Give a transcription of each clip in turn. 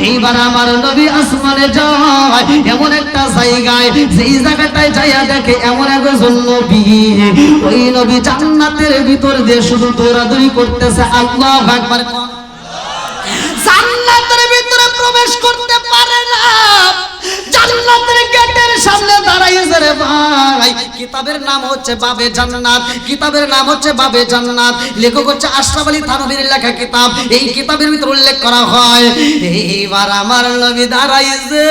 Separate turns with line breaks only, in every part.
এইবার আমার নবী আসমানে যায় এমন একটা জায়গায়, যেই জায়গাটায় যাইয়া দেখে এমন একজন নবী, ওই নবী জান্নাতের ভিতর দিয়ে শুধু দৌড়াদৌড়ি করতেছে। আল্লাহু আকবার। জান্নাতের ভিতরে প্রবেশ করতে পারে না, জান্নাতের গেটের সামনে দাঁড়াইছে রে ভাই। কিতাবের নাম হচ্ছে বাবে জান্নাত, কিতাবের নাম হচ্ছে বাবে জান্নাত, লেখক হচ্ছে আশরাফ আলী থানভীর লেখা কিতাব। এই কিতাবের ভিতরে উল্লেখ করা হয় এইবার আমার নবী দাঁড়াইছে,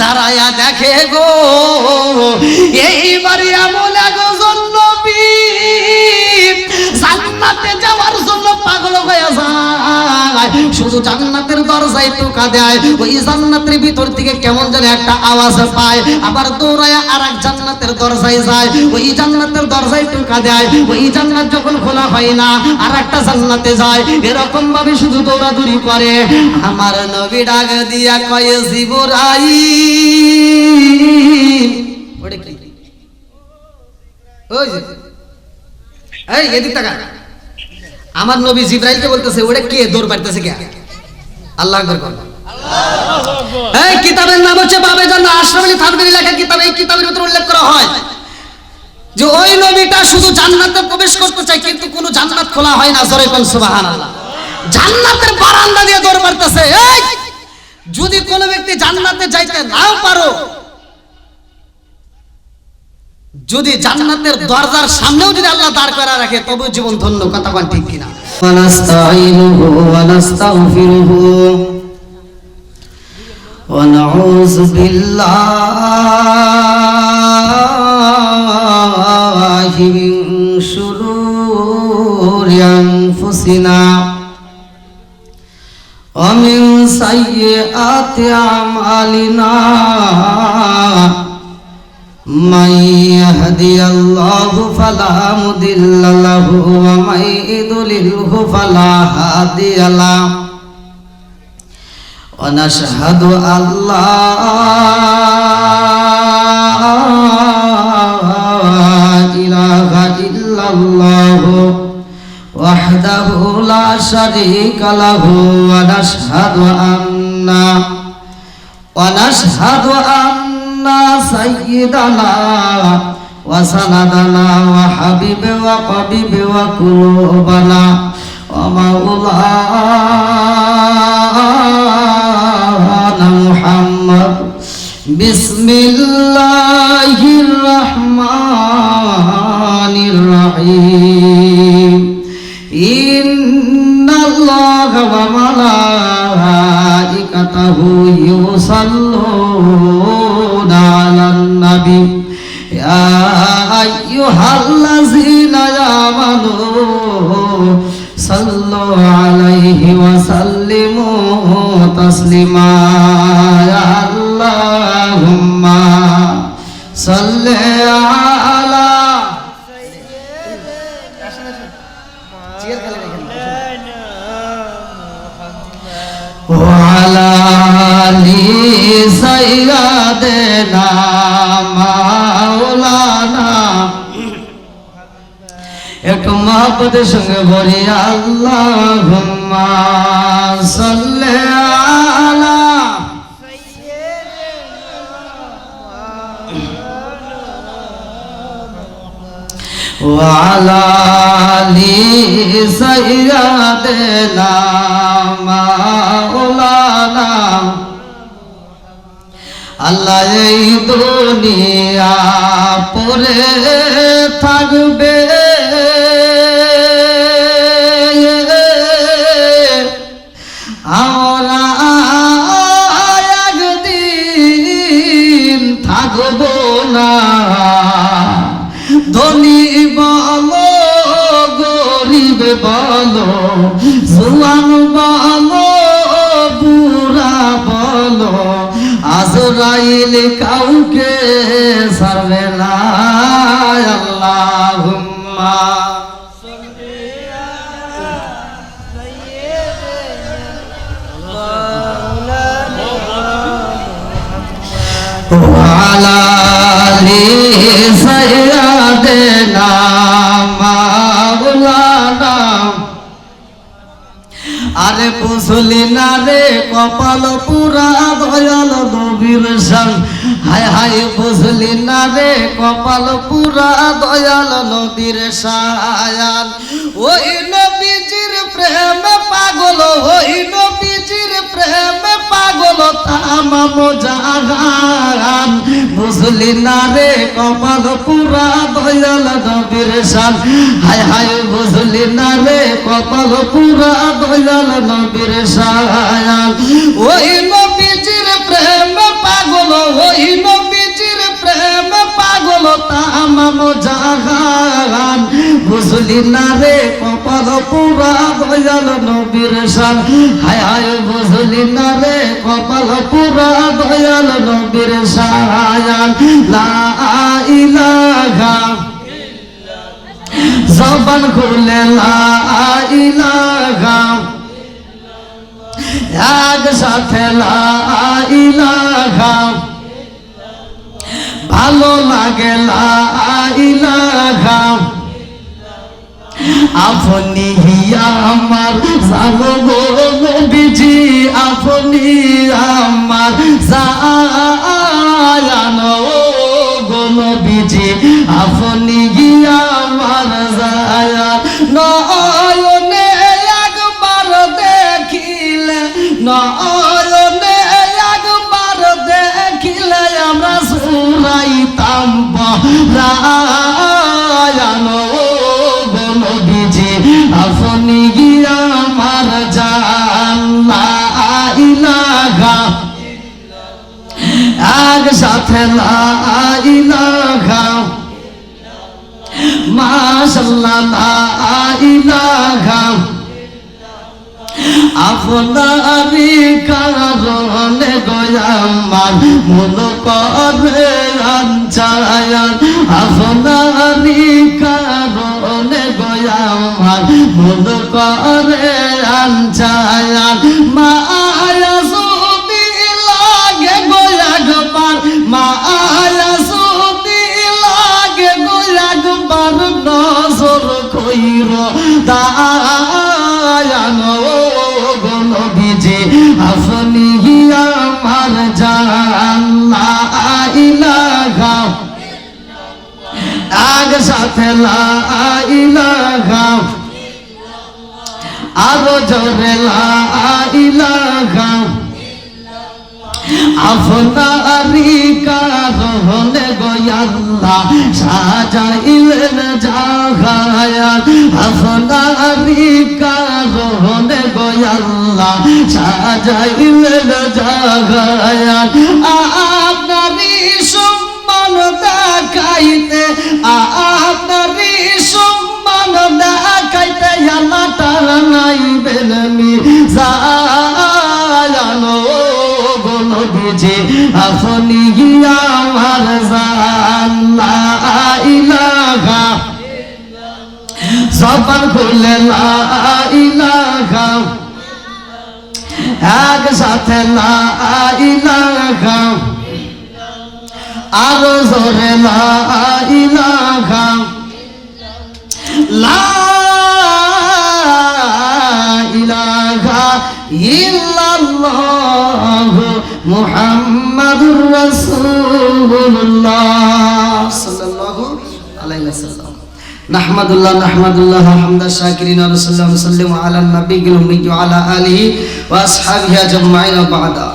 দাঁড়ায়া দেখে গো এইবার এমন একজন নবী জান্নাতে যাওয়ার জন্য পাগল হয়ে যায়, শুধু জান্নাতের দরজায় টোকা দেয়, ওই জান্নাতের ভিতর থেকে কেমন যেন একটা আওয়াজ পায়, আবার দৌড়ায় আর এক জান্নাতের দরজায় যায়, ওই জান্নাতের দরজায় টোকা দেয়, ওই জান্নাত যখন খোলা হয় না আর একটা জান্নাতে যায়, এরকম ভাবে শুধু দৌড়াদৌড়ি করে। আমার নবী ডাক দিয়া কয় জিবরাইল, ওটা কি? ওই যে এই এদিক তাকা। আমার নবী জিবরাইলকে বলতেছে ওটা কে দৌড় পাইতেছে কে? আল্লাহ আকবার। এই কিতাবের নাম হচ্ছে বাবে জান্নাত, আশরাফ আলী থানভীর লেখা কিতাব। এই কিতাবের ভিতরে উল্লেখ করা হয় যে ওই নবীটা শুধু জান্নাতে প্রবেশ করতে চায়, কিন্তু কোনো জান্নাত খোলা হয় না। জোরে বল সুবহানাল্লাহ। জান্নাতের বারান্দা দিয়ে দৌড় মারতেছে। এই যদি কোনো ব্যক্তি জান্নাতে যাইতে নাও পারো, যদি জান্নাতের দরজার সামনেও যদি আল্লাহ দাঁড় করা রাখে, তবে জীবন ধন্য। কথা বল ঠিক কিনা? ওয়ানাস্তাইনুহু ওয়ানাস্তাগফিরুহু ওয়া নাউযু বিল্লাহি মিন শুরুরি আনফুসিনা ওয়া মিন সাইয়্যাতি আমালিনা। من يهدي الله فلا مضل له ومن يضلله فلا هادي له ونشهد أن لا إله إلا الله وحده لا شريك له ونشهد أن سيدنا وسندنا وحبيب وقبيب وقلوبنا ومولانا محمد. بسم الله الرحمن الرحيم. إن الله وملائكته يصلون على النبي يا أيها الذين آمنوا صلوا عليه وسلموا تسليما. يا اللهم صل على وعلى آل سيدنا মাওলানা। একটু মহব্বতের সঙ্গে বলি আল্লাহুম্মা সাল্লি আলা ওয়া আলা আলি সাইয়্যিদিনা মাওলানা। আল্লাহ এই দুনিয়া পড়ে থাকবে, আমরা একদিন থাকব না। ধনী বলো গরিব বলো, জওয়ান বলো বুড়া বলো, আজরাইল কাউকে ছাড়বে না। আল্লাহুম্মা ওয়া আলা আলি সাইয়্যিদিনা মাওলানা। আরে বুঝলি না রে কপাল পুরা দয়াল নবীর শান হায় হায় বুঝলি না রে কপাল পুরা দয়াল নবীর শান ওই নবীজির প্রেমে পাগল ওই নবীজির প্রেমে পাগল তামাম জাহান বুঝলি না রে কপাল পুরা দয়াল নবীর শান হায় হায় বুঝলি না রে কপাল পুরা দয়াল নবীর শান ওই নবীজির প্রেমে পাগল ওই নবীজির প্রেমে পাগল তামাম জাহান বুঝলি না রে কপাল পুরা দয়াল নবীর শান হায় হায় বুঝলি না রে কপাল পুরা দয়াল নবীর শান লা ইলাহা জবান খুলে লা ইলাহা এক সাথে লা ইলাহা ভালো লাগে লা ইলাহা আপনি আমার জানো গো নবীজি আপনি আমার জানো গো নবীজি আপনি আমার জায়া নয়নে একবার দেখিলে নয়নে একবার দেখিলে আমরা সুরাইতাম রায়ানো নবীজি আপনি আমার জান লা ইলাহা এক সাথে লা ইলাহা মাশাআল্লাহ লা ইলাহা আপনারি কারণে গোয়ামার মন করে আঞ্চায়ান আপনারি কারণে গোয়ামার মন করে আঞ্চায়ান মায়া সুদি লাগে গোয়াগবার মায়া সুদি লাগে গোয়াগবার নজর কইর দায়ানো নবীজি আপনি আমার জান লা ইলাহা এক সাথে লা ইলাহা আরো জোরে লা ইলাহা আপনারি কারণে গোয়াল্লাহ সাজাইলেন জাহান আপনারি কারণে গোয়াল্লাহ সাজাইলেন জাহান আপনারি সম্মান দেখাইতে আপনারি সম্মান দেখাইতে আল্লাহ টানাইবেন মিজানো নবীজি আপনি আমার জান লা ইলাহা জবান খুলে লা ইলাহা এক সাথে লা ইলাহা আরো জোরে লা ইলাহা লা ইলাহা ইল্লাল্লাহ মুহাম্মাদুর রাসূলুল্লাহ সাল্লাল্লাহু আলাইহি ওয়াসাল্লাম নাহমাদুল্লাহ হামদাশ শাকিরিন ওয়া সাল্লাল্লাহু আলা নবিয়িল উম্মি ওয়া আলা আলিহি ওয়া আসহাবিহি আজমাইন ওয়া বা'দা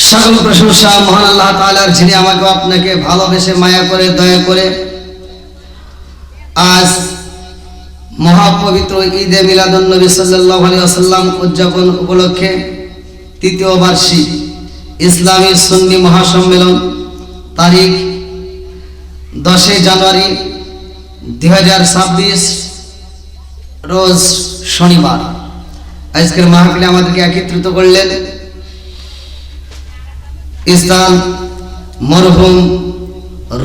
সকল প্রশংসা মহান আল্লাহ তাআলার যিনি আমাকে আপনাকে ভালোবেসে মায়া করে দয়া করে আজ মহাপবিত্র ঈদে মিলাদুন নবী সাল্লাল্লাহু আলাইহি ওয়াসাল্লাম উদযাপন উপলক্ষে তৃতীয় বার্ষিক ইসলামী সুন্নি মহাসম্মেলন তারিখ 10 জানুয়ারি 2026 রোজ শনিবার আজকের মাহফিলে আমাদেরকে একত্রিত করলেন ইসলাম মরহুম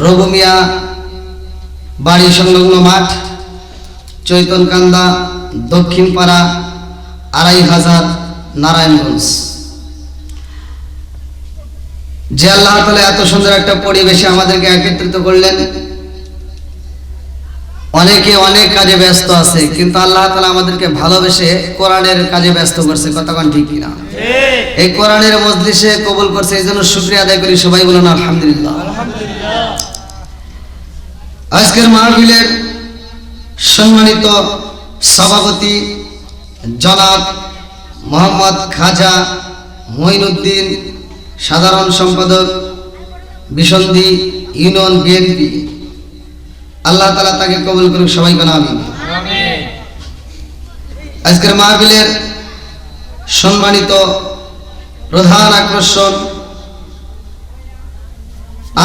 রবু মিয়া বাড়ি সংলগ্ন মাঠ চৈতনকান্দা দক্ষিণ পাড়া 2500 নারায়ণগঞ্জ যে আল্লাহ তাআলা এত সুন্দর একটা পরিবেশে আমাদেরকে একত্রিত করলেন অনেকে অনেক কাজে ব্যস্ত আছে, কিন্তু আল্লাহ তাআলা আমাদেরকে ভালোবেসে কোরআনের কাজে ব্যস্ত করছে। কতক্ষণ ঠিক কিনা? এই কোরআনের মজলিসে কবুল করছে, এই জন্য শুকরিয়া আদায় করি। সবাই বলুন আলহামদুলিল্লাহ। আজকের মাহফিলের সম্মানিত সভাপতি জনাব মোহাম্মদ খাজা মঈনুদ্দিন, সাধারণ সম্পাদক বিসন্ধি ইউনিয়ন বিএনপি, আল্লাহ তাআলা তাকে কবুল করুক। সবাই বলেন আমিন। আজকের মাহফিলের সম্মানিত প্রধান আকর্ষণ,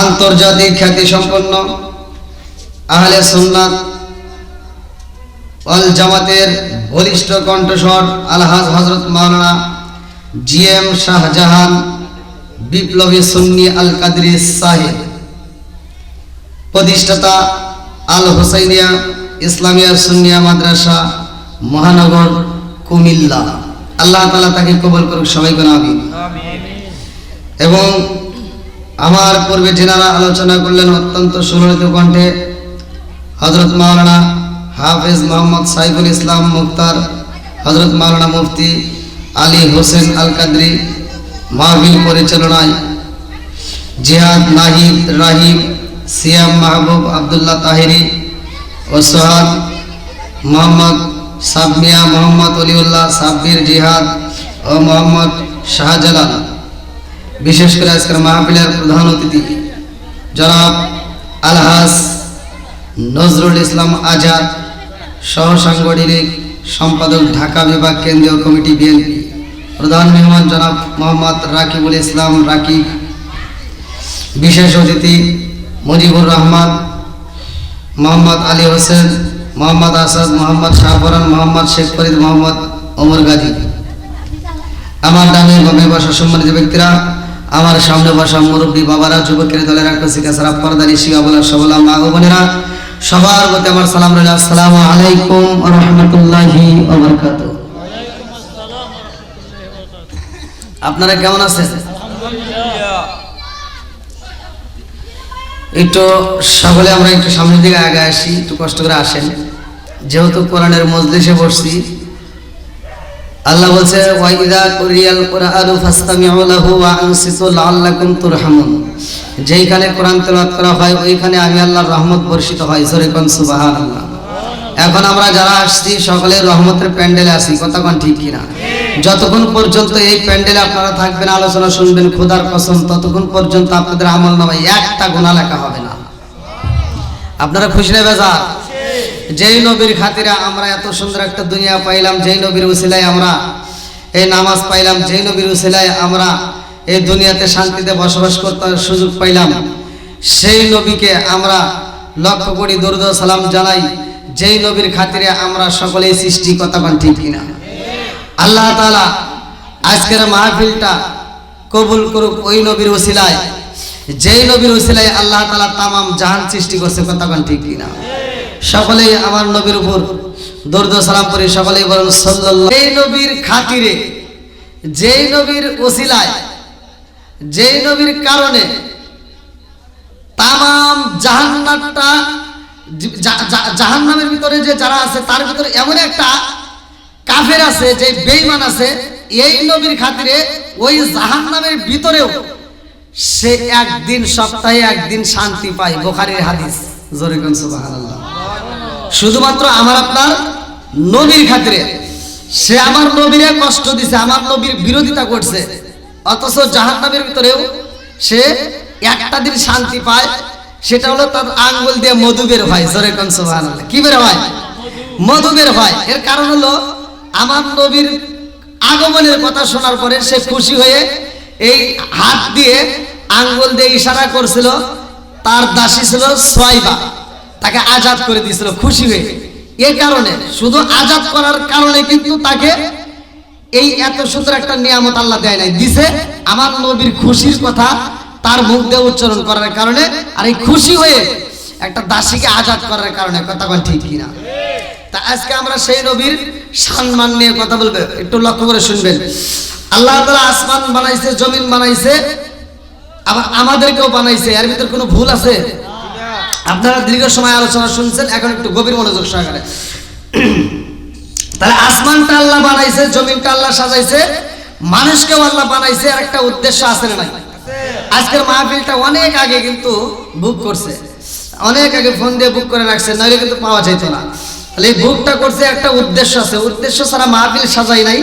আন্তর্জাতিক খ্যাতি সম্পন্ন আহলে সুন্নাত ওয়াল জামাতের বলিষ্ঠ কণ্ঠস্বর আলহাজ হযরত মাওলানা জিএম শাহজাহান বিপ্লবী সুন্নি আল কাদরি সাহেব, প্রতিষ্ঠাতা আল হুসাইনিয়া ইসলামিয়া সুন্নিয়া মাদ্রাসা মহানগর কুমিল্লা, আল্লাহ তাআলা তাকে কবুল করুক। সবাই বলেন আমিন। এবং আমার পূর্বে যিনারা আলোচনা করলেন অত্যন্ত সুললিত কণ্ঠে, হযরত মাওলানা হাফেজ মোহাম্মদ সাইফুল ইসলাম মুখতার, হযরত মাওলানা মুফতি আলী হোসেন আল কাদরি, মাহফিল পরিচালনায় জিহাদ নাহিদ রাহিম, সিয়াম মাহবুব আব্দুল্লাহ তাহিরি ও সোহাগ মোহাম্মদ সাবমিয়া, মোহাম্মদ অলিউল্লাহ সাব্বির, জিহাদ ও মোহাম্মদ শাহজালাল। বিশেষ করে আজকের মাহফিলের প্রধান অতিথি জনাব আলহাজ নজরুল ইসলাম আজাদ, সহ সাংগঠনিক সম্পাদক ঢাকা বিভাগ কেন্দ্রীয় কমিটি বিএনপি। প্রধান মেহমান জনাব মোহাম্মদ রাকিবুল ইসলাম রাকিব। বিশেষ অতিথি মুজিবুর রহমান, মোহাম্মদ আলী হোসেন, মোহাম্মদ আসাদ, মোহাম্মদ শাহপরান, মোহাম্মদ শেখ ফরিদ, মোহাম্মদ ওমর গাজী। আমার ডানে বামে বসা সম্মানিত ব্যক্তিরা, আমার সামনে বসা মুরব্বী বাবারা, যুবকের দলের আকসিকা সারা পর্দারি শিয়া বলা সবলা মা ও বোনেরা, সবার প্রতি আমার সালাম রইল। আসসালামু আলাইকুম ওয়া রাহমাতুল্লাহি ওয়া বারাকাতুহু। আপনারা কেমন আছেন? একটু সকলে আমরা একটু সামনের দিকে আগে আসি, একটু কষ্ট করে আসেন, যেহেতু কোরআনের মজলিসে বসছি। আল্লাহ বলছে ওয়াইদা কুরিয়াল কুরআনু ফাসতামিউ লাহু ওয়া আনসিতু লাআল্লাকুম তুরহামুন, যেইখানে কোরআন তেলাওয়াত করা হয় ওইখানে আমি আল্লাহর রহমত বর্ষিত হয়। জোরে কোন সুবহানাল্লাহ। এখন আমরা যারা আসছি সকলে রহমতের প্যান্ডেলে আছি। কথা কোন ঠিক কিনা? যতক্ষণ পর্যন্ত এই প্যান্ডেলে আপনারা থাকবেন, আলোচনা শুনবেন, খোদার কসম ততক্ষণ পর্যন্ত আপনাদের আমলনামায় একটা গুনাহ লেখা হবে না। আপনারা খুশি না বেজার? যেই নবীর খাতিরে আমরা এত সুন্দর একটা দুনিয়া পাইলাম, যেই নবীর উসিলায় আমরা এই নামাজ পাইলাম, যেই নবীর উসিলায় আমরা এই দুনিয়াতে শান্তিতে বসবাস করতে সুযোগ পাইলাম, সেই নবীকে আমরা লক্ষ কোটি দরুদ ও সালাম জানাই, যেই নবীর খাতিরে আমরা সকলেই সৃষ্টি। কথা বলেন ঠিক কিনা? আল্লাহ তাআলা আজকের মাহফিলটা কবুল করুক ওই নবীর উসিলায়, যেই নবীর উসিলায় আল্লাহ তাআলা তামাম জাহান সৃষ্টি করছে। কথা বলেন ঠিক কিনা? সকলেই আমার নবীর উপর দরুদ ও সালাম পড়ি, সকলেই বলেন সাল্লাল্লাহু। এই নবীর খাতিরে, যেই নবীর ওসিলায়, যেই নবীর কারণে তামাম জাহান্নামটা, জাহান্নামের ভিতরে যে যারা আছে তার ভিতরে এমন একটা কাফের আছে, যে বেঈমান আছে, এই নবীর খাতিরে ওই জাহান্নামের ভিতরেও সে একদিন সপ্তাহে একদিন শান্তি পায়। বুখারীর হাদিস। জোরে কোন সুবহানাল্লাহ। শুধুমাত্র আমার আপনার নবীর খাতিরে সে আমার নবীরে কষ্ট দিছে, আমার নবীর বিরোধিতা করছে, অথচ জাহান্নামের ভিতরেও সে একটা দিন শান্তি পায়। সেটা হলো তার আঙ্গুল দিয়ে মধু বের হয়। জোরে কোন সুবহানাল্লাহ। কি বের হয়? মধু বের হয়। এর কারণ হলো আমার নবীর আগমনের কথা শোনার পরে সে খুশি হয়ে এই হাত দিয়ে আঙ্গুল দিয়ে ইশারা করছিল, তার দাসী ছিল সুয়াইবা, তাকে আজাদ করে দিয়েছিল খুশি হয়ে। এই কারণে, শুধু আজাদ করার কারণে কিন্তু তাকে এই এত সুন্দর একটা নিয়ামত আল্লাহ দেয় নাই, দিছে আমার নবীর খুশির কথা তার মুখ দিয়ে উচ্চারণ করার কারণে, আর এই খুশি হয়ে একটা দাসীকে আজাদ করার কারণে। কথা বল ঠিক কিনা? তা আজকে আমরা সেই নবীর সম্মান নিয়ে কথা বলবো, একটু লক্ষ্য করে শুনবেন। আল্লাহ তাআলা আসমান বানাইছে, জমিন বানাইছে, আবার আমাদেরকেও বানাইছে। এর ভিতর কোনো ভুল আছে? আপনারা দীর্ঘ সময় আলোচনা শুনছেন, এখন একটু গভীর মনোযোগ সহকারে। তাহলে আসমানটা আল্লাহ বানাইছে, জমিনটা আল্লাহ সাজাইছে, মানুষকেও আল্লাহ বানাইছে, আর একটা উদ্দেশ্য আছে না নাই? আজকের মাহফিলটা অনেক আগে কিন্তু বুক করছে, অনেক আগে ফোন দিয়ে বুক করে রাখছে, নইলে কিন্তু পাওয়া যেত না। তাহলে এই বুকটা করছে, একটা উদ্দেশ্য আছে, উদ্দেশ্য ছাড়া মাহফিল সাজাই নাই।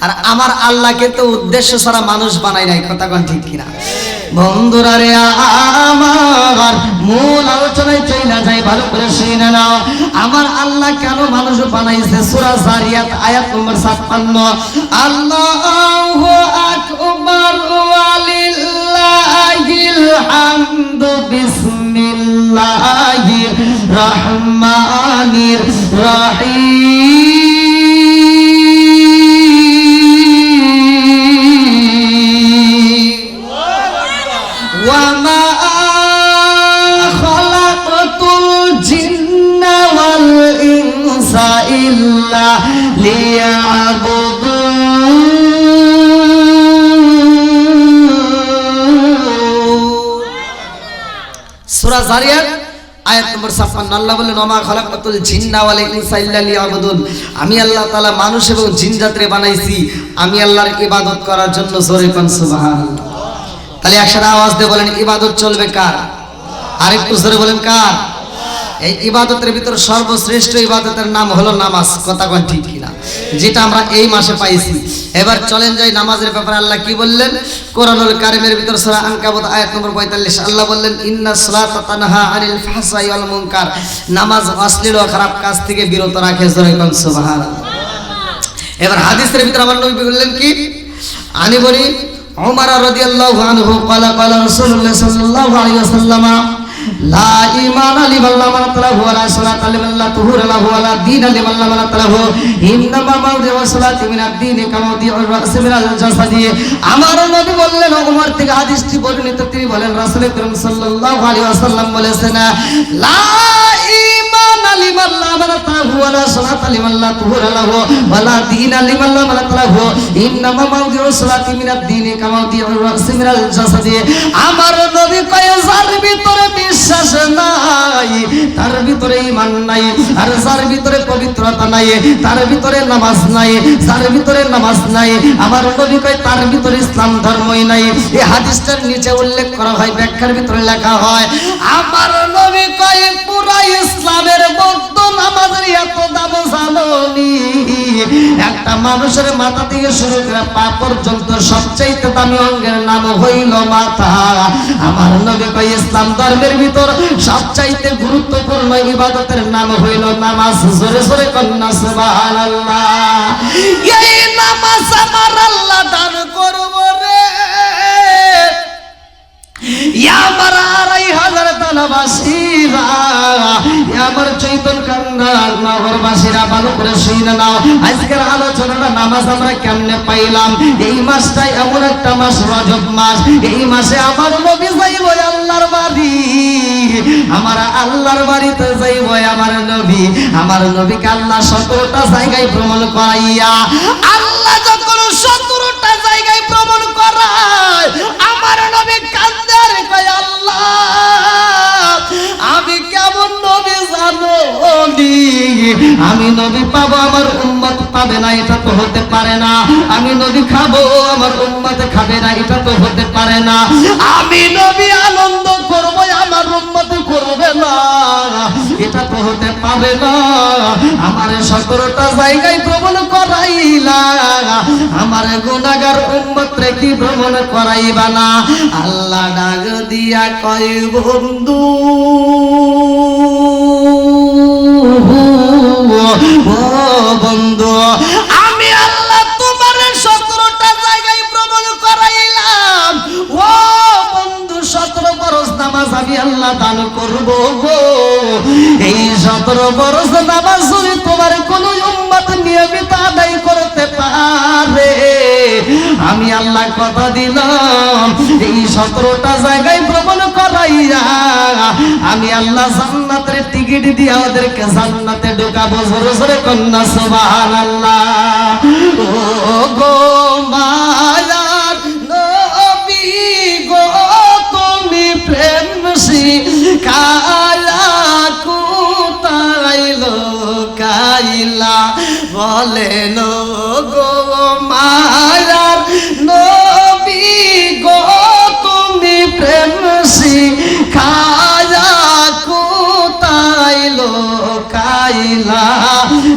আর আমার আল্লাহকে তো উদ্দেশ্য ছাড়া মানুষ বানাই নাই, কথা কোন ঠিক কিনা? বন্ধুরা রে আমার মূল আলোচনায় চলে যাই, ভালো করে শুনে নাও। আমার আল্লাহ কেন মানুষ বানাইছে? সূরা জারিয়াত আয়াত নম্বর 56। আল্লাহু আকবার ওয়ালিল্লাহিল হামদু বিসমিল্লাহির রহমানির রহিম। وما خلقت الجن والإنس إلا ليعبدون। সূরা জারিয়াত আয়াত নম্বর 56। আল্লাহ বলেন ওমা খালাকাতুল জিন্না ওয়াল ইনসা ইল্লা লিয়াবুদুন, আমি আল্লাহ তাআলা মানুষ এবং জিন জাতিকে বানাইছি আমি আল্লাহর ইবাদত করার জন্য। জোরে কোন সুবহানাল্লাহ। তাহলে একসাথে আওয়াজ দিয়ে বলেন ইবাদত চলবে কার? আরেকটু জোরে বলেন কার? এই ইবাদতের ভিতর সর্বশ্রেষ্ঠ ইবাদতের নাম হলো নামাজ, কথা কোন ঠিক কিনা? যেটা আমরা এই মাসে পাইছি। এবার চলেন যাই নামাজের ব্যাপারে আল্লাহ কি বললেন কোরআনুল কারীমের ভিতর সূরা আনকাবুত আয়াত নম্বর 45। আল্লাহ বললেন ইন্নাস সালাতা তানহা আনিল ফাহশাই ওয়াল মুনকার, নামাজ অশ্লীল ও খারাপ কাজ থেকে বিরত রাখে। জোরে কোন সুবহানাল্লাহ। এবার হাদিসের ভিতর আমার নবী বললেন কি? আমি বলি উমর রাদিয়াল্লাহু আনহু ক্বালা ক্বালা রাসূলুল্লাহ সাল্লাল্লাহু আলাইহি ওয়াসাল্লাম লা ঈমানা লিমান লা মাতালাহু ওয়া লা সালাতা লিমান লা তুহুরা লাহু ওয়া লা দীনা লিমান লা মাতালাহু ইন্নামা মাউদিউ সালাতি মিনাদ দীনি কামাউদিউ রাসি মিনাল জাসাদি। আমার নবী বললেন, উমর থেকে হাদিসটি বর্ণিত, তিনি বলেন রাসূল করিম সাল্লাল্লাহু আলাইহি ওয়াসাল্লাম বলেছেন লা ঈমানা লিমান লা মাতালাহু ওয়া লা সালাতা লিমান লা তুহুরা লাহু ওয়া লা দীনা লিমান লা মাতালাহু ইন্নামা মাউদিউ সালাতি মিনাদ দীনি কামাউদিউ রাসি মিনাল জাসাদি। আমার নবী কয় যার ভিতরে বিশ্বাস নাই, তার ভিতরে ঈমান নাই, আর যার ভিতরে পবিত্রতা নাই, তার ভিতরে নামাজ নাই, যার ভিতরে নামাজ নাই, আমার নবী কয় তার ভিতরে ইসলাম ধর্মই নাই। এই হাদিসটার নিচে উল্লেখ করা হয়, ব্যাখ্যার ভিতরে লেখা হয় আমার নবী কয় পুরা ইসলামের মধ্যে নামাজের এত দাম জানোনি? একটা মানুষের মাথা থেকে শুরু করে পা পর্যন্ত সবচেয়ে দামি অঙ্গের নাম হইল মাথা। আমার নবী কয় ইসলাম ধর্মের ভিতর সবচাইতে গুরুত্বপূর্ণ ইবাদতের নাম হইল নামাজ। জোরে জোরে কন্যা সুবহানাল্লাহ। এই নামাজ আমার আল্লাহ দান করব রে, আমার ২,৫০০ তালাবাসীরা, আমার চৈতন কান্দা নগরবাসীরা ভালো করে শুনে নাও। আজকের আলোচনাটা নামাজ আমরা কেমনে পাইলাম? এই মাসটাই এমন একটা মাস, রজব মাস। এই মাসে আমার নবী যাইব আল্লাহর বাড়ি, আমার আল্লাহর বাড়িতে যাইব আমার নবীকে আল্লাহ ১৭টা জায়গায় ভ্রমণ করাইয়া, আল্লাহ যখন ১৭টা জায়গায় ভ্রমণ করায় আমার নবী কান্দে আর কয় আল্লাহ আমি কেমন নবী জানো নি? আমি নবী পাবো, আমার উম্মত পাবে না, এটা তো হতে পারে না। আমি নবী খাবো, আমার উম্মত খাবে না, এটা তো হতে পারে না। আমি নবী আনন্দ করবো, আমার উম্মত করবে না, এটা তো হতে পারে না। আমার ১৭টা জায়গায় ভ্রমণ করাইলা, আমার গুনাহগার উম্মত রে কি ভ্রমণ করাইবা না? আল্লাহ ডাক দিয়া কয় বন্ধু ও বন্ধু, আমি আল্লাহ তোমার ১৭টা জায়গায় ভ্রমণ করাইলাম। ও বন্ধু ১৭ বরস নামাজ আমি আল্লাহ দান করব গো। এই ১৭ বরস নামাজ যদি তোমার কোন উম্মত নিয়মিত আদায় করতে পারে, আমি আল্লাহ কথা দিলাম এই ১৭টা জায়গায় ভ্রমণ করাইয়া আমি আল্লাহ জান্নাতের টিকিট দিয়া ওদেরকে জান্নাতে ঢোকাবো। জোরে জোরে কন্যা সুবহানাল্লাহ। ও গো মায়ার নবী গো, তুমি প্রেম শিখায়া বলেন গো মায়ার নবী গো তুমি প্রেম শিখায়া কোথায় লোকাইলা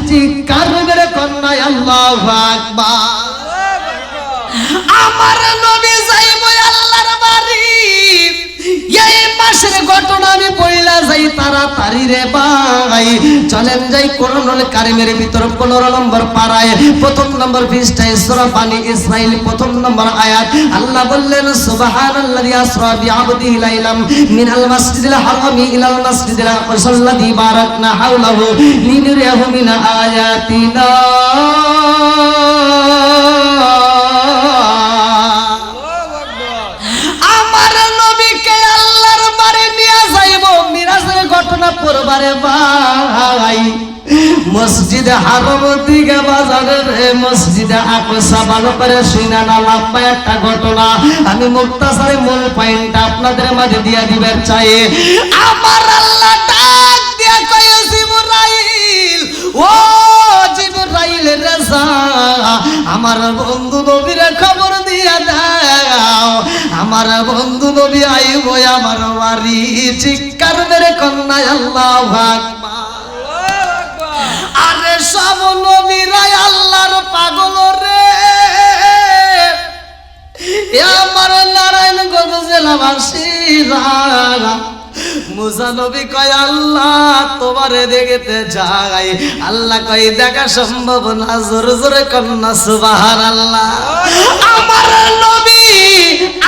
চিৎকার করে কন্যা আল্লাহু আকবার। আমার নবী যাইব আল্লাহর বাড়ি, এই মাসের ঘটনা আমি বইলা যাই তাড়াতাড়ি রে ভাই। চলেন যাই কোরআনুল কারীমের ভিতর 15 নম্বর পারায় 1ম নম্বর পৃষ্ঠায় সূরা বানী ইসরাইল 1ম নম্বর আয়াত। আল্লাহ বললেন সুবহানাল্লাযী আসরা বিআবদিহি লাইলাম মিনাল মাসজিদিল হারামি ইলাল মাসজিদিল আকসাল্লাযী বারাকনা হাওলাহু লিনুরিয়াহু মিন আয়াতিনা। ঘটনা পড়বারে ভাই মসজিদে হারাম দিকে বাজারে মসজিদে আকসা ভালো করে শুনা না লম্বা একটা ঘটনা আমি মুক্তাসারে মূল পয়েন্টটা আপনাদের মাঝে দিয়া দিবার চাই। আমার আল্লাহ ডাক দিয়া কয় জিবরাইল, ও জিবরাইল রেজা আমার বন্ধু নবীর খবর দিয়া দাও, আমার বন্ধু নবী আইব আমার বাড়ি। চিৎকার মেরে কন্যা আল্লাহু আকবার। আরে সব নবীরাই আল্লাহর পাগল রে, আমার নারায়ণগঞ্জ জেলাবাসীরা। মুসা নবী কয় আল্লাহ তোমারে দেখতে চাই, আল্লাহ কয় দেখা সম্ভব না, জোরে জোরে কন্যা সুবহানাল্লাহ। আমার নবী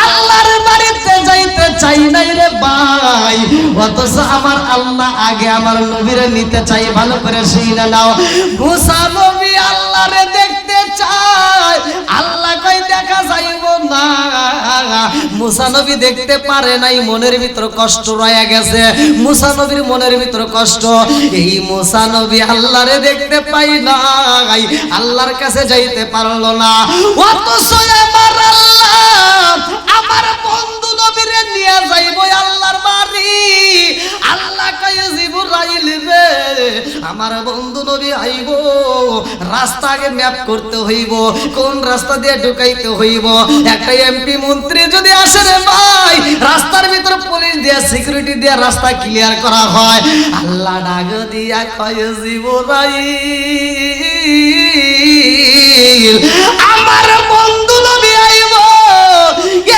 আল্লাহর বাড়িতে যাইতে চাই নাই রে ভাই, অথচ আমার আল্লাহ আগে আমার নবীরে নিতে চাই। ভালো করে শুনে নাও, মুসা নবী আল্লাহরে দেখতে চায়, আল্লাহ কয় দেখা যাইব না। মুসা নবী দেখতে পারে নাই, মনের ভিতর কষ্ট রয়ে গেছে। মুসা নবীর মনের ভিতর কষ্ট, এই মুসা নবী আল্লাহরে দেখতে পাই নাই, আল্লাহর কাছে যাইতে পারলো না। অথচ আমার আল্লাহ আমার বন্ধু নবীরে নিয়ে যাইব আল্লাহর বাড়ি। আল্লাহ কয় জিবরাইল রে আমার বন্ধু নবী আইব, রাস্তা আগে ম্যাপ করতে হইব, কোন রাস্তা দিয়ে ঢুকাইতে হইব। একটা এমপি মন্ত্রী যদি আসে রে ভাই, রাস্তার ভিতর পুলিশ দিয়ে সিকিউরিটি দিয়ে রাস্তা ক্লিয়ার করা হয়। আল্লাহ ডাক দিয়া কয় জিবরাইল আমার বন্ধু নবী আইব,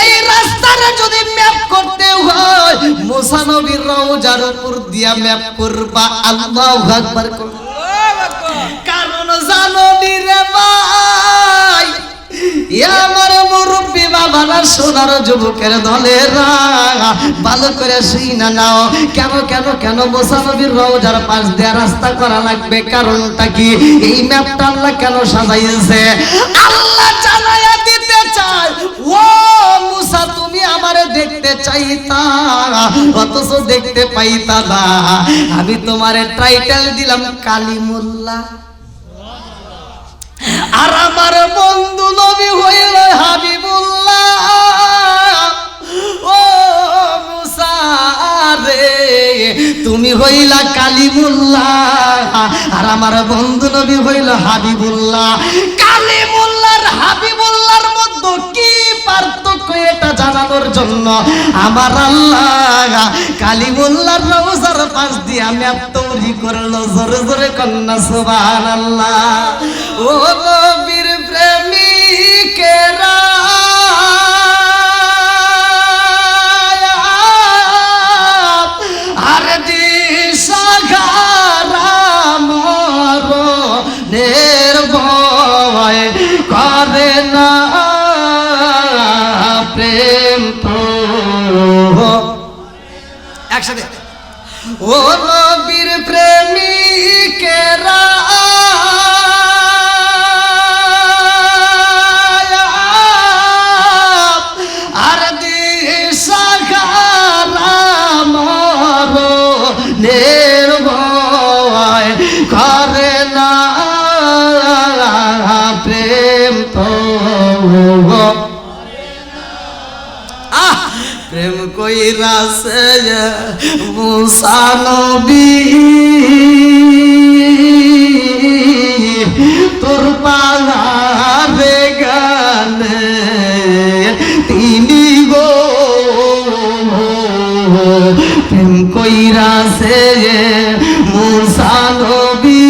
এই রাস্তাটা যদি ম্যাপ করতে হয় মুসা নবীর রওজার উপর দিয়া ম্যাপ করবা। আল্লাহু আকবার। কারণ জানো নি রে ভাই, আমার মুরব্বী বাবারা সোনার যুবকের দলেরা ভালো করে শুইনা নাও, কেন কেন কেন মুসা নবীর রওজার পাশ দিয়ে রাস্তা করা লাগবে? কারণটা কি? এই ম্যাপটা আল্লাহ কেন সাজাইছে? আল্লাহ জানাইয়া দিতে চায়, ও মুসা তুমি আমারে দেখতে চাইতা, অথচ দেখতে পাইতা না। আমি তোমারে টাইটেল দিলাম কালিমুল্লাহ, আর আমার বন্ধু নবী হইল হাবিবুল্লাহ। ও মুসা রে তুমি হইলা কালিমুল্লাহ, আর আমার বন্ধু নবী হইল হাবিবুল্লাহ। কালিমুল্লাহর হাবিবুল্লাহর মধ্যে কি পার্থক্য এটা জানানোর জন্য আমার আল্লাহ কালিমুল্লাহর রওজার পাশ দিয়ে ম্যাপ তৈরি করলো। জোরে জোরে কন্যা সুবহানাল্লাহ। ও নবীর প্রেমিকেরা আর দিশাহারা মরণের ভয় করে না প্রেম তো একসাথে। ও নবীর প্রেমিকেরা আর দিশাহারা মরণের ভয় করে না প্রেম তো প্রেম কইরা সে মুসা নবী তোর প্রেম কইরাছে মুসা নবী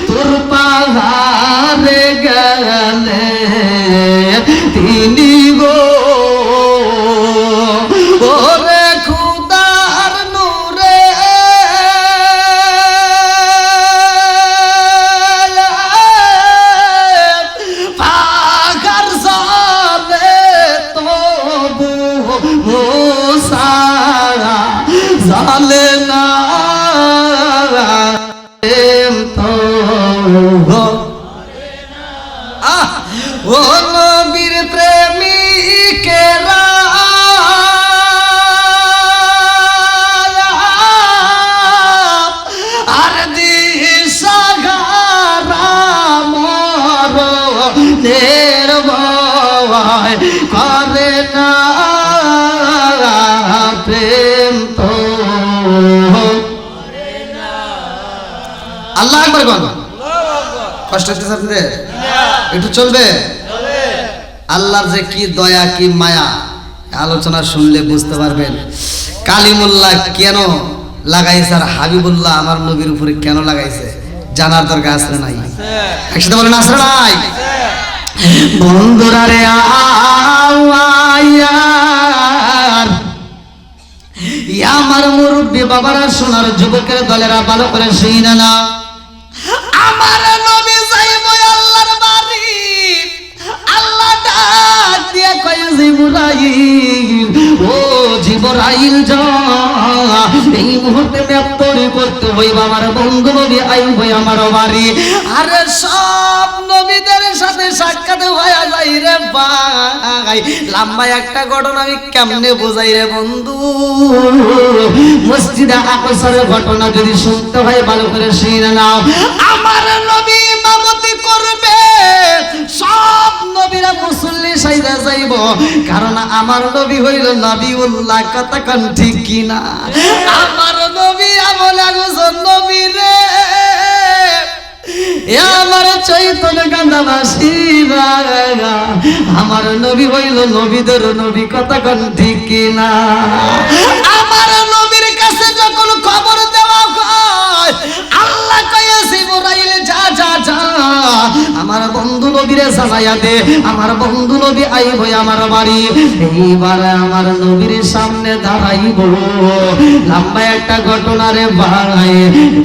তোর পাহাড়ে গেলে তিনি গো ওরে খুদার নূরে পাহাড় জালে তবু মুসা জালে না ও নবীর প্রেমিকেরা আর দিশাহারা মরণের ভয় করে না প্রেম তো আল্লাহ আকবার বল। কষ্ট হচ্ছে আপনাদের? একটু চলবে? আল্লাহর যে কি দয়া কি মায়া আলোচনা শুনলে বুঝতে পারবেন। কালিমুল্লাহ কেন লাগাইছে আর হাবিবুল্লাহ আমার নবীর উপরে কেন লাগাইছে জানার দরকার আছে নাই? একসাথে বলেন আছে নাই? বন্ধুরা রে আমার মুরব্বী বাবারা সোনার যুবকের দলেরা ভালো করে শুনে না, আমার নবী যাইব আল্লাহর বাড়ি। আল্লাহ ডাক দিয়া কয় জিবরাইল, ও জিবরাইল যা এই মুহূর্তে ম্যাপ তৈরি করতে হইব, আমার বন্ধু নবী আইব আমার বাড়ি। আরে সব নবীদের সাথে সাক্ষাৎ হয়ে যাই রে ভাই। লম্বা একটা ঘটনা আমি কেমনে বোঝাই রে বন্ধু। মসজিদে আকসার ঘটনা যদি শুনতে হয় ভালো করে শুনে নাও। আমার নবী ইমামতি করবে, সব নবীরা মুসল্লি সাইরা যাইব, কারণ আমার নবী হইল নবিউল্লাহ। কথা কোন ঠিক কিনা? আমার নবী আমলে একজন নবী রে, আমার চৈতন্য কান্দাবাসীরা আমার নবী হইল নবীদের নবী। কথা কোন ঠিক কিনা? আমার নবীর কাছে যখন খবর দেওয়া হয়, আল্লাহ কয়ে জিবরাইল যা যা যা আমার বন্ধু নবীরে জানাইয়া দে, আমার বন্ধু নবী আইব আমার বাড়ি। এইবার আমার নবীর সামনে দাঁড়াইব। লম্বা একটা ঘটনা রে ভাই।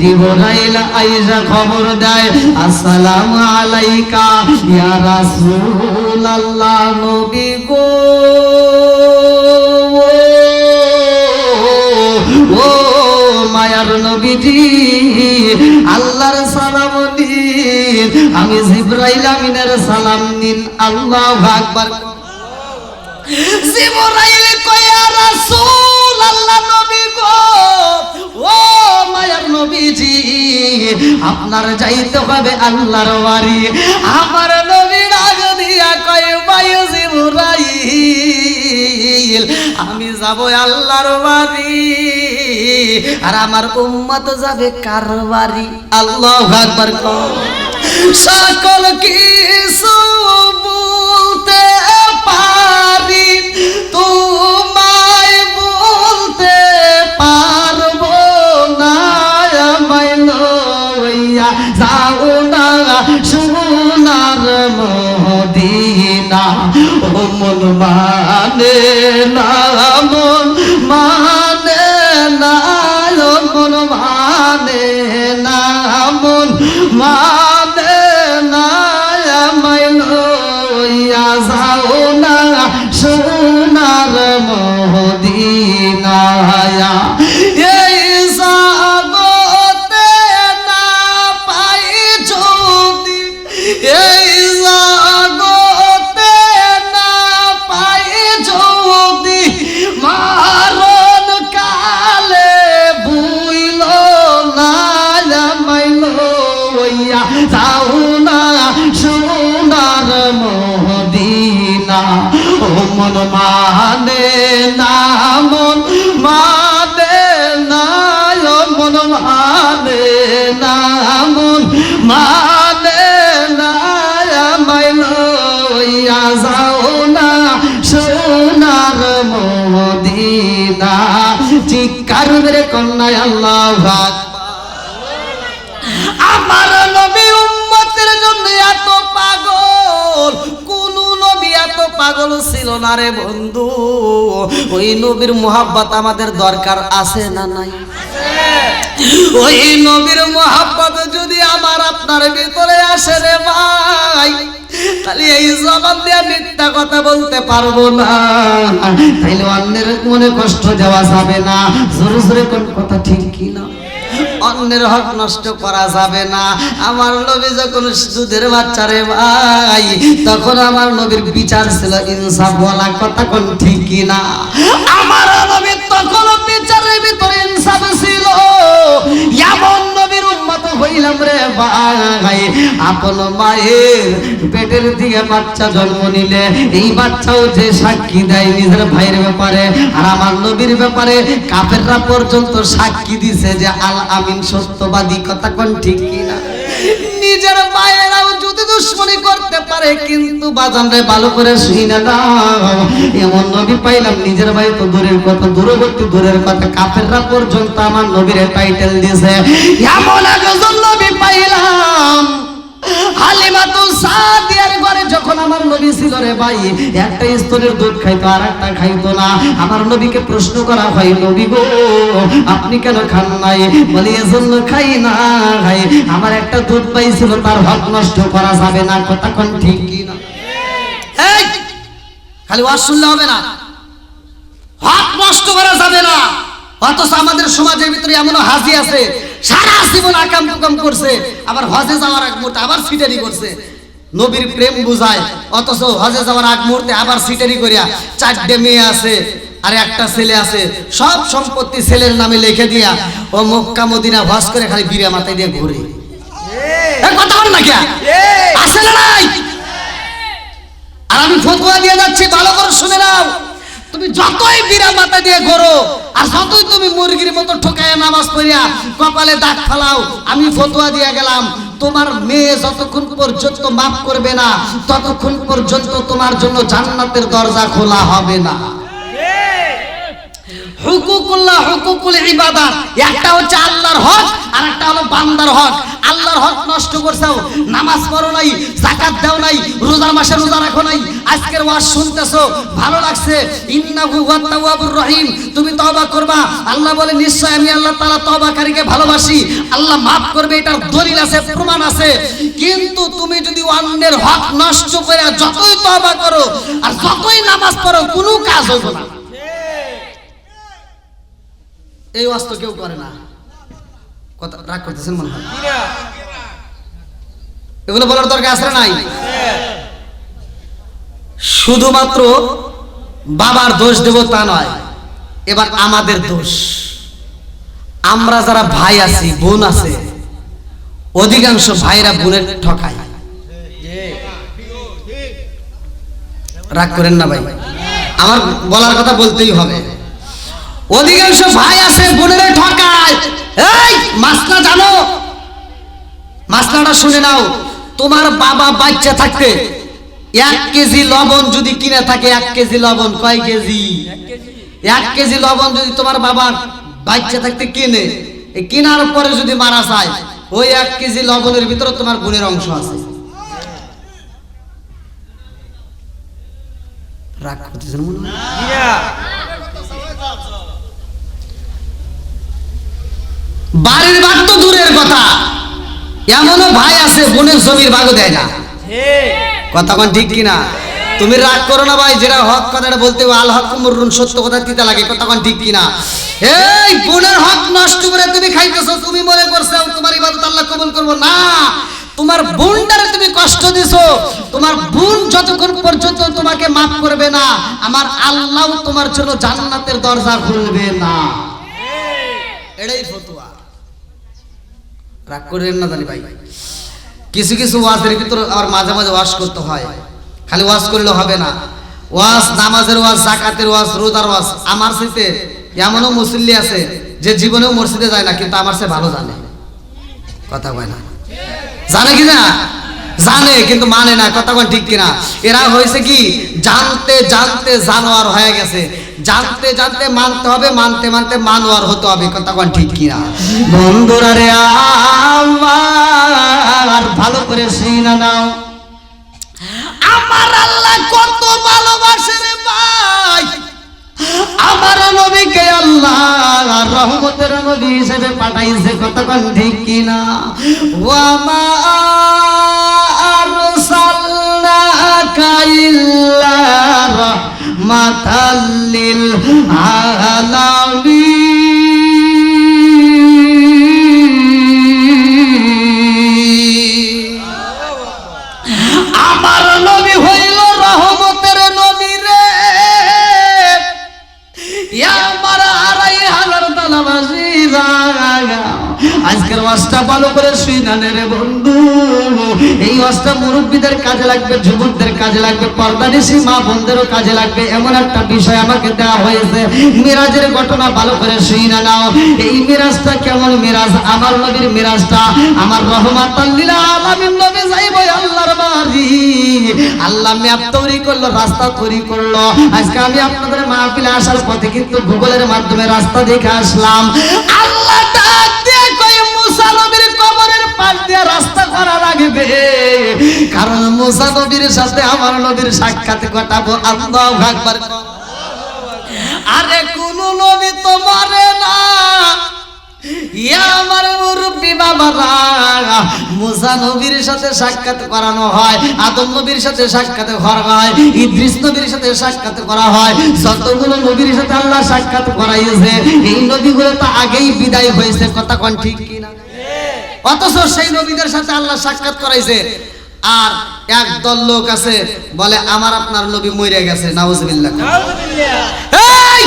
জিবরাইল আইসা খবর দেয়, আসসালামু আলাইকা ইয়া রাসূলুল্লাহ, নবী গো ও মায়ার নবীজি, আল্লাহর সালাম দিন। আমি জিবরাইল আমিনের সালাম দিন। আল্লাহু আকবার। জিবরাইল কয় ইয়া রাসূলুল্লাহ, নবী গো ও মায়ার নবীজি, আপনার যাইতে হবে আল্লাহর বাড়ি। আমার নবী ডাক দিয়া কয় ভাই জিবরাইল, আমি যাব আল্লাহর বাড়ি, আর আমার উম্মত যাবে কার বাড়ি? আল্লাহু আকবার। সকল কিছু বলতে পারি, তোমায় বলতে পারবো না। আমায় লইয়া যাও না সোনার মদিনা। ও মন মানে না, মন মানে না, মন মানে না, মন মানে না। আমায় লইয়া যাও না সোনার মদিনা। এই জগতে না পাই যদি, এই জগতে না পাই যদি, মারণ কালে বুইল না। আমায় লইয়া যাও না সোনার মদিনা। ও মন মানে না, মন মানে না, মন মানে না, মন মানে না। আমায় লইয়া যাও না সোনার না। চিৎকার মেরে কন্যায় আল্লাহু আকবার। আমার নবী উম্মতের জন্য এত পাগল, কোন নবী এত পাগল ছিল না রে বন্ধু। ওই নবীর মুহাব্বত আমাদের দরকার আছে না নাই? ওই নবীর মুহাব্বত যদি আমার আপনার ভিতরে আসে রে ভাই, তাহলে এই জবান দিয়ে মিথ্যা কথা বলতে পারবো না, তাইলে অন্যের মনে কষ্ট দেওয়া যাবে না। জোরে জোরে কোন কথা ঠিক কি না? অন্যের হক নষ্ট করা যাবে না। আমার নবী যখন দুধের বাচ্চা রে ভাই, তখন আমার নবীর বিচার ছিল ইনসাফ বলা, কথা কোন ঠিক কি না? আমার নবীর তখন বিচারের ভিতরে ইনসাফ ছিল। এমন নবীর উম্মত হইলাম রে ভাই, আপন মায়ের পেটের দিকে বাচ্চা জন্ম নিলে এই বাচ্চাও যে সাক্ষী দেয় নিজের ভাইয়ের ব্যাপারে, আর আমার নবীর ব্যাপারে কাফেররা পর্যন্ত সাক্ষী দিছে যে আল আমিন সত্যবাদী, কথা কোন ঠিক কি না? নিজের মায়েরাও যদি দুশ্মনী করতে পারে, কিন্তু বাজান রে ভালো করে শুনে দাও, এমন নবী পাইলাম নিজের ভাই তো দূরের কথা, দূরবর্তী দূরের কথা, কাফেররা পর্যন্ত আমার নবীর টাইটেল দিয়েছে। এমন একজন নবী পাইলাম, হালিমাতুল সাদিয়ার ঘরে যখন আমার নবী ছিল রে ভাই, একটা স্তনের দুধ খাইতো আর একটা খাইতো না। আমার নবীকে প্রশ্ন করা হয়, নবী গো আপনি কেন খান নাই? বলে এজন্য খাই না, খাই আমার একটা দুধ পাইছিল, তার হক নষ্ট করা যাবে না, কথা কোন ঠিক কি না? এই খালি ওয়াজ শুনলে হবে না, হক নষ্ট করা যাবে না। অথচ আমাদের সমাজের ভিতরে এমন হাজি আছে, সারা জীবন আকাম কুকাম করছে, আবার হজে যাওয়ার আগ মুহূর্তে আবার সিটারি করছে, নবীর প্রেম বুঝায়, অথচ হজে যাওয়ার আগ মুহূর্তে আবার সিটারি করিয়া 4টে মেয়ে আছে আর একটা ছেলে আছে, সব সম্পত্তি ছেলের নামে লিখে দিয়া ও মক্কা মদিনা হজ করে খালি বিড়া মাথায় দিয়ে ঘুরে। কথা বল না কে আসে না নাই? আর আমি ফতোয়া দিয়ে যাচ্ছি, ভালো করে শুনে নাও, তুমি যতই বিড়া মাথা দিয়ে ঘোরো আর যতই তুমি মুরগির মতো ঠকায় নামাজ পড়িয়া কপালে দাগ ফালাও, আমি ফতোয়া দিয়ে গেলাম, তোমার মেয়ে যতক্ষণ পর্যন্ত মাফ করবে না, ততক্ষণ পর্যন্ত তোমার জন্য জান্নাতের দরজা খোলা হবে না। হুকুকুল্লাহ, হুকুকুল ইবাদত, একটা হচ্ছে আল্লাহর হক আর একটা হলো বান্দার হক। আল্লাহর হক নষ্ট করছো, নামাজ পড়ো নাই, যাকাত দাও নাই, রোজার মাসে রোজা রাখো নাই, আজকের ওয়াজ শুনতেছো ভালো লাগছে, ইন্নাহু হুয়াত তাওয়াবুর রহিম, তুমি তওবা করবা, আল্লাহ বলে নিশ্চয় আমি আল্লাহ তাআলা তওবাকারীকে ভালোবাসি, আল্লাহ maaf করবে, এটার দলিল আছে, প্রমাণ আছে। কিন্তু তুমি যদি অন্যের হক নষ্ট করে যতই তওবা করো আর যতই নামাজ পড়ো, কোনো কাজ হবে না। এই ওয়াজ তো কেউ করে না, কথা রাগ করতেছেন মনে হয়? এগুলো বলার দরকার আছে নাই? শুধুমাত্র বাবার দোষ দেব তা নয়, এবার আমাদের দোষ। আমরা যারা ভাই আছি, বোন আছে, অধিকাংশ ভাইরা বোনের ঠকায়। রাগ করেন না ভাই, আমার বলার কথা বলতেই হবে। অধিকাংশ ভাই আছে বোনেরা ঠকায়। এই মাসলা জানো? মাসলাটা শুনে নাও। তোমার বাবা বাচ্চা থাকতে 1 কেজি লবণ যদি কিনে থাকে, 1 কেজি লবণ কয় কেজি? 1 কেজি লবণ যদি তোমার বাবা বাচ্চা থাকতে কিনে, এই কেনার পরে যদি মারা যায়, ওই 1 কেজি লবণের ভিতরে তোমার বোনের অংশ আছে। রাগ করতেছেন মনে হয়? বাড়ির ভাগ তো দূরের কথা, এমনও ভাই আছে বোনের জমির ভাগও দেয় না। কথা কোন ঠিক কিনা? তুমি রাগ করো না ভাই, যেটা হক কথাটা বলতে হবে, আল হক মুররুন, সত্য কথা তিতা লাগে, কথা কোন ঠিক কিনা? এই বোনের হক নষ্ট করে তুমি খাইতেছো, তুমি মনে করছো তোমার ইবাদত আল্লাহ কবুল করবো না। তোমার বোনটারে তুমি কষ্ট দিছো, তোমার বোন যতক্ষণ পর্যন্ত তোমাকে মাফ করবে না, আমার আল্লাহ তোমার জন্য জান্নাতের দরজা খুলবে না। এটাই ফতোয়া। রাগ করেন না জানি ভাই। কিছু কিছু ওয়াজের ভিতরে আবার মাঝে মাঝে ওয়াজ করতে হয়, খালি ওয়াজ করলে হবে না। ওয়াজ, নামাজের ওয়াজ, যাকাতের ওয়াজ, রোজার ওয়াজ। আমার সাথে এমনও মুসল্লি আছে যে জীবনেও মসজিদে যায় না, কিন্তু আমার সে ভালো জানে। কথা কয় না, জানে কি না? জানে কিন্তু মানে না, কথা কোন ঠিক কিনা? এরা হয়েছে কি জানতে জানতে জানোয়ার হয়ে গেছে, জানতে জানতে মানতে হবে, মানতে মানতে মানোয়ার হতে হবে, কথা কোন ঠিক কিনা? বন্ধুরা রে আমার ভালো করে শুনে নাও, আমার আল্লাহ কত ভালোবাসে রে ভাই। আমার নবীকে আল্লাহ রহমতের নবী হিসেবে পাঠাইছে, কথা কোন ঠিক কিনা? ওয়া মা আরসালনাকা ইল্লা রাহমাতাল লিল আলামিন। আমার নবী হইল রহমতের নবী রে। আমার আড়াই হাজার তালাবাসীরা আজকের ওয়াজটা ভালো করে শুনানে রে বন্ধু। এই ওয়াজটা মুরব্বীদের কাজে লাগবে, যুবকদের কাজে লাগবে, পর্দানিশী মা বোনদেরও কাজে লাগবে। এমন একটা বিষয় আমাকে দেওয়া হয়েছে, মিরাজের ঘটনা ভালো করে শুনে নাও। এই মিরাজটা কেমন মিরাজ? আমার নবীর মিরাজটা, আমার রহমাতাল লিল আলামিন নবী যাইব আল্লাহর বাড়ি। আল্লাহ ম্যাপ তৈরি করলো, রাস্তা তৈরি করলো। আজকে আমি আপনাদের মাহফিলে আসার পথে কিন্তু গুগলের মাধ্যমে রাস্তা দেখে আসলাম। আল্লাহ ডাক দিয়ে কই মুসা নবীর কবরের পাশ দিয়ে রাস্তা করা লাগবে, কারণ মুসা নবীর সাথে আমার নবীর সাক্ষাৎ ঘটাবো। আল্লাহু আকবার। আরে কোন নবী তো মরে না, ইয়া আমার মুরব্বি বাবারা, মুসা নবীর সাথে সাক্ষাৎ করানো হয়, আদম নবীর সাথে সাক্ষাৎ করা হয়, ইদ্রিস নবীর সাথে সাক্ষাৎ করা হয়। যতগুলো নবীর সাথে আল্লাহ সাক্ষাৎ করাইছে, এই নবীগুলো তো আগেই বিদায় হয়েছে, কথা কোন ঠিক কিনা? অথচ সেই নবীদের সাথে আল্লাহ সাক্ষাৎ করাইছে। আর একদল লোক আছে বলে আমার আপনার নবী মরে গেছে, নাউজুবিল্লাহ। এই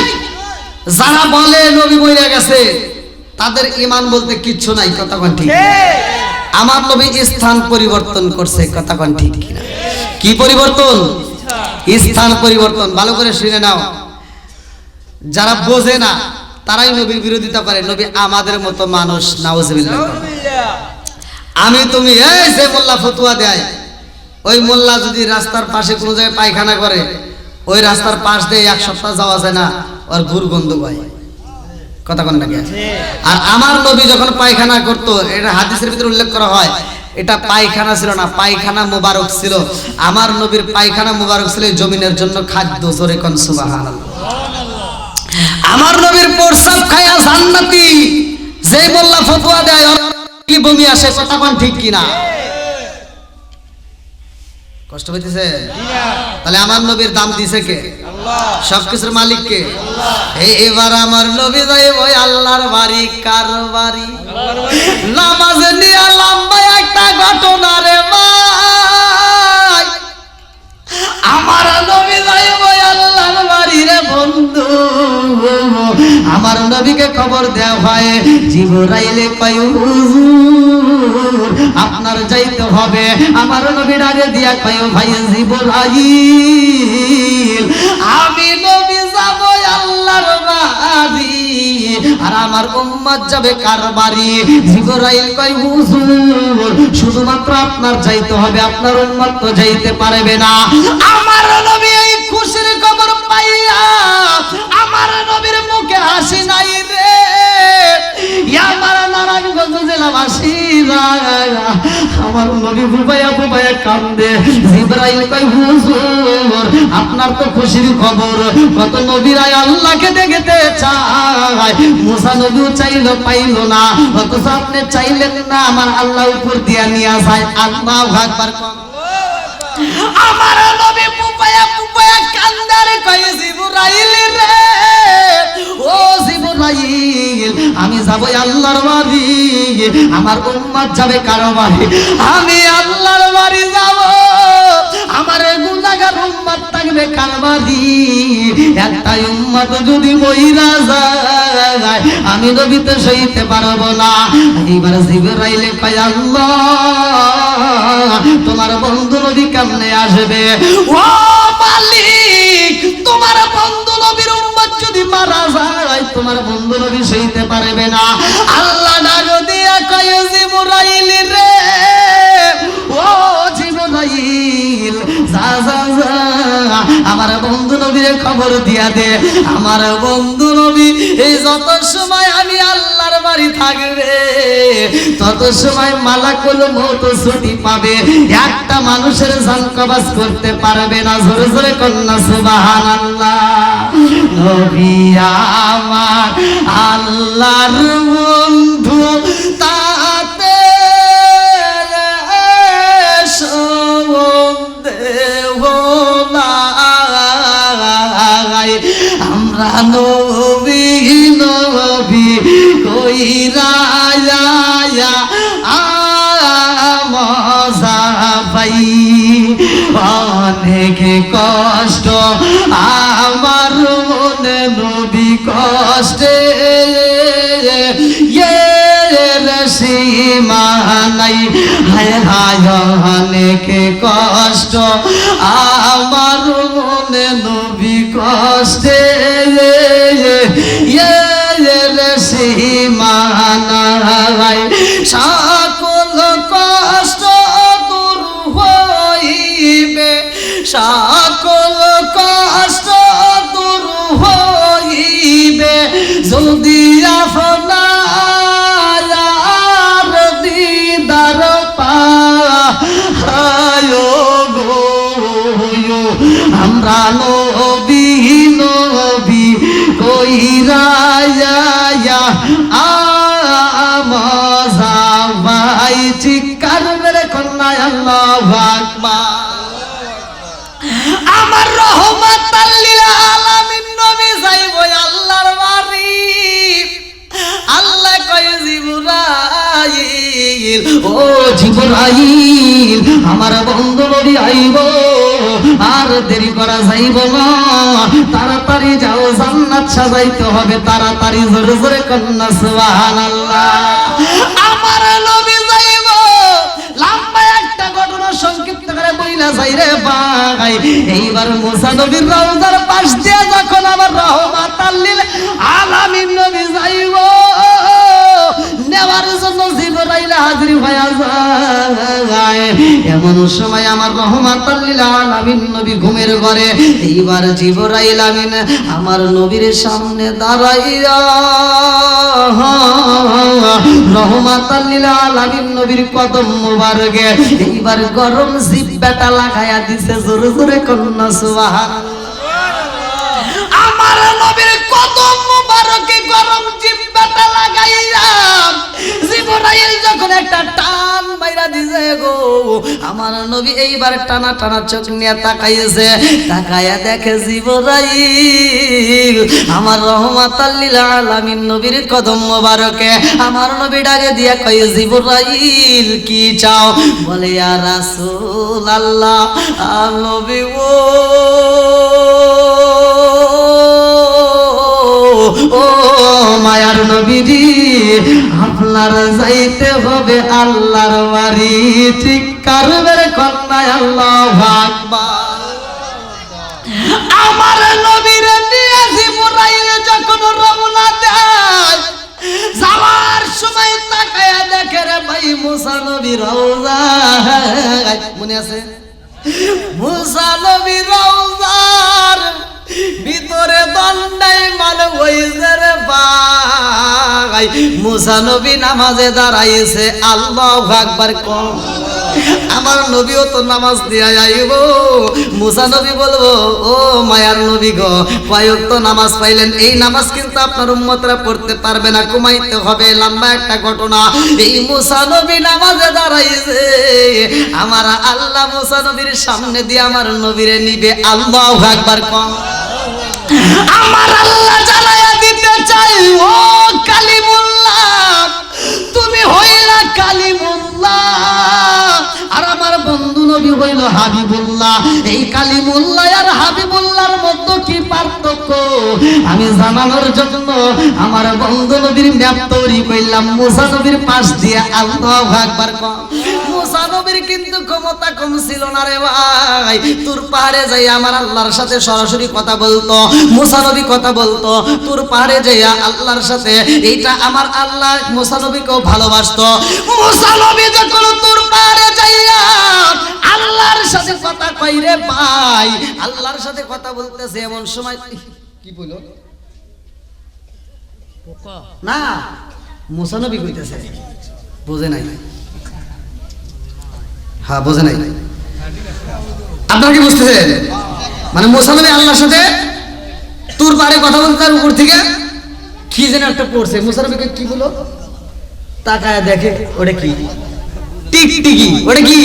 যারা বলে নবী মরে গেছে, তাদের ঈমান বলতে কিচ্ছু নাই, কথা কোন ঠিক? আমার নবী স্থান পরিবর্তন করছে, কথা কোন ঠিক কিনা? কি পরিবর্তন? স্থান পরিবর্তন। ভালো করে শুনে নাও, যারা বোঝে না তারাই নবীর বিরোধিতা করে। নবী আমাদের মতো মানুষ, নাউজুবিল্লাহ। আমি তুমি এই যে মোল্লা ফতুয়া দেয়, ওই মোল্লা যদি রাস্তার পাশে কোনো জায়গায় পায়খানা করে, ওই রাস্তার পাশ দিয়ে এক সপ্তাহ যাওয়া যায় না, ওর দুর্গন্ধ হয়, কথা কোন নাকি? আর আমার নবী যখন পায়খানা করতো, এটা হাদিসের ভিতরে উল্লেখ করা হয়, এটা পায়খানা ছিল না, পায়খানা মুবারক ছিল। আমার নবীর পায়খানা মুবারক ছিল জমিনের জন্য খাদ্য। জোরে কোন সুবহানাল্লাহ। আমার নবীর প্রস্রাব খায়া জান্নাতি। যে মোল্লা ফতোয়া দেয় কি বমি আসে, কথা কোন ঠিক কিনা? কষ্ট হইতেছে? তাহলে আমার নবীর দাম দিছে কে? আল্লাহ। সবকিছুর মালিক কে? আল্লাহ। এবার আমার নবী যাইব আল্লাহর বাড়ি। কার বাড়ি? নামাজে নিয়ে লম্বা একটা ঘটনা রে ভাই। আমার নবী যাইব আল্লাহর বাড়ি রে বন্ধু। আমার নবীকে খবর দেওয়া হয়, জিবরাইলে কয় হুজুর আপনার যাইতে হবে। আমার নবী ডাকে দিয়া কয় ভাই জিবরাইল, আমি নবী যাব আল্লাহর বাড়ি, আর আমার উম্মত যাবে কার বাড়ি? জিবরাইল কয় হুজুর শুধুমাত্র আপনার যাইতে হবে, আপনার উম্মত তো যাইতে পারবে না। আমার নবী এই খুশির খবর পাইয়া আমার নবীর মুখে হাসি নাই রে। আমার নারায়ণগঞ্জ জেলাবাসীরা আমার নবী বুবাইয়া বুবাইয়া কান্দে। জিবরাইল কয় হুজুর আপনার তো খুশির খবর, কত নবীরা আল্লাহকে দেখতে চায়, মুসা নবী চাইলো পাইলো না, অথচ আপনি চাইলেন না, আমার আল্লাহ উপর দিয়া নিয়ে যায়। আল্লাহু আকবার। আমার নবী বুবাইয়া বুবাইয়া কান্দারে কয় জিবরাইল রে, ও জিবরাইল আমি যাব আল্লাহর বাড়ি, আমার উম্মত যাবে কার বাড়ি? আমি আল্লাহর বাড়ি যাব, আমার গুনাহগার উম্মত থাকবে কার বাড়ি? একটা উম্মত যদি মইরা যায়, আমি নবী তো সইতে পারবো না। এইবার জিবরাইল কয় আল্লাহ তোমার বন্ধু নবী কেমনে আসবে? ও মালিক তোমার বন্ধু নবীর উম্মত যদি মারা যায়, তোমার বন্ধু নবী সইতে পারবে না। আল্লাহ ডাক দিয়া কয় জিবরাইল রে, ও আমার বন্ধু নবীর খবর দিয়া দে। আমার বন্ধু নবী এই যত সময় আমি আল্লাহর বাড়ি থাকবে তত সময় মালাকুল মউত ছুটি পাবে, একটা মানুষের জান কবজ করতে পারবে না। জোরে জোরে কন্যা সুবহানাল্লাহ। নবী আমার আল্লাহর বন্ধু তাতে আমরা নবী নবী কইরা মজা পাই, অনেক কষ্ট আমার মনে নবী কষ্টে সীমা নাই। হায় হায় অনেক কষ্ট আমার মনে নবী কষ্টে সীমা নাই। সকল কষ্ট দূর হইবে, সকল কষ্ট দূর হইবে যদি আপনার দিদার পায় গো। আমরা নবী নবী কইরা মজা পাই। চিৎকার মেরে কন্যা আল্লাহু আকবার। আমার রহমাতাল লিল আলামিন নবী যাইব আল্লাহর বাড়ি। আল্লাহ কয় জিবরাইল, ও জিবরাইল আমার বন্ধু নবী আইব, আর দেরি করা যাইব না, তাড়াতাড়ি যাও, জান্নাত সাজাইতে হবে তাড়াতাড়ি। জোরে জোরে কন্যা সুবহানাল্লাহ। আমার নবী যাইব, লম্বা একটা ঘটনা সংক্ষিপ্ত করে বইলা যাই রে ভাই। এইবার মুসা নবীর রওজার পাশ দিয়ে যখন আমার রহমাতাল লিল আলামিন নবী যাইব, নেওয়ার জন্য জিবরাইল হাজির হয়ে যায়। এমন সময় আমার রহমাতাল লিল আলামিন নবী ঘুমের ঘরে। এইবার জিবরাইল আমিন আমার নবীর সামনে দাঁড়াইয়া রহমাতাল লিল আলামিন নবীর কদম মোবারকে এইবার গরম জিহ্বাটা লাগায়া দিছে। জোরে জোরে কন্যা সুবহানাল্লাহ। আমার নবীর কদম মোবারকে গরম জিহ্বাটা লাগাইয়া জিবরাইল যখন একটা টান মাইরা দিছে গো, আমার নবী এইবার টানা টানা চোখ নিয়ে তাকাইছে। তাকায়া দেখে জিবরাইল আমার রহমাতাল লিল আলামিন নবীর কদম মোবারকে। আমার নবী ডাকে দিয়া কয়, জিবরাইল কি চাও? বলে ইয়া রাসূলুল্লাহ, নবী ও মায়ার নবীজি, আপনার যাইতে হবে আল্লাহর বাড়ি। চিৎকার মেরে কন্যা আল্লাহু আকবার। আমার নবীর নিয়ে জিবরাইল যখন রওনা দেয়, যাওয়ার সময় তাকায়া দেখে রে ভাই মুসা নবী রওজা। মনে আছে মুসা নবী রওজার ভিতরে দণ্ডাই মাল হইছে রে ভাই। মুসা নবী নামাজে দাঁড়াইছে। আল্লাহু আকবার কম। আমার নবীও তো নামাজ দিয়া যাইব। মুসা নবী বলবো, ও মায়ার নবী গো, কয়েক তো নামাজ পাইলেন, এই নামাজ কিন্তু আপনার উম্মতরা পড়তে পারবে না, কমাইতে হবে। লম্বা একটা ঘটনা। এই মুসা নবী নামাজে দাঁড়াইছে। আমার আল্লাহ মুসা নবীর সামনে দিয়ে আমার নবীরে নিবে। আল্লাহু আকবার কম। আমার আল্লাহ জানায়া দিতে চাই, ও কালিমুল্লাহ, তুমি হইলা কালিমুল্লাহ, আর আমার বন্ধু নবী হইল হাবিবুল্লাহ। এই কালিমুল্লাহ আর হাবিবুল্লাহর মধ্যে কি পার্থক্য আমি জানানোর জন্য আমার বন্ধু নবীর ম্যাপ তৈরি করলাম মুসা নবীর পাশ দিয়ে। আল্লাহু আকবার। মুসা মুসা নবীর কিন্তু ক্ষমতা কম ছিল না রে ভাই। তুর পাহাড়ে যাই আমার আল্লাহর সাথে সরাসরি কথা বলতো, মুসা নবী কথা বলতো তুর পাহাড়ে যাইয়া আল্লাহর সাথে। এইটা আমার আল্লাহ মুসা নবীকেও ভালোবাসতো। মুসা নবী যখন তুর পাহাড়ে যাইয়া আল্লাহর সাথে কথা কই রে ভাই, আল্লাহর সাথে কথা বলতেছে এমন সময় কি বলল না, মুসা নবী কইতেছে, বোঝে নাই? হ্যাঁ বোঝে নাই। আপনারা কি বুঝতেছেন? মানে মুসা নবী আল্লাহর সাথে তুর পাহাড়ে কথা বলতে, তার উপর থেকে কি যেন একটা পড়ছে। মুসা নবীকে কি বলো, তাকায় দেখে ওটা কি, টিকটিকি। ওটা কি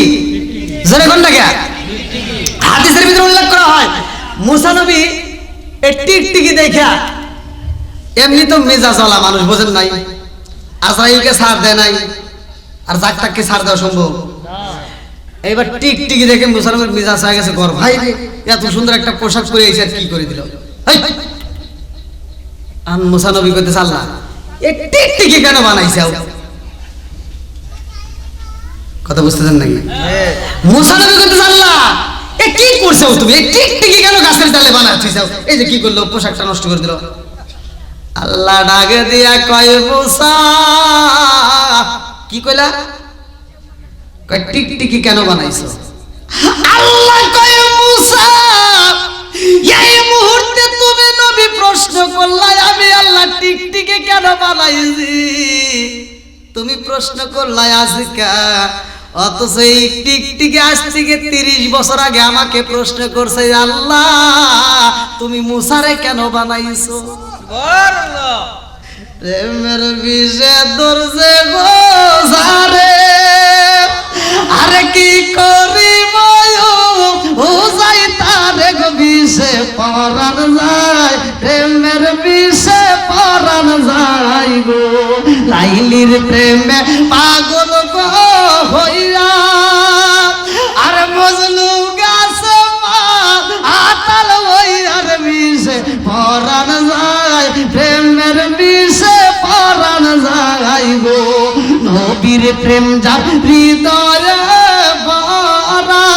জোরে কোনটা কে? হাদিসের ভিতরে উল্লেখ করা হয় মুসা নবী এই টিকটিকি দেখা, এমনি তো মেজাজওয়ালা মানুষ, বোঝেন নাই? আজরাইলকে ছাড় দেয় নাই, আর জাকটাককে ছাড় দেওয়া সম্ভব? এইবার টিকটিকি দেখে মুসা নবীর মেজাজ হয়ে গেছে গর। ভাই রে, এত সুন্দর একটা পোশাক পরে এসে আর কি করে দিল। মুসা নবী কইতেছে আল্লাহ এই টিকটিকি কেন বানাইছে? কথা বুঝতেছেন নাকি? মুসা নবী কইতেছে আল্লাহ এ কি করছো তুমি, এই টিকটিকি কেন গাছের ডালে বানাচ্ছিস? এই যে কি করলো, পোশাকটা নষ্ট করে দিল। আল্লাহ ডাকে দিয়া কয় মুসা, কি কইলা? কয় টিকটিকি কেন বানাইছো? আল্লাহ কয় মুসা এই মুহূর্তে তুমি নবী প্রশ্ন করলা আমি আল্লাহ টিকটিকি কেন বানাইছি, তুমি প্রশ্ন করলা আজকা, অথচ এই টিকটিকি আজ থেকে 30 বছর আগে আমাকে প্রশ্ন করছে আল্লাহ তুমি মুসারে কেন বানাইছো? সুবহানাল্লাহ। প্রেমের বিষে দরজে গোজারে, আরে কি করিব ও যাই তারে গো বিষে পরাণ যায়, প্রেমের বিষে পরাণ যায় গো, লাইলির প্রেমে পাগল গো হইয়া, আর মজনু গাছে আতাল হইয়ার বিষে পরাণ যায়, প্রেমের বিষে পরাণ যায় গো, নবীর প্রেম যার হৃদয়ে ভরা,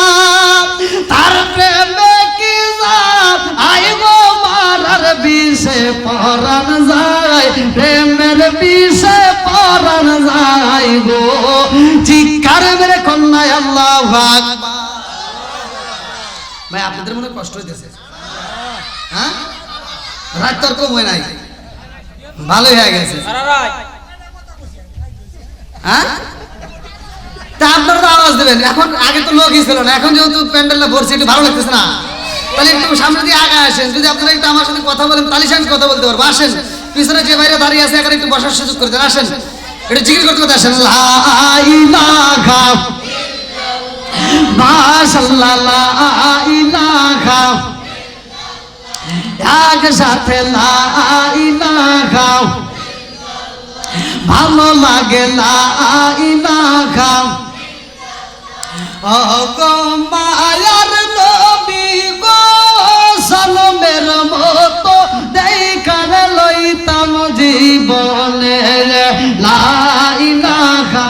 তার প্রেমে কি জাত আইব মারার বিষে পরাণ যায়, প্রেমের বিষে পরাণ যায় গো, চিৎকার মেরে কন্যায় আল্লাহু আকবার। ভাই আপনাদের মনে কষ্ট হইতেছে? হ্যাঁ, রাত তোর কম হয় নাই, ভালোই হয়ে গেছে। হ্যাঁ, তা আপনারা তো আওয়াজ দেবেন। এখন আগে তো লোকই ছিল না, এখন যেহেতু প্যান্ডেলটা ভরছে একটু ভালো লাগতেছে না, তাহলে একটু সামনে দিয়ে আগে আসেন। যদি আপনারা একটু আমার সাথে কথা বলেন তাহলে আমি কথা বলতে পারবো। আসেন, পিছনে যে বাইরে দাঁড়িয়ে আছে এখানে একটু বসার সুযোগ করে দেন। আসেন, একটু জিকির করতে করতে আসেন। লা ইলাহা মাশাআল্লাহ, লা ইলাহা এক সাথে লা ইলাহা, ভালো লাগে লা ইলাহা, ও গো মায়ার নবী গো সালমের মতো দেখার লইতাম জীবনে, লা ইলাহা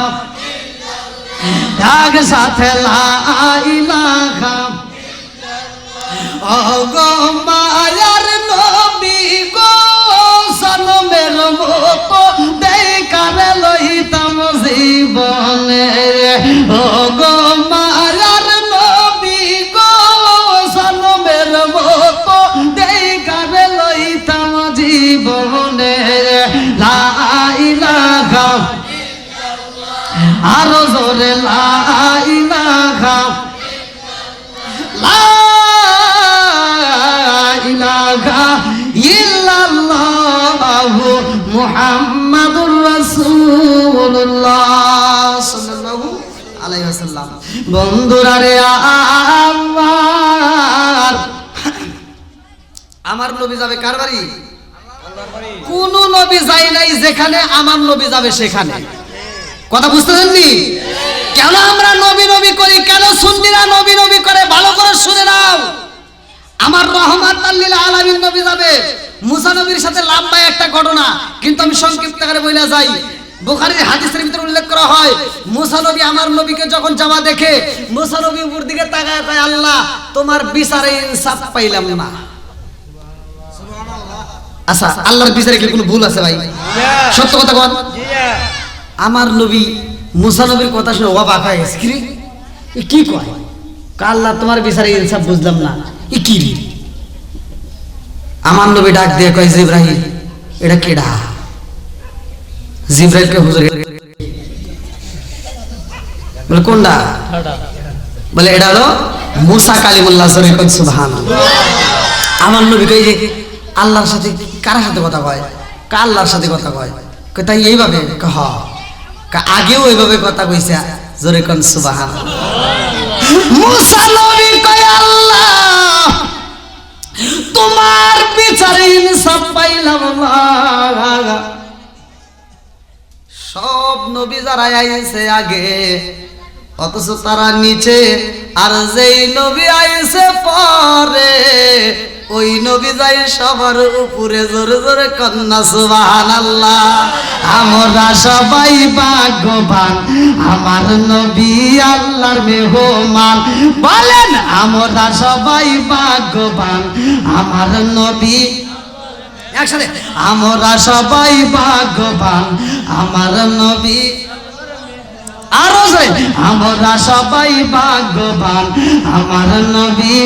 এক সাথে লা ইলাহা, ও গো মায়ার নবী গো সালমের মতো দেখার লইতাম জীবনে, ও গো মায়ার নবী গো সালমের মতো দেখার লইতাম জীবনে, লা ইলাহা আরো জোরে লা ইলাহা, লা ইলাহা ইল্লাল্লাহু মুহাম্মাদুর রাসূলুল্লাহ সাল্লাল্লাহু আলাইহি ওয়াসাল্লাম। বন্ধুরা রে আমার নবী যাবে কার বাড়ি? কোন নবী যায় নাই যেখানে আমার নবী যাবে সেখানে। কথা বুঝতেছেন নি? কেন আমরা নবী নবী করি, কেন সুন্নিরা নবী নবী করে? ভালো করে শুনে নাও। আমার রহমাতাল লিল আলামিন নবী যাবে। মুসা নবীর সাথে লম্বা একটা ঘটনা, কিন্তু আমি সংক্ষিপ্ত আকারে বইলা যাই। বুখারীর হাদিসের ভিতরে উল্লেখ করা হয় মুসা নবী আমার নবীকে যখন যাওয়া দেখে মুসা নবী উপর দিকে তাকায় কয় আল্লাহ তোমার বিচারে ইনসাফ পাইলাম না। আচ্ছা আল্লাহর বিচারে কি কোনো ভুল আছে ভাই? সত্য কথা বল। আমার নবী মুসা নবীর কথা শুনে অবাক হয়ে গেছে, কি কয়? আল্লাহ তোমার বিচারে ইনসাফ বুঝলাম না, এ কি রে? আমার নবী ডাক দিয়ে কয় জিবরাইল এটা কেডা? জিবরাইলকে হুজুর বলে কোনটা? বলে এটা হলো মুসা কালিমুল্লাহ সুবহানাল্লাহ। আমার নবী কই যে আল্লাহর সাথে কার সাথে কথা কয়? আল্লাহর সাথে কথা কয়। তাই এইভাবে আগেও এইভাবে কথা কইছে, জোরে কোন সুবহানাল্লাহ। মুসা নবী কয় আল্লাহ তোমার বিচারে ইনসাফ পাইলাম না। সব নবী যারা আইছে আগে অথচ তারা নিচে, আর যেই নবী আইছে পরে ওই নবী যাই সবার উপরে। জোরে জোরে কন্যা সুবহানাল্লাহ। আমরা সবাই ভাগ্যবান আমার নবী আল্লাহর মেহমান। বলেন আমরা সবাই ভাগ্যবান আমার নবী। একসাথে আমরা সবাই ভাগ্যবান আমার নবী। আরো জোরে আমরা সবাই ভাগ্যবান আমার নবী।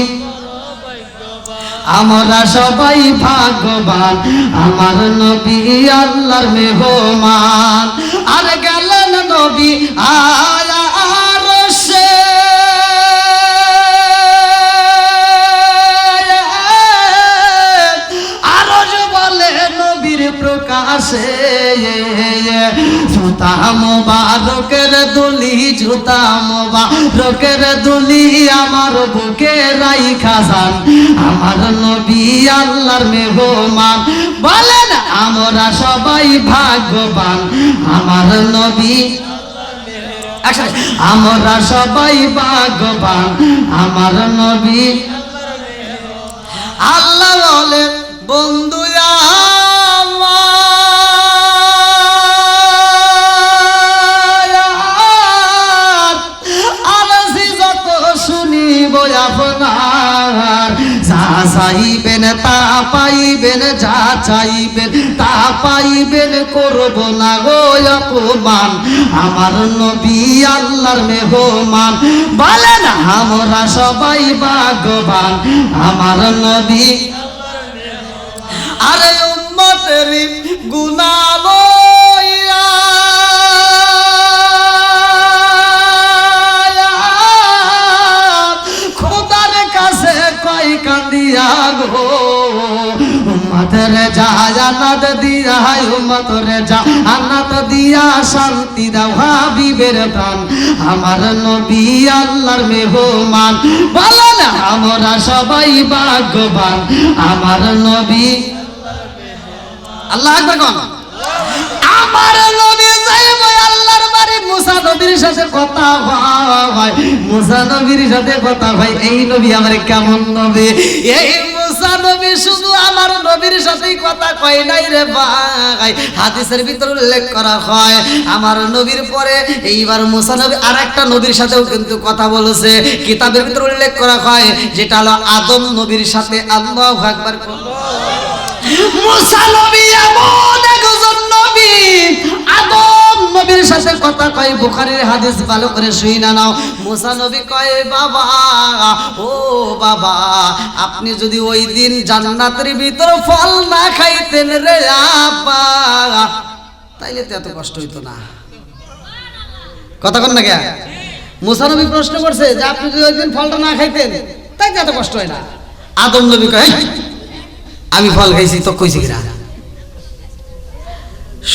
আমরা সবাই ভাগ্যবান আমার নবী আল্লাহর মেহমান। আর গেলেন নবী আলা আরশে, আরশ বলে নবীর প্রকাশে। জুতা মোবারকের দুলি, জুতা মোবারকের দুলি আমার বুকে রাইখা যান আমার নবী আল্লাহর মেহমান। বলেন আমরা সবাই ভাগ্যবান আমার নবী। আমরা সবাই ভাগ্যবান আমার নবী। আল্লাহ বলেন বন্ধু আপনার যা চাইবেন তা পাইবেন, যা চাইবেন তা পাইবেন, করব না গো অপমান আমার নবী আল্লাহর মেহমান। বলেন আমরা সবাই ভাগ্যবান আমার নবী। আরে উম্মতের গুনাহ লইয়া কান্দিয়া গো উম্মতের জান্নাত দিয়া, উম্মতের জান্নাত দিয়া শান্তি দাও হাবিবের প্রাণ আমার নবী আল্লাহর মেহমান। বলেন আমরা সবাই ভাগ্যবান আমার নবী। আল্লাহু আকবার কোন। আমার নবী যাইব আল্লাহর বাড়ি, মুসা নবীর সাথে কথা হয়, মুসা নবীর সাথে কথা হয়। এই নবী আমার কেমন নবী? এই মুসা নবী শুধু আমার নবীর সাথেই কথা কয় নাই রে ভাই। হাদিসের ভিতর উল্লেখ করা হয় আমার নবীর পরে এইবার মুসা নবী আর একটা নবীর সাথেও কিন্তু কথা বলেছে। কিতাবের ভিতর উল্লেখ করা হয় যেটা হলো আদম নবীর সাথে। আল্লাহু আকবার। মুসা নবী এমন একজন নবী, আদম নবীর সাথে কথা কয়। বুখারীর হাদিস ভালো করে শুইনা নাও। মুসা নবী কয় বাবা, ও বাবা, আপনি যদি ওই দিন জান্নাতের ভিতর ফল না খাইতেন রে আব্বা, তাইলে তো এত কষ্ট হইতো না। কথা কন না কে? মুসা নবী প্রশ্ন করছে যে আপনি যদি ওই দিন ফলটা না খাইতেন তাই তো এত কষ্ট হয় না। আদম নবী কয় আমি ফল খাইছি তো কইছি কিনা।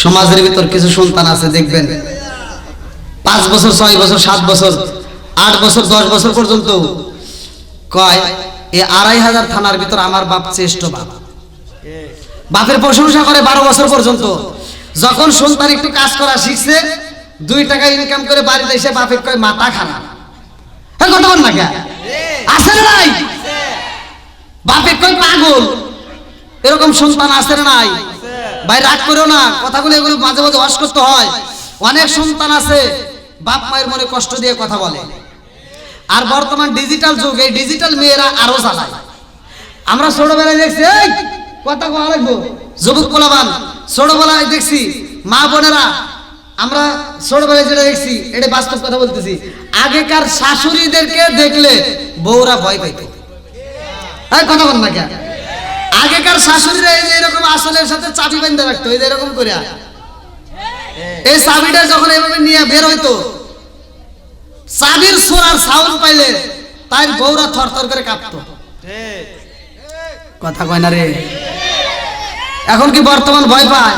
সমাজের ভিতর কিছু সন্তান আছে দেখবেন 5 বছর 6 বছর 7 বছর 8 বছর 10 বছর পর্যন্ত কয় এই 2500 থানার ভিতর আমার বাপ শ্রেষ্ঠ বাপ। বাপের প্রশংসা করে 12 বছর পর্যন্ত। যখন সন্তান একটু কাজ করা শিখছে, 2 টাকা ইনকাম করে বাড়িতে এসে বাপের কয় মাথা খারাপ। হ্যাঁ কথা বল না কে? আছে না নাই? বাপের কয় পাগল। এরকম সন্তান আছে না নাই? ভাই রাগ করো না, কথাগুলো এগুলো মাঝে মাঝে ওয়াশ করতে হয়। অনেক সন্তান আছে বাপ মায়ের মনে কষ্ট দিয়ে কথা বলে, আর বর্তমান ডিজিটাল যুগ, এই ডিজিটাল মেয়েরা আরো জ্বালায়। আমরা ছোটবেলায় দেখছি এই কথা কওয়া লাগবো, যুবক পোলাবান ছোটবেলায় দেখছি মা বোনেরা, আমরা ছোটবেলায় যেটা দেখছি এটা বাস্তব কথা বলতেছি, আগেকার শাশুড়িদেরকে দেখলে বউরা ভয় পাইত। এই কথা বল না কেন? আগেকার শাশুড়িরা এই যে এরকম আসলের সাথে চাবি বেঁধে রাখতো, এই যে এরকম করে, এই চাবিটা যখন এইভাবে নিয়ে বের হইতো, চাবির ছোড়ার সাউন্ড পাইলে তাই বউরা থরথর করে কাঁপতো। কথা কয় না রে? এখন কি বর্তমান ভয় পায়?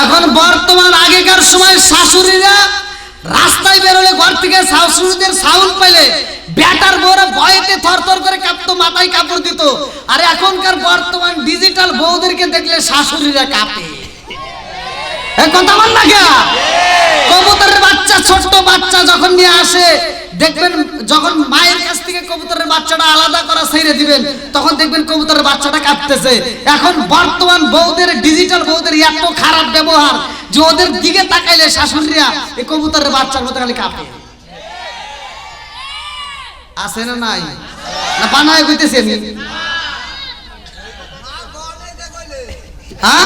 এখন বর্তমান, আগেকার সময় শাশুড়িরা রাস্তায় বেরোলে ঘর থেকে শাশুড়িদের সাউন্ড পাইলে ব্যাটার বউরা ভয়েতে থরথর করে কাঁপতো, মাথায় কাপড় দিত। আর এখনকার বর্তমান ডিজিটাল বউদেরকে দেখলে শাশুড়িরা কাঁপে। কথা বল না কে? কবুতরের বাচ্চা, ছোট্ট বাচ্চা যখন নিয়ে আসে দেখবেন, যখন মায়ের কাছ থেকে কবুতরের বাচ্চাটা আলাদা করা ছেড়ে দিবেন, তখন দেখবেন কবুতরের বাচ্চাটা কাঁপতেছে। এখন বর্তমান বউদের, ডিজিটাল বউদের এত খারাপ ব্যবহার যে ওদের দিকে তাকাইলে শাশুড়িরা এই কবুতরের বাচ্চার মতো খালি কাঁপে। আছে না নাই? না বানায় কইতেছি আমি? হ্যাঁ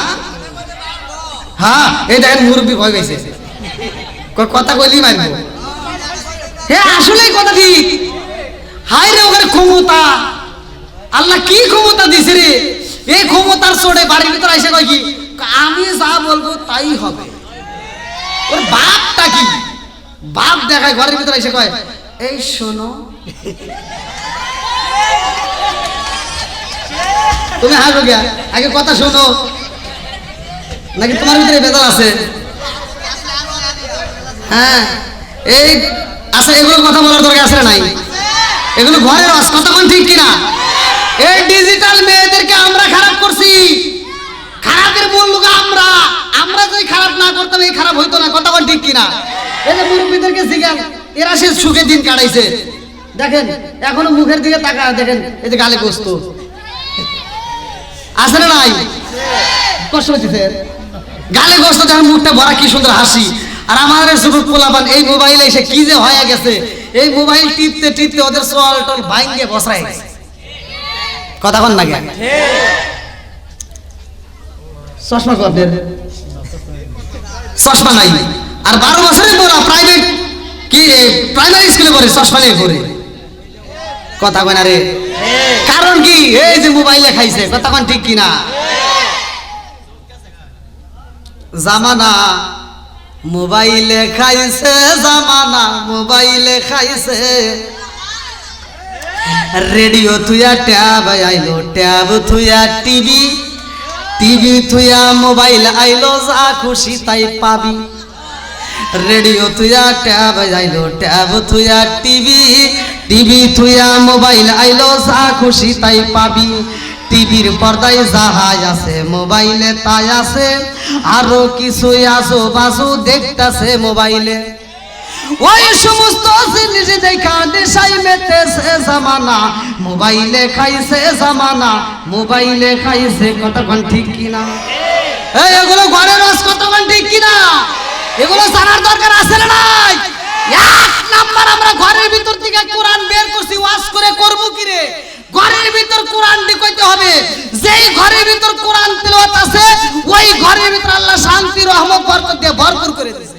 হ্যাঁ, এই দেখেন মুরব্বী ভয় পাইছে, কথা কইলি মারবো। হ্যাঁ আসলেই কথা ঠিক। হায় রে ওখানে ক্ষমতা, আল্লাহ কি ক্ষমতা দিছে রে! এই ক্ষমতার চড়ে বাড়ির ভিতরে এসে কয় কি, আমি যা বলবো তাই হবে। ওর বাপটা কি বাপ দেখায়, ঘরের ভিতরে এসে কয় এই শোনো, তুমি হাসো গিয়া, আগে কথা শোনো, নাকি তোমার ভিতরে বেদনা আছে? হ্যাঁ এই আচ্ছা, এগুলো কথা বলার দরকার আছে না নাই? এগুলো ঘরের কথা কোন ঠিক কিনা? এই ডিজিটাল মেয়েদেরকে আমরা খারাপ করছি, খারাপের মূল লোক আমরা। আমরা যদি খারাপ না করতাম এই খারাপ হইতো না, কথা কোন ঠিক কিনা? এই যে মুরব্বীদেরকে জিজ্ঞান, এরা সে সুখে দিন কাটাইছে, দেখেন এখনো মুখের দিকে তাকা, দেখেন এই যে গালে গোস্ত আছে না নাই? কষ্ট হচ্ছে গালে গোস্ত, দেখেন মুখটা ভরা কি সুন্দর হাসি। আর আমাদের যুবক পোলাপান এই মোবাইলে এসে কি যে হয়ে গেছে, এই মোবাইল টিপতে টিপতে ওদের সোয়াল টল ভাঙ্গে বসায় গেছে। কথা বল না কেন? চশমা কবে? চশমা নাই। আর 12 বছরের বড় প্রাইভেট কি প্রাইমারি স্কুলে পড়ে, চশমা নিয়ে পড়ে। কথা কয় না রে? কারণ কি? এই যে মোবাইলে খাইছে। কথা কন ঠিক কিনা? জামানা মোবাইলে খাইছে, জামানা মোবাইলে খাইছে। রেডিও থুয়া ট্যাব আইলো, ট্যাব থুয়া টিভি, টিভি থুয়া মোবাইল আইলো, যা খুশি তাই পাবি। রেডিও থুয়া ট্যাব আইলো, ট্যাব থুয়া টিভি, টিভি থুয়া মোবাইল আইলো, যা খুশি তাই পাবি। টিভির পর্দায় যাহা আছে মোবাইলে তাই আছে, আরো কিছু আসো বাসু দেখতাছে মোবাইলে। ওই সমস্ত জিনিস দেখা নেশাই মেতেছে জামানা, মোবাইলে খাইছে জামানা, মোবাইলে খাইছে। কতক্ষণ ঠিক কিনা? এই এগুলো ঘরের রস, কতক্ষণ ঠিক কিনা? এগুলো জানার দরকার আছে না নাই? এক নাম্বার, আমরা ঘরের ভিতর থেকে কোরআন বের করছি, ওয়াজ করে করব কি রে? ঘরের ভিতর কোরআন কইতে হবে। যেই ঘরের ভিতর কোরআন তেলাওয়াত আছে, ওই ঘরের ভিতর আল্লাহ শান্তি, রহমত, বরকত দিয়ে ভরপুর করে দিয়েছে।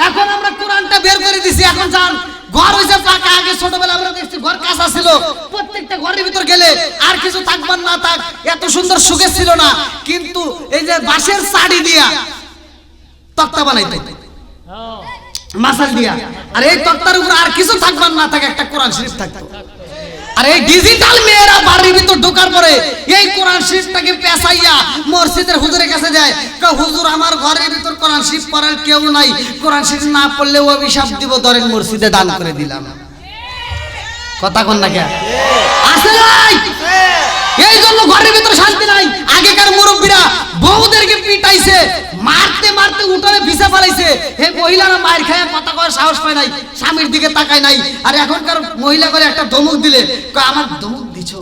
এখন আমরা কোরআনটা বের করে দিছি। এখন জান ঘর হইছে পাকা। আগে ছোটবেলা আমরা দেখছি ঘর কাঁচা ছিল, প্রত্যেকটা ঘরের ভিতর গেলে আর কিছু থাকবার না থাক এত সুন্দর সুখে ছিল না। কিন্তু এই যে বাঁশের চাড়ি দিয়া তক্তা বানাইতো, মাসাল দিয়া, আর এই তক্তার উপর আর কিছু থাকবার না থাকে একটা কোরআন শরীফ থাকতো। আর এই ডিজিটাল মেয়েরা বাড়ির ভিতর ঢোকার পরে এই কোরআন শরীফটাকে পেঁচাইয়া মসজিদের হুজুরের কাছে যায়, হুজুর আমার ঘরের ভিতর কোরআন শরীফ পড়ার কেউ নাই, কোরআন শরীফ না পড়লে অভিশাপ দিব, ধরেন মসজিদে দান করে দিলাম। কথা কন না কেন? আছে নাই? এই জন্য ঘরের ভিতর শান্তি নাই। আগেকার মুরব্বীরা বউদেরকে পিটাইছে, মারতে মারতে উঠোনে ভিসা ফেলাইছে। এই মহিলারা মায়ের খায় কথা কয় সাহস পায় নাই, স্বামীর দিকে তাকায় নাই। আর এখনকার মহিলা করে একটা ধমক দিলে কয় আমার ধমক দিছো,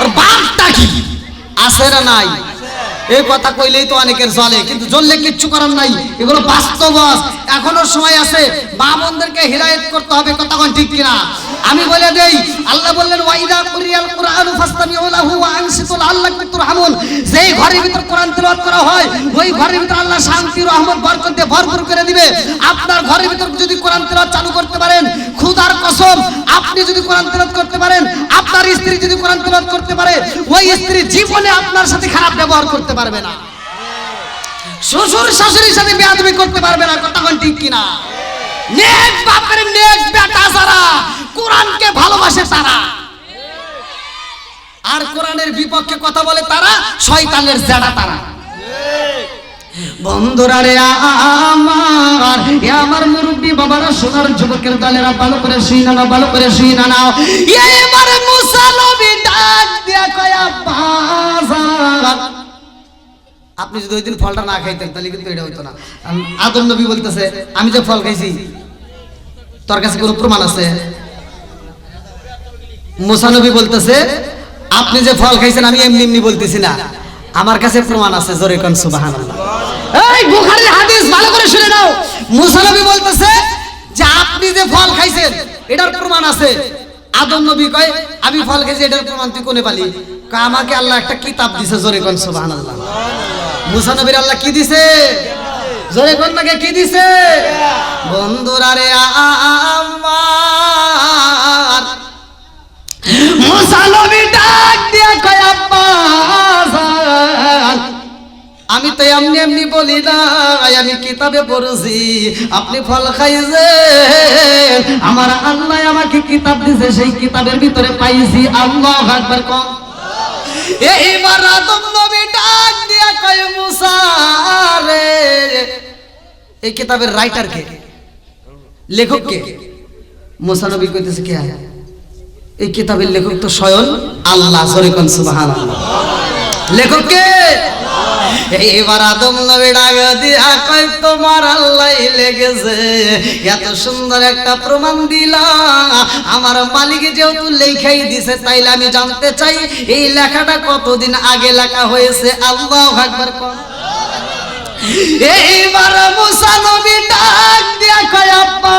আর বাপটা কি? আছে না নাই? এই কথা কইলেই তো অনেকের জ্বলে, কিন্তু জ্বললে কিচ্ছু করার নাই, এগুলো বাস্তব। এখনো সময় আছে, মা বোনদেরকে হিদায়াত করতে হবে, কথা কোন ঠিক কিনা? আমি বলে দেই, আল্লাহ বললেন ওয়াইদা কুরিয়াল কুরআনু ফাসতামিউ লাহু ওয়া আনসিতু লাআল্লাকুম তুরহামুন। যেই ঘরের ভিতর কোরআন তেলাওয়াত করা হয়, ওই ঘরের ভিতর আল্লাহ শান্তি, রহমত, বরকত দিয়ে ভরপুর করে দিবে। আপনার ঘরের ভিতর যদি কোরআন তেলাওয়াত চালু করতে পারেন, খোদার কসম, আপনি যদি কোরআন তেলাওয়াত করতে পারেন, আপনার স্ত্রী যদি কোরআন তেলাওয়াত করতে পারে, ওই স্ত্রী জীবনে আপনার সাথে খারাপ ব্যবহার করতে পারবে না, শ্বশুর শাশুড়ির সাথে বেয়াদবি করতে পারবে না, কথা কোন ঠিক কিনা? নেক বাপের নেক বেটা যারা কোরআনকে ভালোবাসে তারা, আর কোরআনের বিপক্ষে কথা বলে তারা শয়তানের জেড়া তারা। বন্ধুরা রে আমার, আমার মুরব্বি বাবারা, সোনার যুবকের দলেরা, ভালো করে শুইনা নাও, ভালো করে শুইনা নাও। এবার মুসা নবী ডাক দিয়া কয় আব্বা, আপনি যদি ওই দিন ফলটা না খাইতেন তাহলে কিন্তু এটা হইতো না। আদম নবী বলতেছে, আমি যে ফল খাইছি তোর কাছে কোনো প্রমাণ আছে? মুসা নবী বলতেছে, আপনি যে ফল খাইছেন আমি এমনি এমনি বলতেছি না, আমার কাছে প্রমাণ আছে। জোরে কোন সুবহানাল্লাহ। এই বুখারীর হাদিস ভালো করে শুনে নাও। মুসা নবী বলতেছে যে আপনি যে ফল খাইছেন এটার প্রমাণ আছে। আদম নবী কয় আমি ফল খাইছি, এটার প্রমাণ তুই কোনে পালি? কয় আমাকে আল্লাহ একটা কিতাব দিয়েছে। জোরে কোন সুবহানাল্লাহ। মুসা নবীর আল্লাহ কি দিছে? জোরে কোন নাকি কি দিছে? বন্ধুরা রে আমার, মুসা নবী ডাক দিয়া কয় আব্বা, আমি তো এমনি এমনি বলি না, আমি কিতাবে পড়ছি আপনি ফল খাইছেন, আমার আল্লাহ আমাকে কিতাব দিয়েছে, সেই কিতাবের ভিতরে পাইছি। আল্লাহু আকবার কম। এইবার আদম নবী ডাক দিয়া কয় মুসা রে, এই কিতাবের রাইটার কে, লেখক কে? মুসা নবী কইতেছে কে? এই কিতাবের লেখক তো স্বয়ং আল্লাহ। জোরে কোন সুবহানাল্লাহ। লেখক কে? এইবার আদম নবী ডাক দিয়া কয় তোমার আল্লাহই লেগেছে, এত সুন্দর একটা প্রমাণ দিলা, আমার মালিক যেহেতু লেখাই দিছে, তাইলে আমি জানতে চাই এই লেখাটা কতদিন আগে লেখা হয়েছে। আল্লাহু আকবার কোন। এইবার মুসা নবী ডাক দিয়া কয় আব্বা,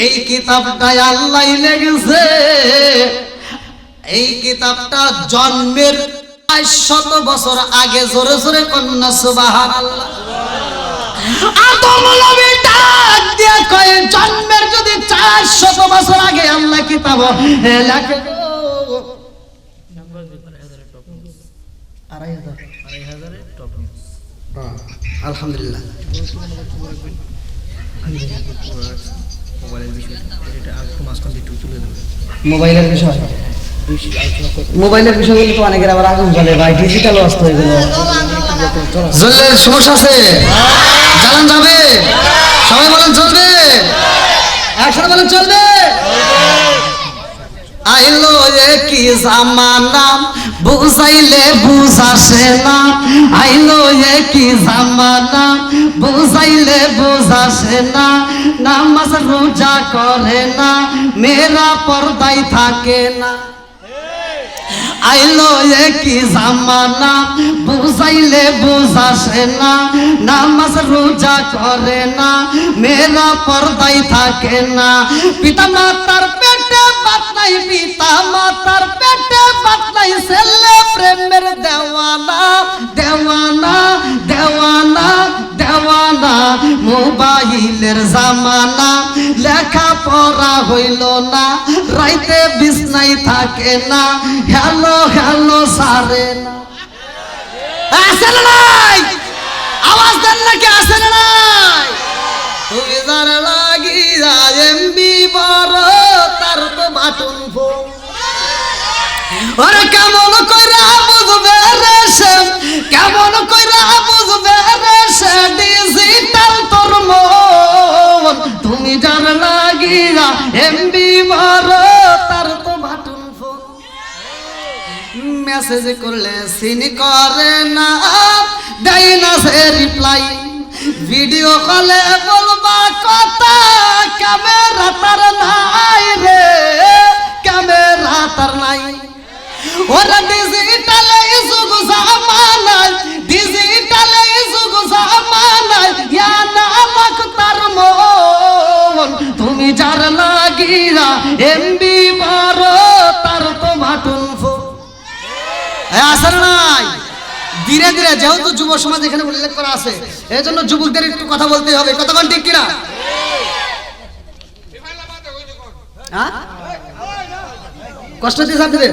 এই কিতাবটা আল্লাহই লেগেছে, এই কিতাবটা জন্মের 500 বছর আগে। জোরে জোরে কন্যা সুবহানাল্লাহ। আদম নবী ডাক দিয়া কয় জন্মের যদি 400 বছর আগে আল্লাহ কিতাব লেখে, 2500 টপ। আলহামদুলিল্লাহ। মোবাইলের বিষয়, মোবাইলের বিষয়গুলো তো অনেকের আবার আগুন জ্বলে ভাই, ডিজিটাল অস্ত এগুলো জ্বললে সমস্যা আছে? জ্বালান যাবে? সবাই বলেন চলবে, একসাথে বলেন চলবে। আইলো কি জামানা বুঝাইলে বুঝাসে না, আইলো কি জামানা বুঝাইলে বুঝাসে না, নামাজ রোজা করে না, মেয়েরা পর্দায় থাকে না। আইলো কি জামানা বুঝাইলে বুঝাসে না, নামাজ রোজা করে না, মেয়েরা পর্দায় থাকে না। পিতা মাতার পেটে বাত নাই, পিতা মাতার পেটে বাত নাই, ছেলে প্রেমের দেওয়ানা দেওয়ানা দেওয়ানা দেওয়ানা। মোবাইলের জামানা, লেখা পড়া হইল না, রাইতে বিছনায় থাকে না, হ্যালো হ্যালো সারে না। আছে না নাই? আওয়াজ দেন নাকি আছে না নাই? তুমি যার লাগি এমবি বড়, তার তো বাটন ফোন। ওরে কেমন কইরা বুঝবে রে সে, কেমন কইরা বুঝবে রে সে, ডিজিটাল তোর মন। তুমি যার লাগি এমবি বড়, তার তো বাটন ফোন। মেসেজ করলে সিন করে না, দেয় না সে রিপ্লাই, ভিডিও কলে বলবা কথা, ক্যামেরা তার নাই রে, ক্যামেরা তার নাই। ওরা ডিজিটালে যুগ জামানায়, ডিজিটালে যুগ জামানায় ইয়া নামক তার মন, তুমি যার লাগিয়া এমবি মারো তার তো মাটুন ফো। আসল নাই ধীরে ধীরে, যেহেতু যুব সমাজ এখানে উল্লেখ করা আছে, এই জন্য যুবকদের একটু কথা বলতে হবে। কথা কোন ঠিক কিনা? হ্যাঁ, কষ্ট দিয়ে আপনাদের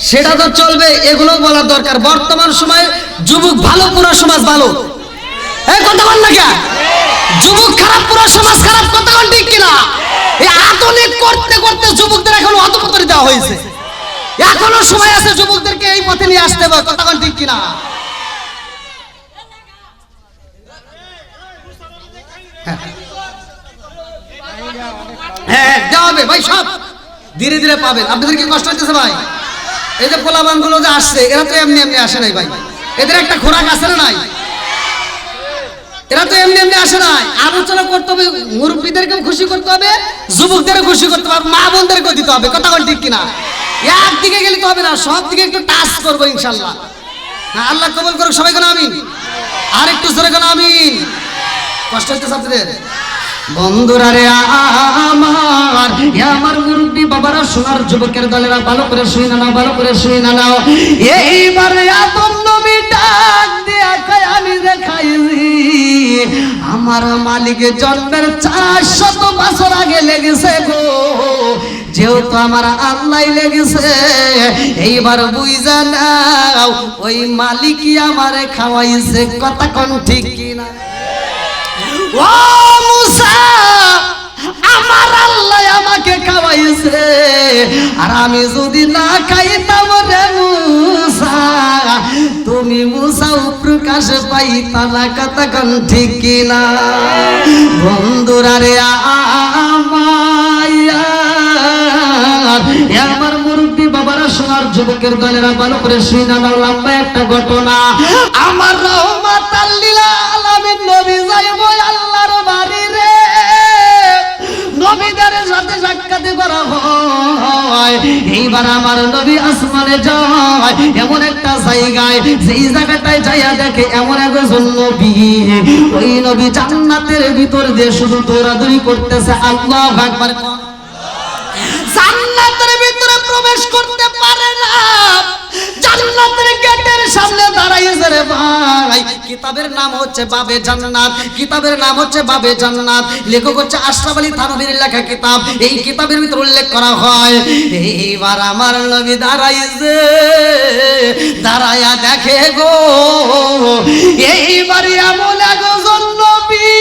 সেটা তো চলবে, এগুলো বলার দরকার। বর্তমান সময়ে যুবক ভালো, পুরো সমাজ ভালো। এই কথা বল না কেন? যুবক খারাপ, পুরো সমাজ খারাপ। কথা কোন ঠিক কিনা? এই আধুনিক করতে করতে যুবকদের এখন অধপতন দেওয়া হয়েছে। এখনো সময় আছে যুবকদেরকে এই পথে নিয়ে আসতে হবে। কথা কোন ঠিক কিনা? হ্যাঁ দেওয়া হবে ভাই, সব ধীরে ধীরে পাবেন। আপনাদের কি কষ্ট হচ্ছে ভাই? এই যে পোলাপান গুলো যে আসছে, এরা তো এমনি এমনি আসে নাই ভাই, এদের একটা খোরাক আছে না নাই? এরা তো এমনি এমনি আসে নাই। আলোচনা করতে হবে, মুরব্বীদেরকেও খুশি করতে হবে, যুবকদেরও খুশি করতে হবে, মা বোনদেরকেও দিতে হবে। কথা কোন ঠিক কিনা? একদিকে গেলে তো হবে না, সব দিকে একটু টাচ করবো ইনশাল্লাহ। হ্যাঁ, আল্লাহ কবুল করুক। সবাই কেন আমিন? আর একটু জোরে কেন আমিন? কষ্ট হচ্ছে আপনাদের? বন্ধুরা রে আমার, আমার মুরব্বী বাবারা, সোনার যুবকের দলেরা, ভালো করে শুই না নাও, ভালো করে শুই না নাও। এইবারে আদম নবী ডাক দিয়া কয়, আমি দেখাইছি আমার মালিকের জন্মের 400 বছর আগে লেগেছে গো, যেহেতু আমার আল্লাহ লেগেছে, এইবার বুঝা নাও ওই মালিকই আমারে খাওয়াইছে। কথা কোন ঠিক কিনা? ও মুসা, আমার আল্লাহ আমাকে খাওয়াইছে, আর আমি যদি না খাইতাম রে মুসা, তুমি মুসা প্রকাশ পাইতা না। কথা কোন ঠিক কিনা? বন্ধুরা রে আমার মুরব্বী বাবারা, সোনার যুবকের দলেরা, ভালো করে শুনে নাও। লম্বা একটা ঘটনা। আমার রহমাতাল লিল আলামিন নবী যাইব আল্লাহর বাড়ি রে, নবীদের সাথে সাক্ষাৎ করা হয়। এইবার আমার নবী আসমানে যায়, এমন একটা জায়গায়, যেই জায়গাটায় যাইয়া দেখে এমন একজন নবী, ওই নবী জান্নাতের ভিতর দিয়ে শুধু দৌড়াদৌড়ি করতেছে। আল্লাহু আকবার। জান্নাতের ভিতরে প্রবেশ করতে পারে না, জান্নাতের গেটের সামনে দাঁড়াইছে রে ভাই। কিতাবের নাম হচ্ছে বাবে জান্নাত, কিতাবের নাম হচ্ছে বাবে জান্নাত। লেখক হচ্ছে আশরাফ আলী থানভীর লেখা কিতাব। এই কিতাবের ভিতরে উল্লেখ করা হয়, এইবার আমার নবী দাঁড়াইছে, দাঁড়ায়া দেখে গো, এইবার এমন একজন নবী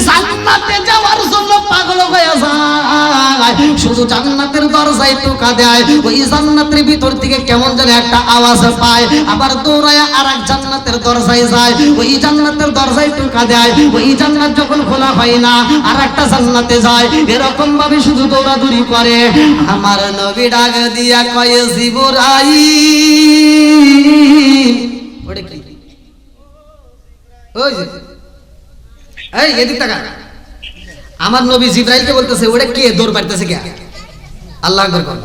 জান্নাতে যাওয়ার জন্য পাগল হয়ে যায়, শুধু জান্নাতের দরজায় টোকা দেয়, ওই জান্নাতের ভিতর থেকে কেমন যেন একটা আওয়াজ পায়, আবার দৌড়ায় আর এক জান্নাতের দরজায় যায়, ওই জান্নাতের দরজায় টোকা দেয়, ওই জান্নাত যখন খোলা হয় না আর একটা জান্নাতে যায়, এরকম ভাবে শুধু দৌড়াদৌড়ি করে। আমার নবী ডাক দিয়া কয়, জিবরাইল, ওটা কি? ওই যে এই এদিক তাকা। আমার নবী জিবরাইলকে বলতেছে, ওটা কে দৌড় পাইতেছে কে? আল্লাহু আকবার।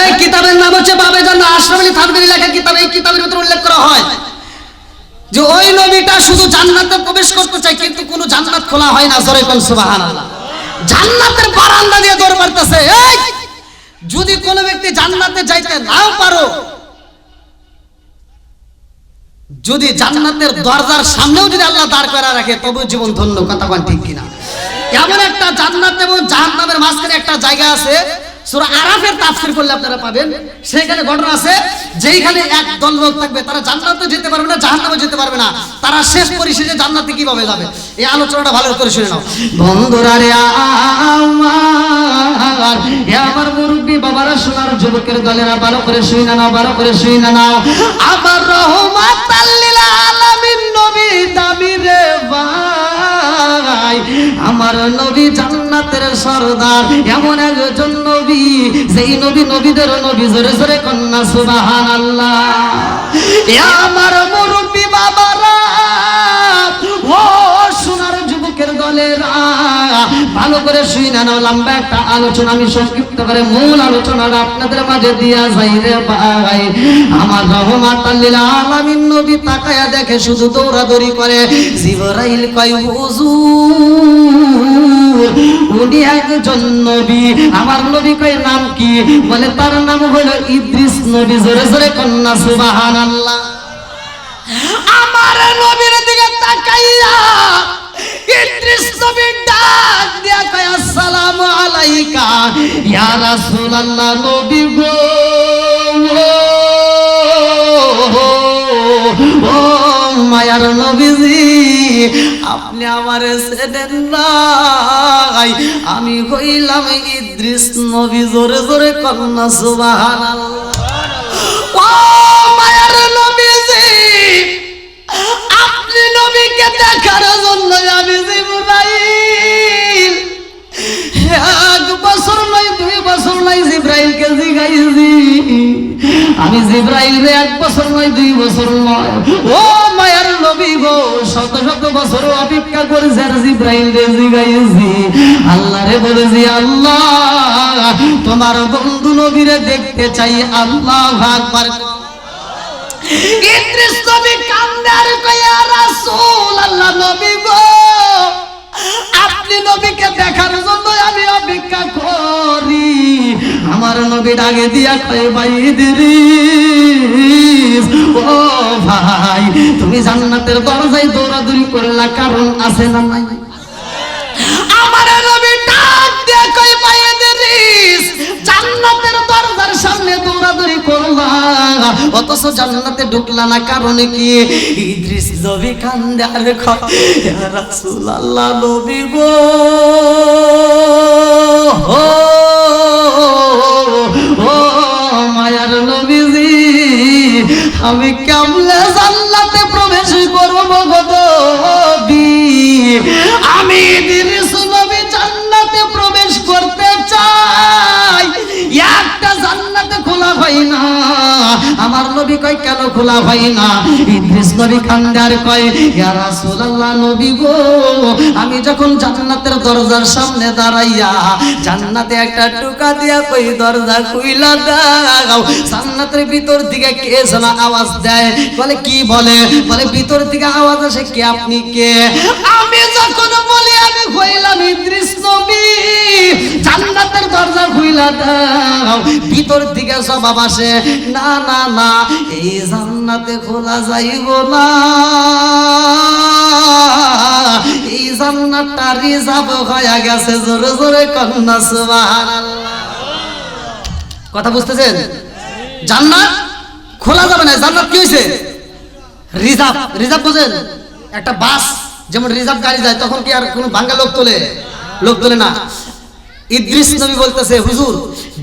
এই কিতাবের নাম হচ্ছে বাবে জান্নাত, আশরাফ আলী থানভীর লেখা কিতাব। এই কিতাবের ভিতরে উল্লেখ করা হয় যে ওই নবীটা শুধু জান্নাতে প্রবেশ করতে চায়, কিন্তু কোনো জান্নাত খোলা হয় না। জোরে বল সুবহানাল্লাহ। জান্নাতের বারান্দা দিয়ে দৌড় মারতেছে। এই যদি কোনো ব্যক্তি জান্নাতে যাইতে নাও পারো, যদি জান্নাতের দরজার সামনেও যদি আল্লাহ দাঁড় করা রাখে, তবে জীবন ধন্য। কথা কোন ঠিক কিনা? এমন একটা জান্নাত এবং জাহান্নামের মাঝখানে একটা জায়গা আছে, সূরা আরাফের তাফসীর করলে আপনারা পাবেন। সেখানে ঘটনা আছে, যেইখানে এক দল লোক থাকবে, তারা জান্নাতে যেতে পারবে না, জাহান্নামে যেতে পারবে না, তারা শেষ পরিশেষে জান্নাতে কিভাবে যাবে? এই আলোচনাটা ভালো করে শুনে নাও। বন্ধুরা রে আমার মুরব্বী বাবারা, সোনার যুবকের দলেরা, ভালো করে শুনে নাও, ভালো করে শুনে নাও। আমার রহমাতাল লিল আলামিন নবী দামি রে ভাই, আমার নবী জান্নাতের সরদার, এমন একজন নবী, যেই নবী নবীদের নবী। জোরে জোরে কন্যা সুবহানাল্লাহ। আমার মুরব্বী বাবারা, ও সোনার যুবকের দল দলেরা ভালো করে শুনে নাও, লম্বা একটা আলোচনা আমি সংক্ষিপ্ত করে মূল আলোচনাটা আপনাদের মাঝে দিয়া যাই রে ভাই। আমার রহমাতাল লিল আলামিন নবী তাকায়া দেখে শুধু দৌড়াদৌড়ি করে। জিবরাইল কয় হুজুর উনি একজন নবী। আমার নবী কয় নাম কি? বলে তার নাম হলো ইদ্রিস নবী। জোরে জোরে কন্যা সুবহানাল্লাহ। আমার নবীর দিকে তাকাইয়া ইদ্রিস নবী ডাক দিয়া কয় আসসালামু আলাইকা ইয়া রাসূলুল্লাহ। নবী গো ও মায়ার নবীজি, আপনি আমারে চেনেন নাই? আমি হইলাম ইদ্রিস নবী। জোরে জোরে কন্যা সুবহানাল্লাহ। ও মায়ার নবীজি, আপনি নবীকে দেখার জন্য আমি জিবরাইল 1 বছর নয় 2 বছর নয় জিবরাইলকে জিগাইছি। আমি জিবরাইল রে 1 বছর নয় 2 বছর নয়, ও মায়ার নবী গো, শত শত বছর অপেক্ষা করেছি আর জিবরাইল রে জিগাইছি। আল্লাহ রে বলেছি, আল্লাহ তোমার বন্ধু নবীরে দেখতে চাই। আল্লাহু আকবার। ইদ্রিস নবী কান্দার কয় ইয়া রাসূলুল্লাহ, নবী গো আপনি নবীকে দেখার জন্য আমি অপেক্ষা করি। আমার নবী ডাকে দিয়া কয় ভাই ইদ্রিস, ও ভাই তুমি জান্নাতের দরজায় দৌড়াদৌড়ি করলা, কারণ আছে না নাই? আমার নবী ডাক দিয়া কয় ভাই ইদ্রিস, জান্নাতের দরজার সামনে দৌড়াদৌড়ি করলা অথচ জান্নাতে ঢুকলা না, কারণ কি? ইদ্রিস নবী কান্দে আর কয় ইয়া রাসূলুল্লাহ, নবী গো ও মায়ার নবীজি, আমি কেমনে জান্নাতে প্রবেশ করব গো নবী? আমি ইদ্রিস নবী জান্নাতে প্রবেশ করতে চাই, একটা জান্নাতে খোলা হয় না। আমার নবী কয় কেন খোলা হয় না? ইদ্রিস নবী কান্দার কয় ইয়া রাসূলুল্লাহ, নবী গো আমি যখন জান্নাতের দরজার সামনে দাঁড়াইয়া জান্নাতে একটা টোকা দিয়া কই দরজা খুইলা দাও, জান্নাতের ভিতর থেকে কে যেন আওয়াজ দেয়। বলে কি বলে? বলে ভিতর থেকে আওয়াজ আসে, কে আপনি কে? আমি যখন বলি আমি হইলাম ইদ্রিস নবী, জান্নাতের দরজা খুইলা দাও, ভিতর থেকে জবাব আসে না না না, এই জান্নাতে খোলা যাইব না, এই জান্নাতটা রিজার্ভ হয়ে গেছে। জোরে জোরে কন্যা সুবহানাল্লাহ। কথা বুঝতেছেন? জান্নাত খোলা যাবে না। জান্নাত কি হইছে? রিজার্ভ। রিজার্ভ বুঝেন? একটা বাস যেমন রিজার্ভ গাড়ি যায়, তখন কি আর কোনো ভাঙ্গা লোক তোলে? লোক তোলে না। ইদ্রিস নবী বলতেছে, হুজুর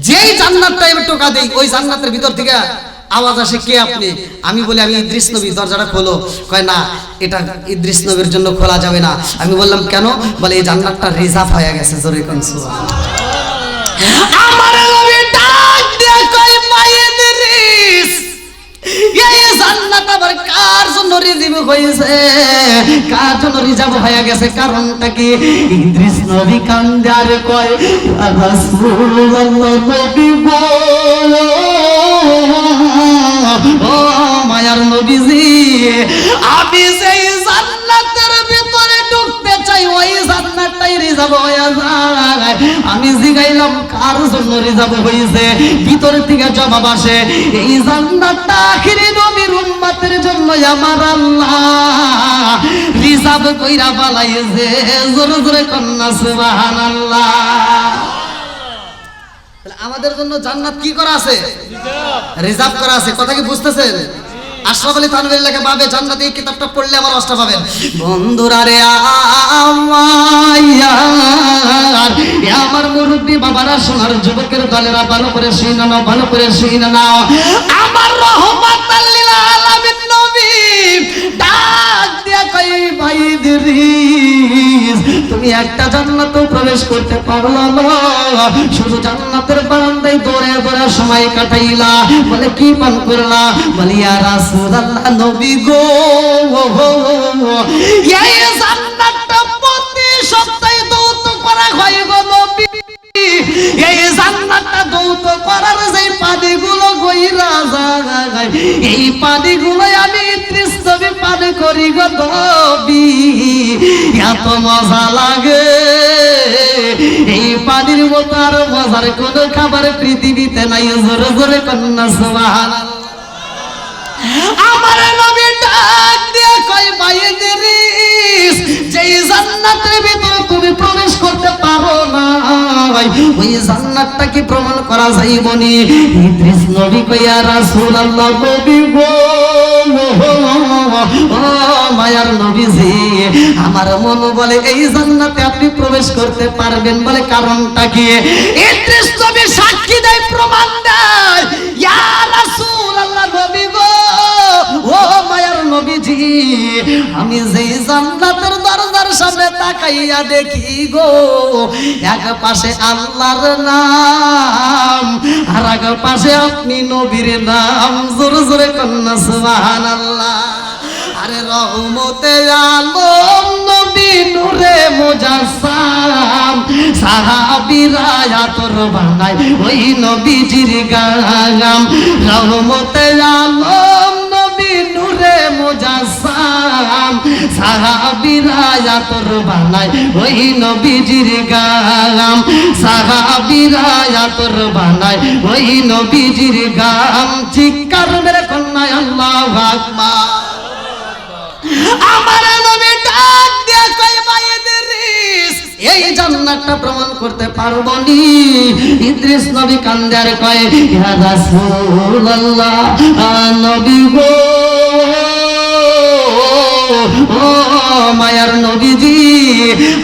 যেই জান্নাতটা এবার টোকা দেই, ওই জান্নাতের ভিতর থেকে আওয়াজ আসে, কে আপনি? আমি বলি আমি ইদ্রিস নবী, দরজাটা খোলো। কয় না, এটা ইদ্রিস নবীর জন্য খোলা যাবে না। আমি বললাম কেন? বলে এই জান্নাতটা রিজার্ভ হয়ে গেছে। জোরে কোন সুবহানাল্লাহ। আমার নবী ডাক দিয়ে কয় ভাই ইদ্রিস, এই জান্নাত আবার কার জন্য রিজার্ভ হয়েছে? কার জন্য রিজার্ভ হয়ে গেছে? কারণটা কি? ইদ্রিস নবী কান্দে আর কয় ইয়া রাসূলুল্লাহ, নবী গো ও মায়ার নবীজি, আমি যেই জান্নাতের ভিতরে ঢুকতে চাই ওই জান্নাতটাই রিজার্ভ হয়ে যায়। আমি জিগাইলাম কার জন্য রিজার্ভ হয়েছে? ভিতর থেকে জবাব আসে, এই জান্নাতটা আখিরি নবীর উম্মতের জন্য আমার আল্লাহ রিজার্ভ কইরা বালাইছে। জোরে জোরে কন্যা সুবহানাল্লাহ। আমাদের জন্য জান্নাত কি করা আছে? রিজার্ভ করা আছে। কথা কি বুঝতেছেন? আশরাফ আলী থানভীর লেখা পাবে জান্নাতে, এই কিতাবটা পড়লে আমার অষ্টা পাবেন। বন্ধুরা রে আমার মুরব্বী বাবারা, সোনার যুবকের দলেরা, ভালো করে শুনে নাও, ভালো করে শুনে নাও। আমার রহমাতাল লিল আলামিন নবী ডাক দিয়া কই ভাই ইদ্রিস, তুমি একটা জান্নাতেও প্রবেশ করতে পারলা না, শুধু জান্নাতের বারান্দায় দৌড়ে দৌড়ে সময় কাটাইলা। বলে কি পান করলা? বলে ইয়া রাসূলুল্লাহ, নবী গো এই জান্নাতটা প্রতি পানিগুলো আমি ইদ্রিস নবী পান করি গো নবী, এত মজা লাগে, এই পানির মতো আর মজার কোনো খাবার পৃথিবীতে নাই। জোরে জোরে কন্যা সুবহানাল্লাহ। আমার নবী ডাক দিয়ে কয় ইদ্রিস, যেই জান্নাতের ভিতরে তুমি প্রবেশ করতে পারো না, ওই জান্নাতটা কি প্রমাণ করা যাইবনি? ইদ্রিস নবী কয় ইয়া রাসূলুল্লাহ, নবী গো, ও মায়ার নবীজি, আমার মন বলে এই জান্নাতে আপনি প্রবেশ করতে পারবেন। বলে কারণটা কি? ইদ্রিস নবী সাক্ষী দেয়, প্রমাণ দেয়, ইয়া রাসূলুল্লাহ, নবী গো, ও মায়ার নবীজি, আমি যেই জান্নাতের দরজার সামনে তাকাইয়া দেখি গো, এক পাশে আল্লাহর নাম আর এক পাশে আপনি নবীর নাম। জোরে জোরে কন্যা সুবহানাল্লাহ। আরে রহমতে আলম নবী নূরে মুজাসসাম, সাহাবীরা আতর বানায় ওই নবীজির গাম। রহমতে আলম নবী নূরে মুজাসসাম, সাহাবীরা আতর বানায় ওই নবীজির গাম। সাহাবীরা আতর বানায় ওই নবীজির গাম। চিৎকার মেরে কন্যা আল্লাহু আকবার। আমার নবী ডাক দিয়ে কয় ইদ্রিস, এই জান্নাতটা প্রমাণ করতে পারবো নি? ইদ্রিস নবী কান্দে আর কয় ইয়া রাসূলুল্লাহ, নবী গো, ও মায়ার নবীজি,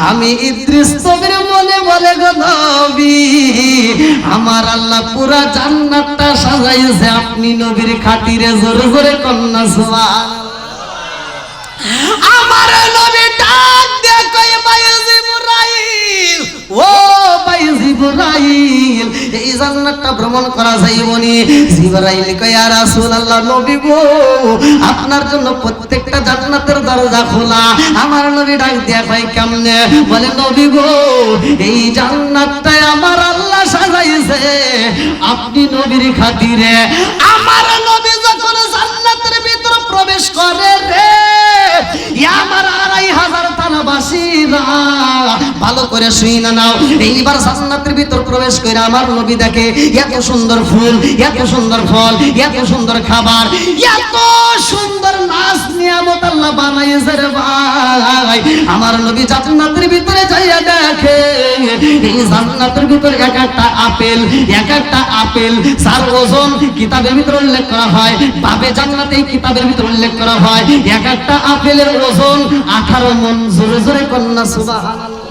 আমি ইদ্রিস নবীর মনে বলে গো নবী, আমার আল্লাহ পুরা জান্নাতটা সাজাইছে আপনি নবীর খাতিরে। জোরে জোরে কন্যা সুবহানাল্লাহ। আমার নবী ডাক দিয়ে কয় ভাই জিবরাইল, ও ভাই জিবরাইল, এই জান্নাতটা ভ্রমণ করা যাইবনি? জিবরাইল কয় ইয়া রাসূলুল্লাহ, নবী গো, আপনার জন্য প্রত্যেকটা জান্নাতের দরজা খোলা। আমার নবী ডাক দিয়ে কয় কেমনে? বলে নবী গো, এই জান্নাতটা আমার আল্লাহ সাজাইছে আপনি নবীর খাতিরে। আমার নবী যখন জান্নাতের ভিতর প্রবেশ করে রে, আমার ২৫০০ থানাবাসীরা ভালো করে শুইনা নাও, এইবার জান্নাতের ভিতর প্রবেশ করে আমার নবী দেখে এত সুন্দর ফুল, এত সুন্দর ফল, এত সুন্দর খাবার, এত সুন্দর নাচ নিয়ামত আল্লাহ বানাইছে রে ভাই। আমার নবী জান্নাতের ভিতরে যাইয়া দেখে এই জান্নাতের ভিতরে এক একটা আপেল, এক একটা আপেল যার ওজন কিতাবের ভিতরে উল্লেখ করা হয়, বাবে জান্নাতে কিতাবের ভিতরে উল্লেখ করা হয় এক একটা আপেলের ওজন 18 মণ। জোরে জোরে কন্যা সুবহানাল্লাহ।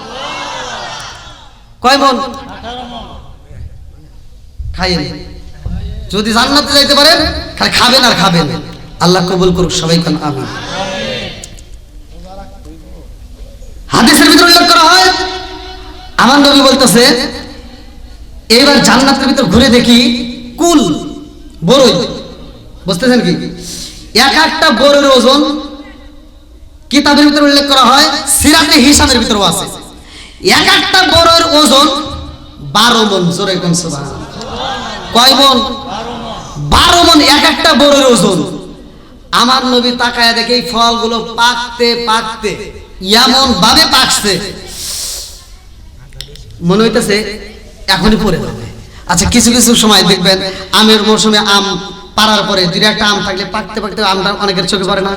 কয় মণ? 18 মণ। খাইয়ে যদি জান্নাতে যাইতে পারেন, খালি খাবেন আর খাবেন। আল্লাহ কবুল করুক, সবাই কোন আমিন। হাদিসের ভিতরে উল্লেখ করা হয়, আমার নবী বলতেছে এইবার জান্নাতের ভিতর ঘুরে দেখি কুল বড়ই, বুঝতেছেন কি? এক একটা বড়ের ওজন কিতাবের ভিতরে উল্লেখ করা হয়, সিরাতে হিসাবের ভিতরেও আছে, এক একটা বড়ের ওজন 12 মণ। জোরে কোন সুবহানাল্লাহ। কয় মণ? 12 মণ এক একটা বড়ের ওজন। আমার নবী তাকায়া দেখে এই ফলগুলো পাকতে পাকতে এমন ভাবে পাকছে, মনে হইতেছে এখনই পড়ে যাবে। আচ্ছা, কিছু কিছু সময় দেখবেন আমের মৌসুমে আম পারার পরে দুই একটা আম থাকলে পাকতে পাকতে আমটা অনেকের চোখে পড়ে না,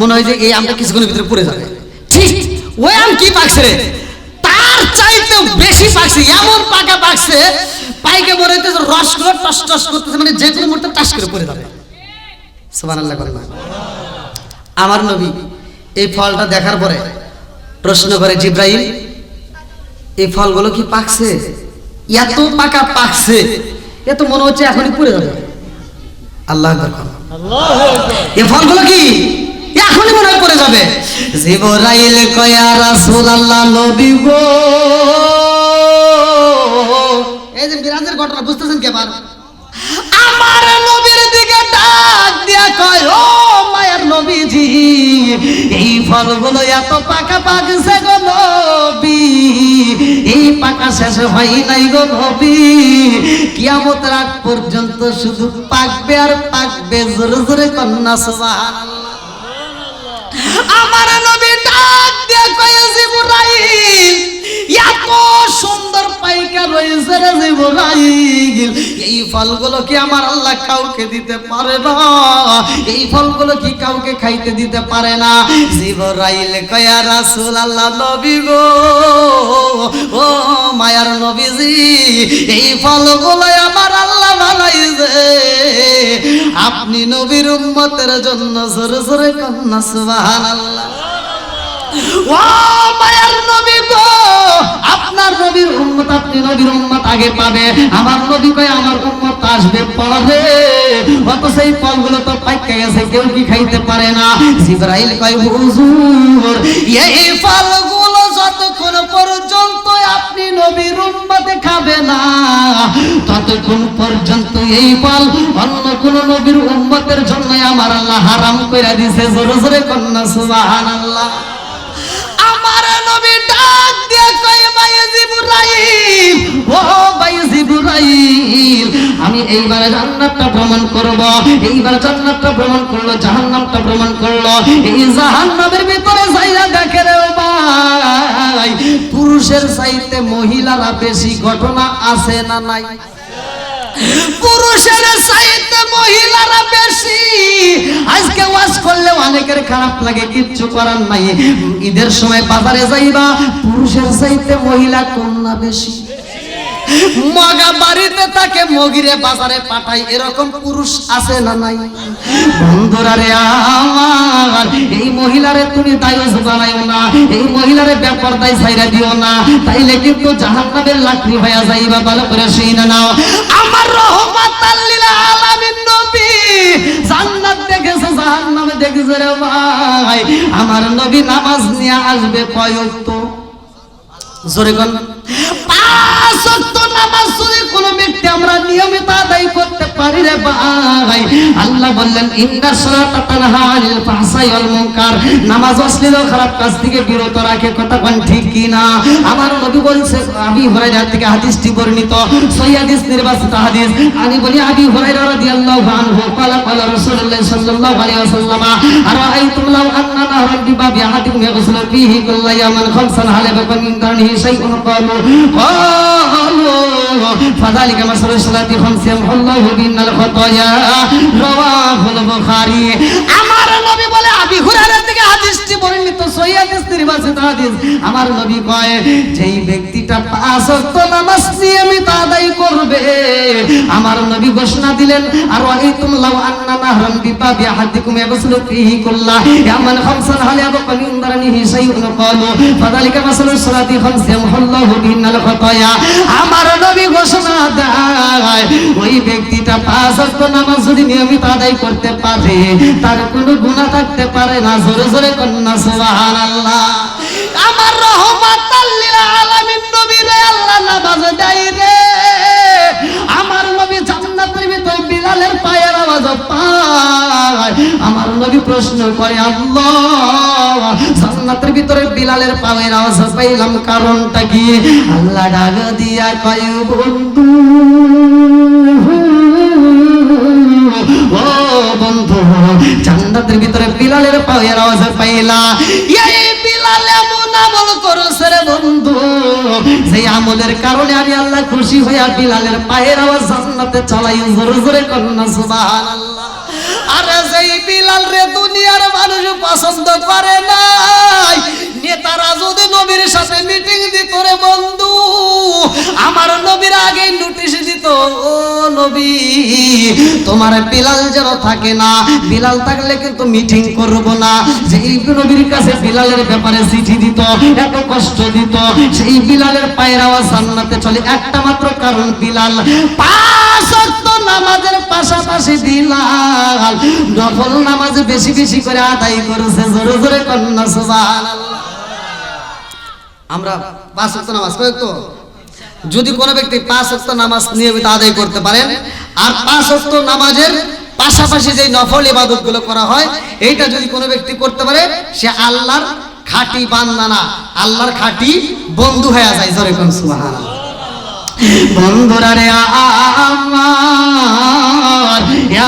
মনে হয় যে এই আমটা কিছুক্ষণের ভিতরে পড়ে যাবে। ঠিক ওই আম কি পাকছে রে, তার চাইতে বেশি পাকছে, এমন পাকা পাকছে পাইকে মনে হইতেছে রসগুলো টস টস করতেছে, মানে যে কোনো মুহূর্তে টাস করে পড়ে যাবে। সুবহানাল্লাহ বলেন না। আমার নবী এই ফলটা দেখার পরে প্রশ্ন করে জিবরাইল, এই ফলগুলো কি পাকছে? এত পাকা পাকছে, এত মনে হচ্ছে এখনই পড়ে যাবে। আল্লাহু আকবার। এই ফলগুলো কি এখনই মনে হয় পড়ে যাবে? জিবরাইল কয় ইয়া রাসূলুল্লাহ, নবী গো, এই যে বিরাজের ঘটনা বুঝতেছেন কে বার? আমার নবীর দিকে ডাক দিয়া কয়, ও মায়ের নবীজি, এই ফলগুলো এত পাকা পাকছে গো নবী, এই পাকা শেষ হয় নাই গো নবী, কিয়ামতের আগ পর্যন্ত শুধু পাকবে আর পাকবে। জোরে জোরে কন্যা সুবহানাল্লাহ। আমার নবী ডাক দিয়ে কয় জিবরাইল, এত সুন্দর পাইকা রয়েছে রে জিবরাইল, এই ফলগুলো কি আমার আল্লাহ কাউকে দিতে পারে না? এই ফলগুলো কি কাউকে খাইতে দিতে পারে না? জিবরাইল কয় ইয়া রাসূলুল্লাহ, নবী গো, ও মায়ার নবীজি, এই ফলগুলো আমার আল্লাহ বানাইছে আপনি নবীর উম্মতের জন্য। জোরে জোরে কন্যা সুবহানাল্লাহ। ও মায়ার নবী গো, আপনার নবীর উম্মত, আপনি নবীর উম্মত আগে পাবে। আমার নবী কয় আমার উম্মত আসবে পরে, অত সেই ফলগুলো তো পাইকা গেছে, কেউ কি খাইতে পারে না? জিবরাইল কয় হুজুর, এই ফলগুলো যতক্ষণ পর্যন্ত আপনি নবীর উম্মতে খাবে না, ততক্ষণ পর্যন্ত এই ফল অন্য কোন নবীর উম্মতের জন্য আমার আল্লাহ হারাম কইরা দিয়েছে। জোরে জোরে কন্যা সুবহানাল্লাহ। আমার নবী ডাক দিয়ে কয় ভাই জিবরাইল, ও ভাই জিবরাইল, আমি এইবার জান্নাতটা ভ্রমণ করব। এইবার জান্নাতটা ভ্রমণ করলো, জাহান্নামটা ভ্রমণ করলো। এই জাহান্নামের ভিতরে যাইরা দেখে রে ভাই, পুরুষের চাইতে মহিলারা বেশি ঘটনা আছে না নাই? পুরুষের চাইতে মহিলারা বেশি। আজকে ওয়াজ করলে অনেকের খারাপ লাগে, কিচ্ছু করার নাই। ঈদের সময় বাজারে যাইবা, পুরুষের চাইতে মহিলা কম না বেশি? মগা বাড়িতে তাকে মগিরে বাজারে পাঠাই, এরকম পুরুষ আছে না নাই? বন্ধুরা রে আমার, এই মহিলারে তুমি দায়ুস বানাইও না, এই মহিলারে বেপরদায় ছাইরা দিও না, তাইলে কিন্তু জাহান্নামের লাকড়ি হয়ে যাইবা। ভালো করে শুনে নাও, আমার রহমাতাল লিল আলামিন নবী জান্নাত দেখেছে, জাহান্নামে দেখেছে রে ভাই। আমার নবী নামাজ নিয়ে আসবে কয় ওয়াক্ত? জোরে কোন? 5 ওয়াক্ত নামাজ যদি কোন ব্যক্তি আমরা নিয়মিত আদায় করতে পারি রে ভাই, আল্লাহ বললেন ইন্নাস সালাতা তানহা আনিল ফাহশাই ওয়াল মুনকার, নামাজ অশ্লীল ও খারাপ কাজ থেকে বিরত রাখে। কথা কোন ঠিক কি না? আমার নবী বলছে, আবি হুরায়রা থেকে হাদিসটি বর্ণিত, সহিহ হাদিস, নির্বাচিত হাদিস। আমি বলি আবি হুরায়রা রাদিয়াল্লাহু আনহু ক্বালা ক্বালা রাসূলুল্লাহ সাল্লাল্লাহু আলাইহি ওয়াসাল্লাম, আরাআইতুম লাউ আন্না নাহরান বিবাবি আহাদিকুম ইয়াগসিলু ফীহি কুল্লা ইয়ামান খামসান হালাবা মিন দানিহি শাইউন ক্বালু ফাযালিকা মাসালু সালাতি খামসি আল্লাহু বিনাল খাতায়া, রাওয়াহুল বুখারী। আমার নবী বলে, আবি হুরায়রা থেকে হাদিসটি বর্ণিত, সহিহ হাদিস, নির্বাচিত হাদিস। আমার নবী কয়, যেই ব্যক্তিটা 5 ওয়াক্ত নামাজ নিয়মিত আদায় করবে, আমার নবী ঘোষণা দিলেন, আর ওয়াইতুম লাউ আন্না নাহরান বিবাবি আহাদিকুম ইয়াগসিলু ফীহি কুল্লা ইয়ামান খামসান হালাবা মিন দানিহি শাইউন ক্বালু ফাযালিকা মাসালু সালাতি খামসি আল্লাহু বিনাল খাতায়া। আমার নবী ঘোষণা দেয়, ওই ব্যক্তিটা 5 ওয়াক্ত নামাজ যদি নিয়মিত আদায় করতে পারে, তার কোনো গুনাহ থাকতে পারে না। জোরে জোরে কন্যা সুবহানাল্লাহ। আমার রহমাতাল লিল আলামিন নবী রে আল্লাহ নামাজ দেয় রে। আমার নবী জান্নাতের ভিতরে বিলালের পায়ের আওয়াজ পায়। আমার নবী প্রশ্ন করে, আল্লাহ, জান্নাতের ভিতরে বিলালের পায়ের আওয়াজ পাইলাম, কারণটা কি? আল্লাহ ডাক দিয়া কয়, বন্ধু, ও বন্ধু, জান্নাতের ভিতরে বিলালের পায়ের আওয়াজ পাইলা। এই বিলাল এমন আমল করছে রে বন্ধু, সেই আমলের কারণে আমি আল্লাহ খুশি হইয়া বিলালের পায়ের আওয়াজ জান্নাতে চালাই। জোরে জোরে কন্যা সুবহানাল্লাহ। আরে সেই বিলাল রে দুনিয়ার মানুষ পছন্দ করে নাই। নেতারা যদি নবীর সাথে মিটিং দিত রে বন্ধু, আমার নবীর আগে নোটিশ দিত, ও নবী, তোমার বিলাল যেন থাকে না, বিলাল থাকলে কিন্তু মিটিং করব না। যেই নবীর কাছে বিলালের ব্যাপারে চিঠি দিত, এত কষ্ট দিত, সেই বিলালের পায়ের আওয়াজ জান্নাতে চলে। একটা মাত্র কারণ, বিলাল 5 ওয়াক্ত নামাজের পাশাপাশি বিলাল নফল নামাজ বেশি বেশি করে আদায় করেছে। জোরে জোরে কন্যা সুবহানাল্লাহ। আমরা 5 ওয়াক্ত নামাজ কই তো, যদি কোনো ব্যক্তি 5 ওয়াক্ত নামাজ নিয়মিত আদায় করতে পারেন, আর 5 ওয়াক্ত নামাজের পাশাপাশি যে নফল ইবাদতগুলো করা হয়, এইটা যদি কোনো ব্যক্তি করতে পারে, সে আল্লাহর খাঁটি বান্দা না, আল্লাহর খাঁটি বন্ধু হয়ে যায়। জোরে কোন সুবহানাল্লাহ। বন্ধুরা রে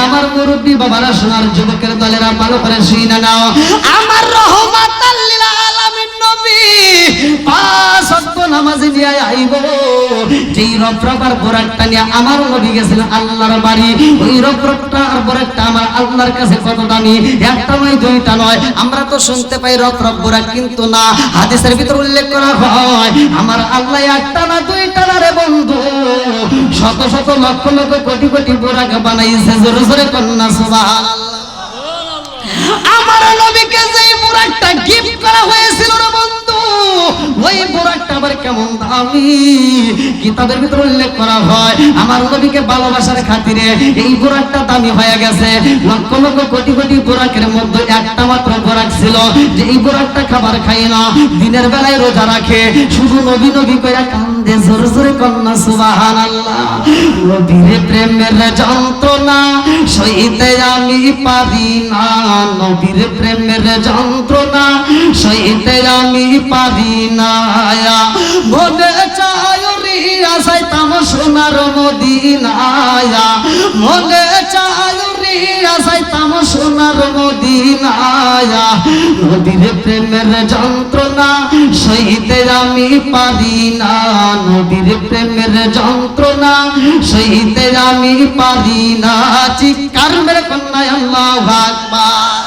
আমার মুরব্বী বাবারা, সোনার যুবকের দলেরা, ভালো করে শুনে নাও, আমার রহমাতাল লিল আলামিন নবী পাঁচ ওয়াক্ত নামাজ নিয়ে আইব। যেই রফরফার বোরাকটা নিয়ে আমার নবী গেছিলেন আল্লাহর বাড়ি, ওই রফরফটার বোরাকটা আমার আল্লাহর কাছে কত দামি, একটা নয় দুইটা নয়। আমরা তো শুনতে পাই রফরফ বোরাক, কিন্তু না, হাদিসের ভিতর উল্লেখ করা হয় আমার আল্লাহ একটা না দুইটা না রে বন্ধু, শত শত লক্ষ লক্ষ কোটি কোটি বোরাক বানাইছে। জোরে জোরে কন্যা সুবহানাল্লাহ। আমার নবীকে যেই বোরাকটা গিফট করা হয়েছিল রে বন্ধু, ওই বোরাকটা আবার কেমন দামি, কিতাবের ভিতরে উল্লেখ করা হয় আমার নবীকে ভালোবাসার খাতিরে এই বোরাকটা দামি হয়ে গেছে। লক্ষ লক্ষ কোটি কোটি বোরাকের মধ্যে একটা মাত্র বোরাক ছিল, যে এই বোরাকটা খাবার খায় না, দিনের বেলায় রোজা রাখে, শুধু নবী নবী কইরা কান্দে। জোরে জোরে কন্যা সুবহানাল্লাহ। নবীর প্রেমের যন্ত্রণা সইতে আমি পারি না, নবীর প্রেমের যন্ত্রণা সইতে আমি পারি না। মনে চায় রিয়া যাইতাম সোনার মদিনায়, মনে চায় রিয়া যাইতাম সোনার মদিনায়, নবীর প্রেমের যন্ত্রণা সইতে আমি পারি না, নবীর প্রেমের যন্ত্রণা সইতে আমি পারি না। চিৎকার মেরে কন্যা আল্লাহু আকবার।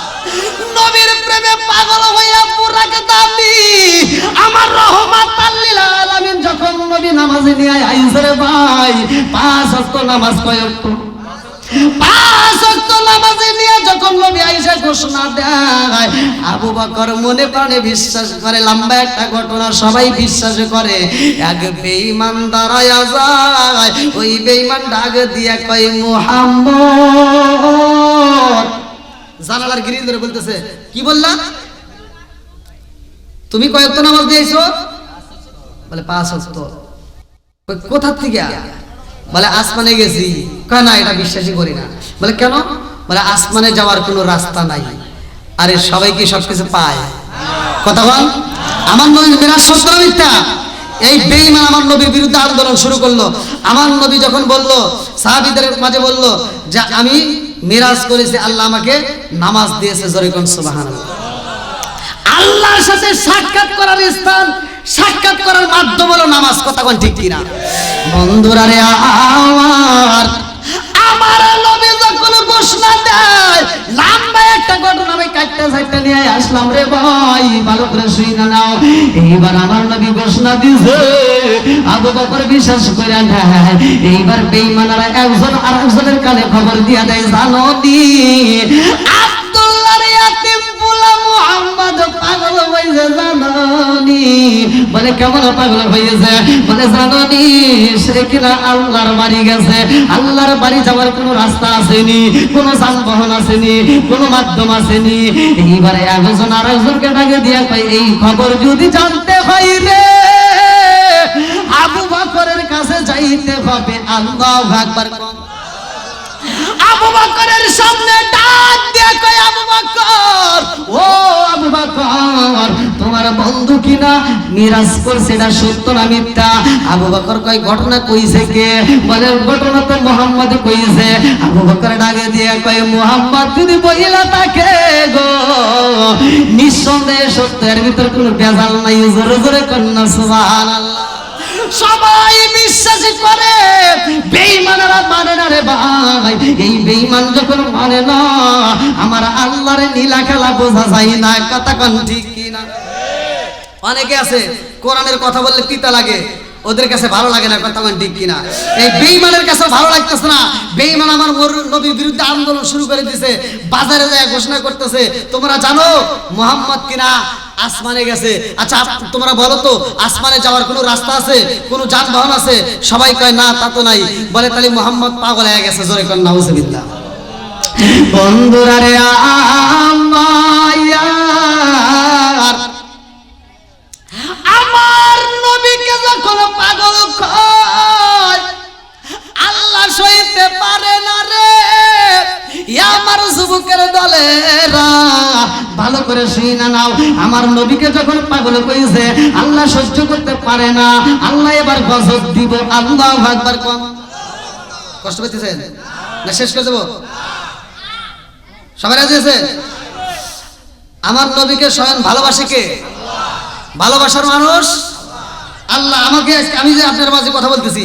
নবীর প্রেমে পাগল হইয়া পুরাকে দাবি আমার রহমাতাল লিল আলামিন যখন নবী নামাজ নিয়ে আইছে রে ভাই, পাঁচ ওয়াক্ত নামাজ কয় ওয়াক্ত? পাঁচ ওয়াক্ত নামাজ নিয়ে যখন নবী আইসা ঘোষণা দেয়, আবু বকর মনে প্রাণে বিশ্বাস করে। লম্বা একটা ঘটনা, সবাই বিশ্বাস করে। এক বেঈমান দাঁড়ায়া যায়, ওই বেঈমান ডাক দিয়া কয় মুহাম্মদ। জানালার গ্রিল ধরে বলতেছে, কি বললা তুমি? কয় ওয়াক্ত নামাজ দিয়েছো? বলে পাঁচ ওয়াক্ত। কোথা থেকে? বলে আসমানে গেছি। কয় না, এটা বিশ্বাসই করি না। বলে কেন? বলে আসমানে যাওয়ার কোনো রাস্তা নাই। আরে সবাই কি সবকিছু পায়? কথা বল। আমার নবীর মিরাজ সত্য না মিথ্যা? এই বেঈমান আমার নবীর বিরুদ্ধে আন্দোলন শুরু করলো। আমার নবী যখন বলল, সাহাবীদের মাঝে বলল যে আমি মিরাজ করেছি, আল্লাহ আমাকে নামাজ দিয়েছে। জোরে কোন সুবহানাল্লাহ। আল্লাহর সাথে সাক্ষাৎ করার স্থান, সাক্ষাৎ করার মাধ্যম হলো নামাজ। কথা কোন ঠিক কিনা? বন্ধুরা রে আমার নবী যখন ঘোষণা দেয়, লম্বা একটা ঘটনা আমি কাটতে সাইটটা নিয়ে আসলাম রে ভাই, ভালো করে শুনে নাও। এইবার আমার নবী ঘোষণা দিয়েছে, আবু বকর বিশ্বাস করে না। এইবার বেঈমানরা একজন আরেকজনের কানে খবর দিয়া দেয়, জানো নি আব্দুল্লাহর ইয়াতিম পোলা মুহাম্মদ পাগল হইছে, জানো নি? বলে কেমন পাগল হয়েছে? বলে জানো নি সে কিনা আল্লাহর বাড়ি গেছে। আল্লাহর বাড়ি যাওয়ার কোনো রাস্তা আসেনি, কোনো যানবাহন আসেনি, কোনো মাধ্যম আসেনি। এইবারে একজন আরেকজনকে ডাকে দিয়া কয়, এই খবর যদি জানতে হয় রে, আবু বকরের কাছে যাইতে হবে। আল্লাহু আকবার। আবু বকরের সামনে ডাক দিয়া কয়, আবু বকর, ও আবু বকর, তোমার বন্ধু কিনা মিরাজ করছে, এটা সত্য না মিথ্যা? আবু বকর কয়, ঘটনা কইছে কে? বলে ঘটনা তো মুহাম্মদ কইছে। আবু বকর ডাকে দিয়া কয়, মুহাম্মদ যদি বইলা থাকে গো, নিঃসন্দেহে সত্য, এর ভিতর কোনো ভেজাল নাই। জোরে জোরে কন্যা সুবহানাল্লাহ। সবাই বিশ্বাস করে, বেঈমানরা মানে না রে ভাই। এই বেঈমান যখন মানে না, আমার আল্লাহর নীলা খেলা বোঝা যায় না। কথা কোন ঠিক কিনা? অনেকে আছে কোরআনের কথা বললে তিতা লাগে, ওদের কাছে ভালো লাগে না। কথা কোন ঠিক কিনা? এই বেঈমানের কাছে ভালো লাগতেছে না। বেঈমান আমার নবীর বিরুদ্ধে আন্দোলন শুরু করে দিয়েছে, বাজারে যায় ঘোষণা করতেছে, তোমরা জানো মুহাম্মদ কিনা আসমানে গেছে। আচ্ছা তোমরা বলো তো, আসমানে যাওয়ার কোনো রাস্তা আছে, কোনো যানবাহন আছে? সবাই কয় না, তা তো নাই। বলে তাহলে মুহাম্মদ পাগল হয়ে গেছে। জোরে কোন নাউজুবিল্লাহ। বন্ধুরা রে আমার নবীকে যখন পাগল কয়, আল্লাহ সইতে পারে না রে। আমার যুবকের দলেরা ভালো করে করে শুনে নাও, আমার নবীকে যখন পাগল কইছে আল্লাহ সহ্য করতে পারে না, আল্লাহ এবার গজব দিব। আল্লাহু আকবার। কোন কষ্ট পেতেছেন না শেষ করে দেব? সবাই রাজি আছেন? আমার নবীকে স্বয়ং ভালোবাসে কে? ভালোবাসার মানুষ আল্লাহ। আমাকে আমি যে আপনার মাঝে কথা বলতেছি,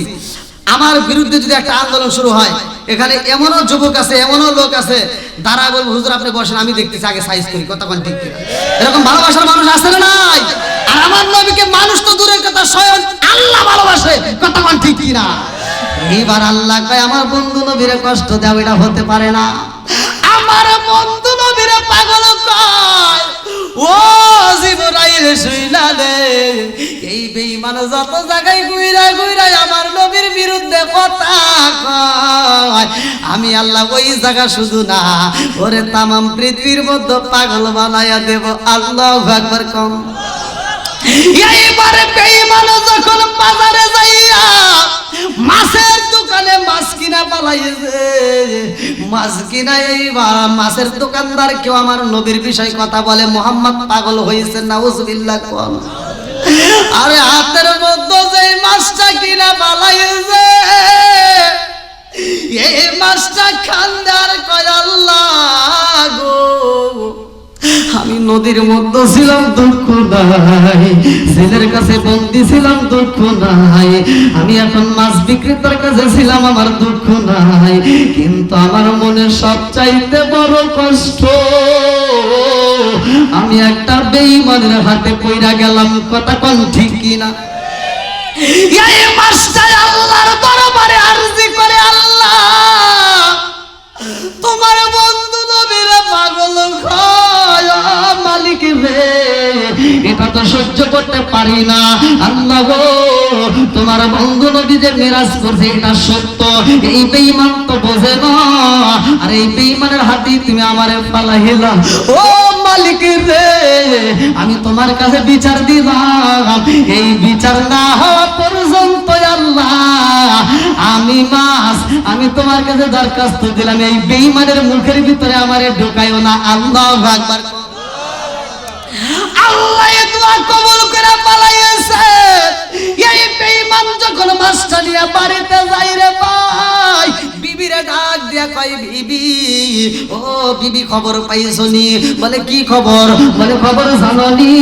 আমার বিরুদ্ধে যদি একটা আন্দোলন শুরু হয়, এখানে এমনও যুবক আছে, এমনও লোক আছে, দাঁড়া বলবো হুজুর আপনি বসেন, আমি দেখতেছি আগে সাইজ করি কথা কোন ঠিক কিনা। এরকম ভালোবাসার মানুষ আছে না নাই? আর আমার নবীকে মানুষ তো দূরের কথা, স্বয়ং আল্লাহ ভালোবাসে কথা কোন ঠিক কিনা। এইবার আল্লাহ কয় আমার বন্ধু নবীরে কষ্ট দাও, এটা হতে পারে না। আমার বন্ধু নবীরে পাগল কয়, ও জিবরাইল শুইলা দে, এই বেঈমান যত জায়গায় ঘুইরা ঘুইরা আমার নবীর বিরুদ্ধে কথা কয়, আমি আল্লাহ ওই জায়গা শুধু না ওরে তামাম পৃথিবীর মধ্যে পাগল বানায়া দেব। আল্লাহু আকবার। কম এইবারে বেঈমান যখন বাজারে যাইয়া মাছের দোকানে মাছ কিনা পালাইছে, মাছ কিনা এইবার মাছের দোকানদার কেউ আমার নবীর বিষয় কথা বলে, মুহাম্মদ পাগল হয়েছে, নাউজুবিল্লাহ। কোন আরে হাতের মধ্যে যে মাছটা কিনা পালাইছে, এই মাছটা খান্দার কয় আল্লাহ গো, আমি নদীর মধ্যে ছিলাম দুঃখ নাই, ছেলের কাছে বন্দী ছিলাম দুঃখ নাই, আমি এখন মাছ বিক্রেতার কাছে ছিলাম আমার দুঃখ নাই, কিন্তু আমার মনে সবচাইতে বড় কষ্ট আমি একটা বেঈমানের হাতে পইরা গেলাম। কথা কোন ঠিক কিনা? এই মাছটা আল্লাহর দরবারে আরজি করে, আল্লাহ তোমার বন্ধু নবীর পাগল কয় মালিক রে, এটা তো সহ্য করতে পারি না। আল্লাহ গো, তোমার বন্ধু নবী যে মিরাজ করছে এটা সত্য, এই বেঈমান তো বোঝে না, আর এই বেঈমানের হাতে তুমি আমারে পালাইলা। ও মালিক রে, আমি তোমার কাছে বিচার দিলাম, এই বিচার না হওয়া পর্যন্ত আল্লাহ আমি মাছ আমি তোমার কাছে দরখাস্ত দিলাম, এই বেঈমানের মুখের ভিতরে আমারে ঢোকাইও না। আল্লাহু আকবার। আল্লাহ এই দোয়া কবুল করে পালাইছে। এই বেঈমান যখন মাছটা নিয়ে বাড়িতে যাই রে ভাই, বিবিরে ডাক দিয়া কয় বিবি, ও বিবি খবর পাইছনি? বলে কি খবর? বলে খবর জাননি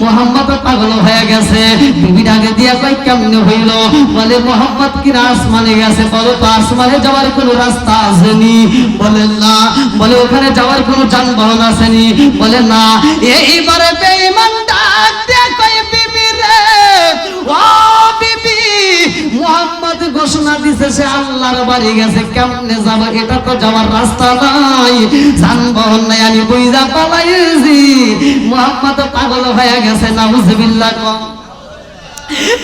মুহাম্মদ পাগল হয়ে গেছে। বিবি ডাকে দিয়া কয় কেমনে হইল? বলে মুহাম্মদ কি আসমানে গেছে। বলে তো আসমানে যাওয়ার কোনো রাস্তা আসেনি। বলে না। বলে ওখানে যাওয়ার কোনো যানবাহন আসেনি। বলে না। এইবারে বেঈমান ডাক দিয়া কয় বিবি রে, ও বিবি, মুহাম্মদ ঘোষণা দিছে সে আল্লাহর বাড়ি গেছে, কেমনে যাব? এটা তো যাওয়ার রাস্তা নাই, যানবাহন নাই, আমি বুইরা পালাইছি। মুহাম্মদ পাগল হয়ে গেছে। নাউজুবিল্লাহ। কম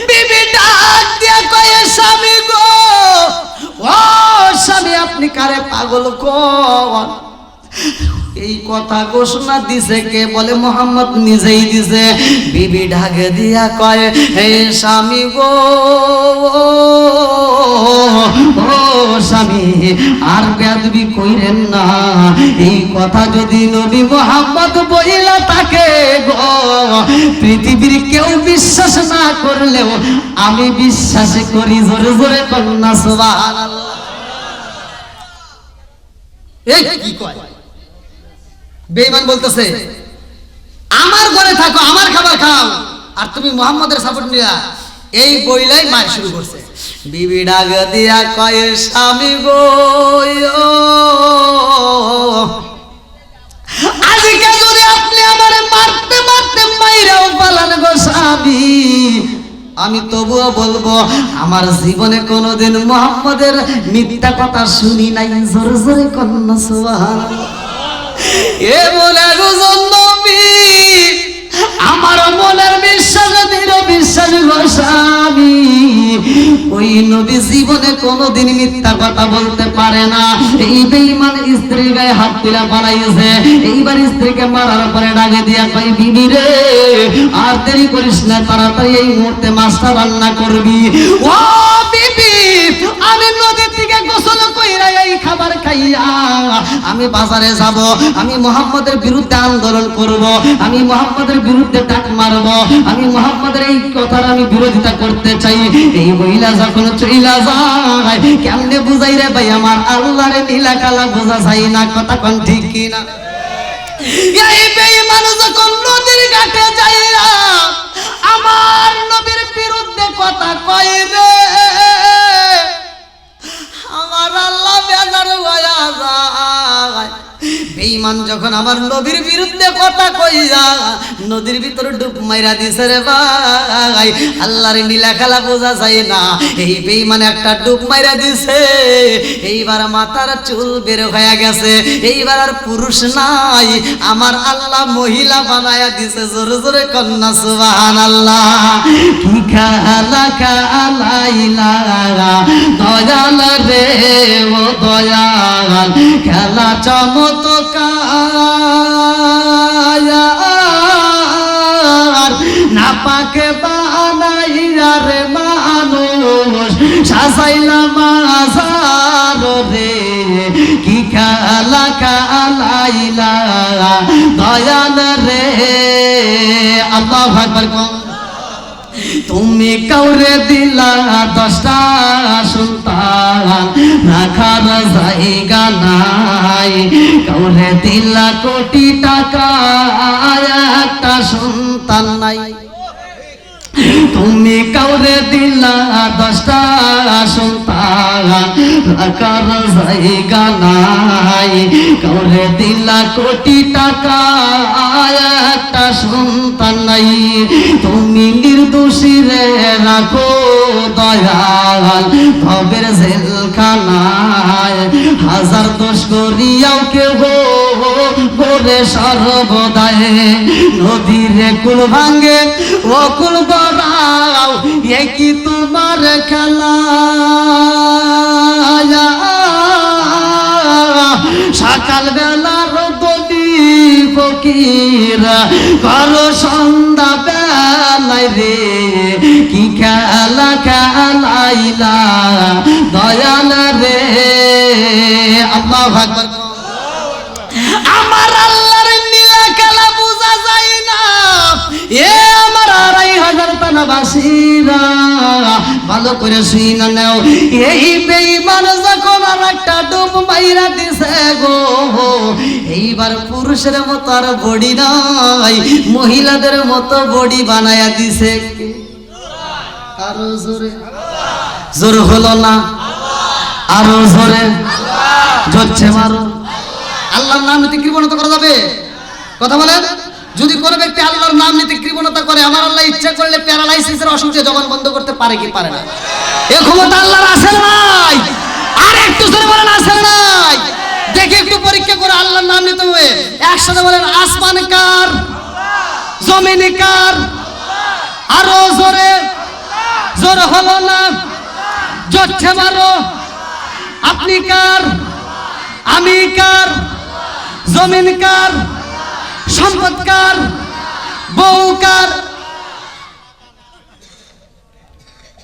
বিবি ডাক দিয়া কয় স্বামী গো, ও স্বামী আপনি কারে পাগল কোন? এই কথা ঘোষণা দিছে কে? বলে মুহাম্মদ নিজেই দিছে। বিবি ঢাকে দিয়া কয় হে স্বামী গো, ও স্বামী আর বেয়াদবি কইরেন না, এই কথা যদি নবী মুহাম্মদ বইলা থাকে গো, পৃথিবীর কেউ বিশ্বাস না করলেও আমি বিশ্বাস করি। জোরে জোরে কন্যা সুবহানাল্লাহ। এই কি কয়? বেঈমান বলতেছে আমার ঘরে থাকো, আমার খাবার খাও, আর তুমি মুহাম্মাদের সাপোর্ট নিয়া, এই বইলাই মার শুরু করছে। বিবি ডাক দিয়া কয় স্বামী গো, আজকে যদি আপনি আমারে মারতে মারতে মাইরাও পালান গো স্বামী, আমি তবুও বলবো আমার জীবনে কোনোদিন মুহাম্মাদের মিথ্যা কথা শুনি নাই। জোরে জোরে কন্যা সুবহানাল্লাহ। এ বলে নবী আমার মনের বিশ্বাস দৃঢ় বিশ্বাস গোস্বামী, ওই নবী জীবনে কোনোদিন মিথ্যা কথা বলতে পারে না। এই বেঈমান স্ত্রীর গায়ে হাত তুলে পালাইছে। এইবার স্ত্রীকে মারার পরে ডাকে দিয়া কই বিবি রে আর দেরি করিস না, তাড়াতাড়ি এই মুহূর্তে মাছটা রান্না করবি। ও বিবি আমি নদী থেকে গোসল কইরা এই খাবার খাইয়া আমি বাজারে যাব, আমি মুহাম্মদের বিরুদ্ধে আন্দোলন করব, আমি মুহাম্মদের বিরুদ্ধে ডাক মারব, আমি মুহাম্মদের এই কথার আমি বিরোধিতা করতে চাই। এই মহিলা যখন চইলা যায়, কেমনে বুঝাই রে ভাই আমার আল্লাহর নীলা কালা বোঝা যায় না, কথা কোন ঠিক কি না? এই বেঈমান যখন নদীর ঘাটে যাইয়া আমার নবীর বিরুদ্ধে কথা কয় রে, আমার আল্লাহ বেজার হইয়া যায়। বেঈমান যখন আমার নবীর বিরুদ্ধে কথা কইয়া নদীর ভিতরে ডুব মাইরা দিছে রে ভাই, আল্লাহর নীলা খেলা বোঝা যায় না। এই বেঈমান একটা ডুব মাইরা দিছে, এইবার মাথার চুল বের হয়ে গেছে, এইবার আর পুরুষ নাই, আমার আল্লাহ মহিলা বানায়া দিছে। জোরে জোরে কন্যা সুবহানাল্লাহ। কি খেলা খেলাইলা দয়াল রে ও দয়াল, খেলা চমৎকার, না পাকে বানাইয়া রে মানুষ সাজাইলা মাজার রে। কি খেলা খেলাইলা দয়াল রে, আল্লাহু আকবার। তুমি কাউরে দিলা 10টা সন্তান, রাখার জায়গা নাই, কাউরে দিলা কোটি টাকা, একটা সন্তান নাই। তুমি কাউরে দিলা 10টা সন্তান, রাখার জায়গা নাই, কাউরে দিলা কোটি টাকা, একটা সন্তান নাই। তুমি নির্দোষী রে রাখো দয়াল ভবের জেলখানায়, হাজার দোষ করিয়াও কেহ করে সর্বদায়। নদীরে কুল ভাঙ্গে ও কুল বরাও, এ কি তোমার খেলা? সকাল বেলার দলি ফকির করো সন্ধ্যা বেলায় রে, কি খেলা খেলাইলা দয়াল রে। আল্লাহু আকবার। আমার আল্লাহর নীলা খেলা বোঝা যায় না। এ আমার 2500 তানাবাসীরা ভালো করে শুইনা নাও, এই বেঈমান যখন আর একটা ডুব মাইরা দিছে গো, এইবার পুরুষের মতো আর বডি নাই, মহিলাদের মতো বডি বানায়া দিছে। আরো জোরে, জোর হলো না, আরো জোরে, জোরছে মারো। আল্লাহর নাম নিতে কৃপণতা করা যাবে? কথা বলেন। যদি কোনো ব্যক্তি আল্লাহর নাম নিতে কৃপণতা করে, আমার আল্লাহ ইচ্ছা করলে প্যারালাইসিসের অসুখে জবান বন্ধ করতে পারে কি পারে না? এ ক্ষমতা আল্লাহর আছে না নাই? আর একটু জোরে বলেন আছে না নাই? দেখে একটু পরীক্ষা করে আল্লাহর নাম নিতে হবে। একসাথে বলেন আসমান কার, জমিন কার, আরো জোরে, জোর হলো না, জোরছে মারো। আপনি কার, আমি কার, জমিন কার, সম্পদ কার, বউ কার?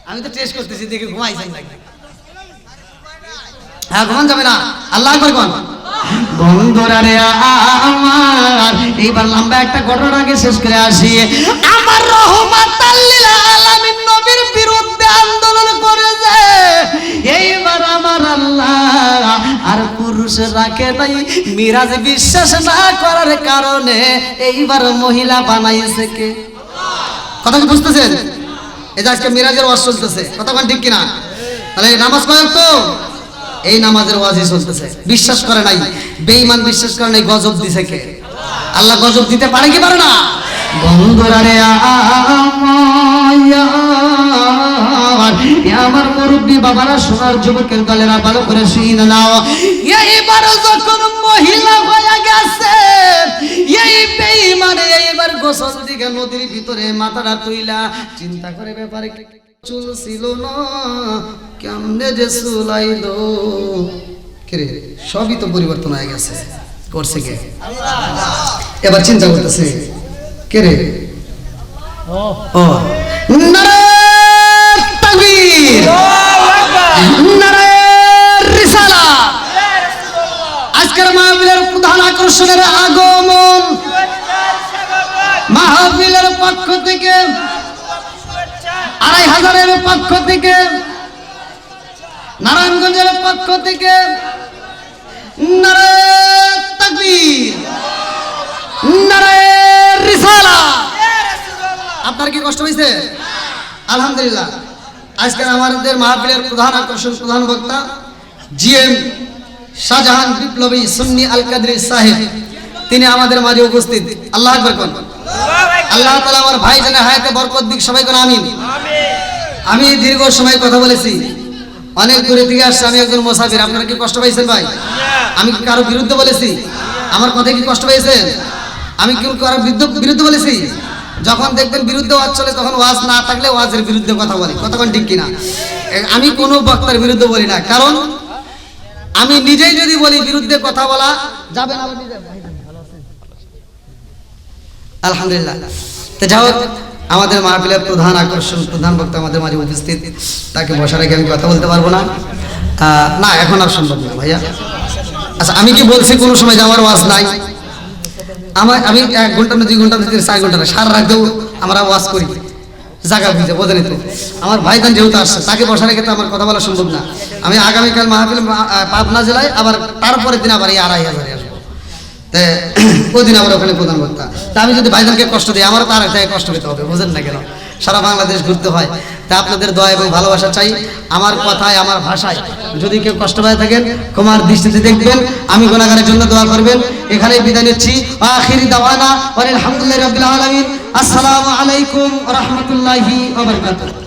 আমি তো টেস্ট করতেছি, দেখে ঘুমাইছেন নাকি? হ্যাঁ, ঘুমান যাবে না। আল্লাহ আকবার কোন বন্ধুরা রে আমার, এইবার লম্বা একটা ঘটনাকে শেষ করে আসি। আমার রহমাতাল লিল আলামিন নবীর বিরুদ্ধে আন্দোলন করেছে, এইবার আমার আল্লাহ আর পুরুষ রাখে নাই। মিরাজ বিশ্বাস না করার কারণে এইবার মহিলা বানাইছে কে? কথা কি বুঝতেছেন? এই যে আজকে মিরাজের ওয়াজ চলতেছে, কথা কোন ঠিক কিনা? তাহলে নামাজ কয় তো, এই নামাজের ওয়াজই চলতেছে। বিশ্বাস করে নাই, বেঈমান বিশ্বাস করে নাই, গজব দিছে কে? আল্লাহ গজব দিতে পারে কি পারে না? বন্ধুরা রে আমার মুরব্বী বাবারা, সোনার যুবকের দলেরা ভালো করে শুনে নাও। এইবার যখন মহিলা হয়ে গেছে, এই বেঈমান এইবার গোসল দিকে নদীর ভিতরে মাথাটা তুইলা চিন্তা করে ব্যাপারে চুল ছিল না, কেমনে যে চুলাইলো কে? সবই তো পরিবর্তন হয়ে গেছে। করছে কে? এবার চিন্তা করতেছে কে রে? ও নারে তাকবীর, নারে বাজারের পক্ষ থেকে, নারায়ণগঞ্জের পক্ষ থেকে নারে তাকবীর, নারে রিসালাত। আপনার কি কষ্ট হয়েছে? আলহামদুলিল্লাহ। আজকের আমাদের মাহফিলের প্রধান আকর্ষণ, প্রধান বক্তা জিএম শাহজাহান বিপ্লবী সুন্নি আল কাদরি সাহেব, তিনি আমাদের মাঝে উপস্থিত। আল্লাহ আকবার করুন। আল্লাহ তাআলা আমার ভাই জানে হায়াতে বরকত দিক, সবাই করে আমিন। আমি দীর্ঘ সময় কথা বলেছি, অনেক দূরে থেকে আসছে, আমি একজন মুসাফির। আপনারা কি কষ্ট পাইছেন ভাই? আমি কি কারো বিরুদ্ধে বলেছি? আমার কথায় কি কষ্ট পেয়েছেন? আমি কি কারো বিরুদ্ধে বলেছি? যখন দেখবেন বিরুদ্ধে ওয়াজ চলে, তখন ওয়াজ না থাকলে ওয়াজের বিরুদ্ধে কথা বলি, কতক্ষণ ঠিক কিনা? আমি কোনো বক্তার বিরুদ্ধে বলি না, কারণ আমি নিজেই যদি বলি বিরুদ্ধে কথা বলা যাবে না। আলহামদুলিল্লাহ। তো যাই হোক, আমাদের মাহফিলের প্রধান আকর্ষণ, প্রধান বক্তা আমাদের মাঝে উপস্থিত, তাকে বসা রেখে আমি কথা বলতে পারবো না। না, এখন আর সম্ভব না ভাইয়া। আচ্ছা, আমি কি বলছি কোনো সময় যে আমার ওয়াজ নাই? আমি 1 ঘন্টা না 2 ঘন্টা না 4 ঘন্টা না, সারা রাত আমরা ওয়াজ করি, জায়গা বুঝে বোঝেনি তো। আমার ভাইজান যেহেতু আসছে, তাকে বসা রেখে তো আমার কথা বলা সম্ভব না। আমি আগামীকাল মাহফিল পাবনা জেলায়, আবার তারপরের দিন আবার এই 2500 আসবো। ওই দিন আবার ওখানে প্রধান বক্তা। তা আমি যদি ভাইজানকে কষ্ট দিই, আমারও তার একটা কষ্ট পেতে হবে, বোঝেন না কেন? সারা বাংলাদেশ ঘুরতে হয়। তা আপনাদের দয়া এবং ভালোবাসা চাই। আমার কথায়, আমার ভাষায় যদি কেউ কষ্ট পেয়ে থাকেন, ক্ষমার দৃষ্টিতে দেখবেন। আমি গুনাহগারের জন্য দোয়া করবেন। এখানেই বিদায় নিচ্ছি। আখিরি দাওয়ানা আলহামদুলিল্লাহি রাব্বিল আলামিন। আসসালামু আলাইকুম ওয়া রাহমাতুল্লাহি ওয়া বারাকাতুহু।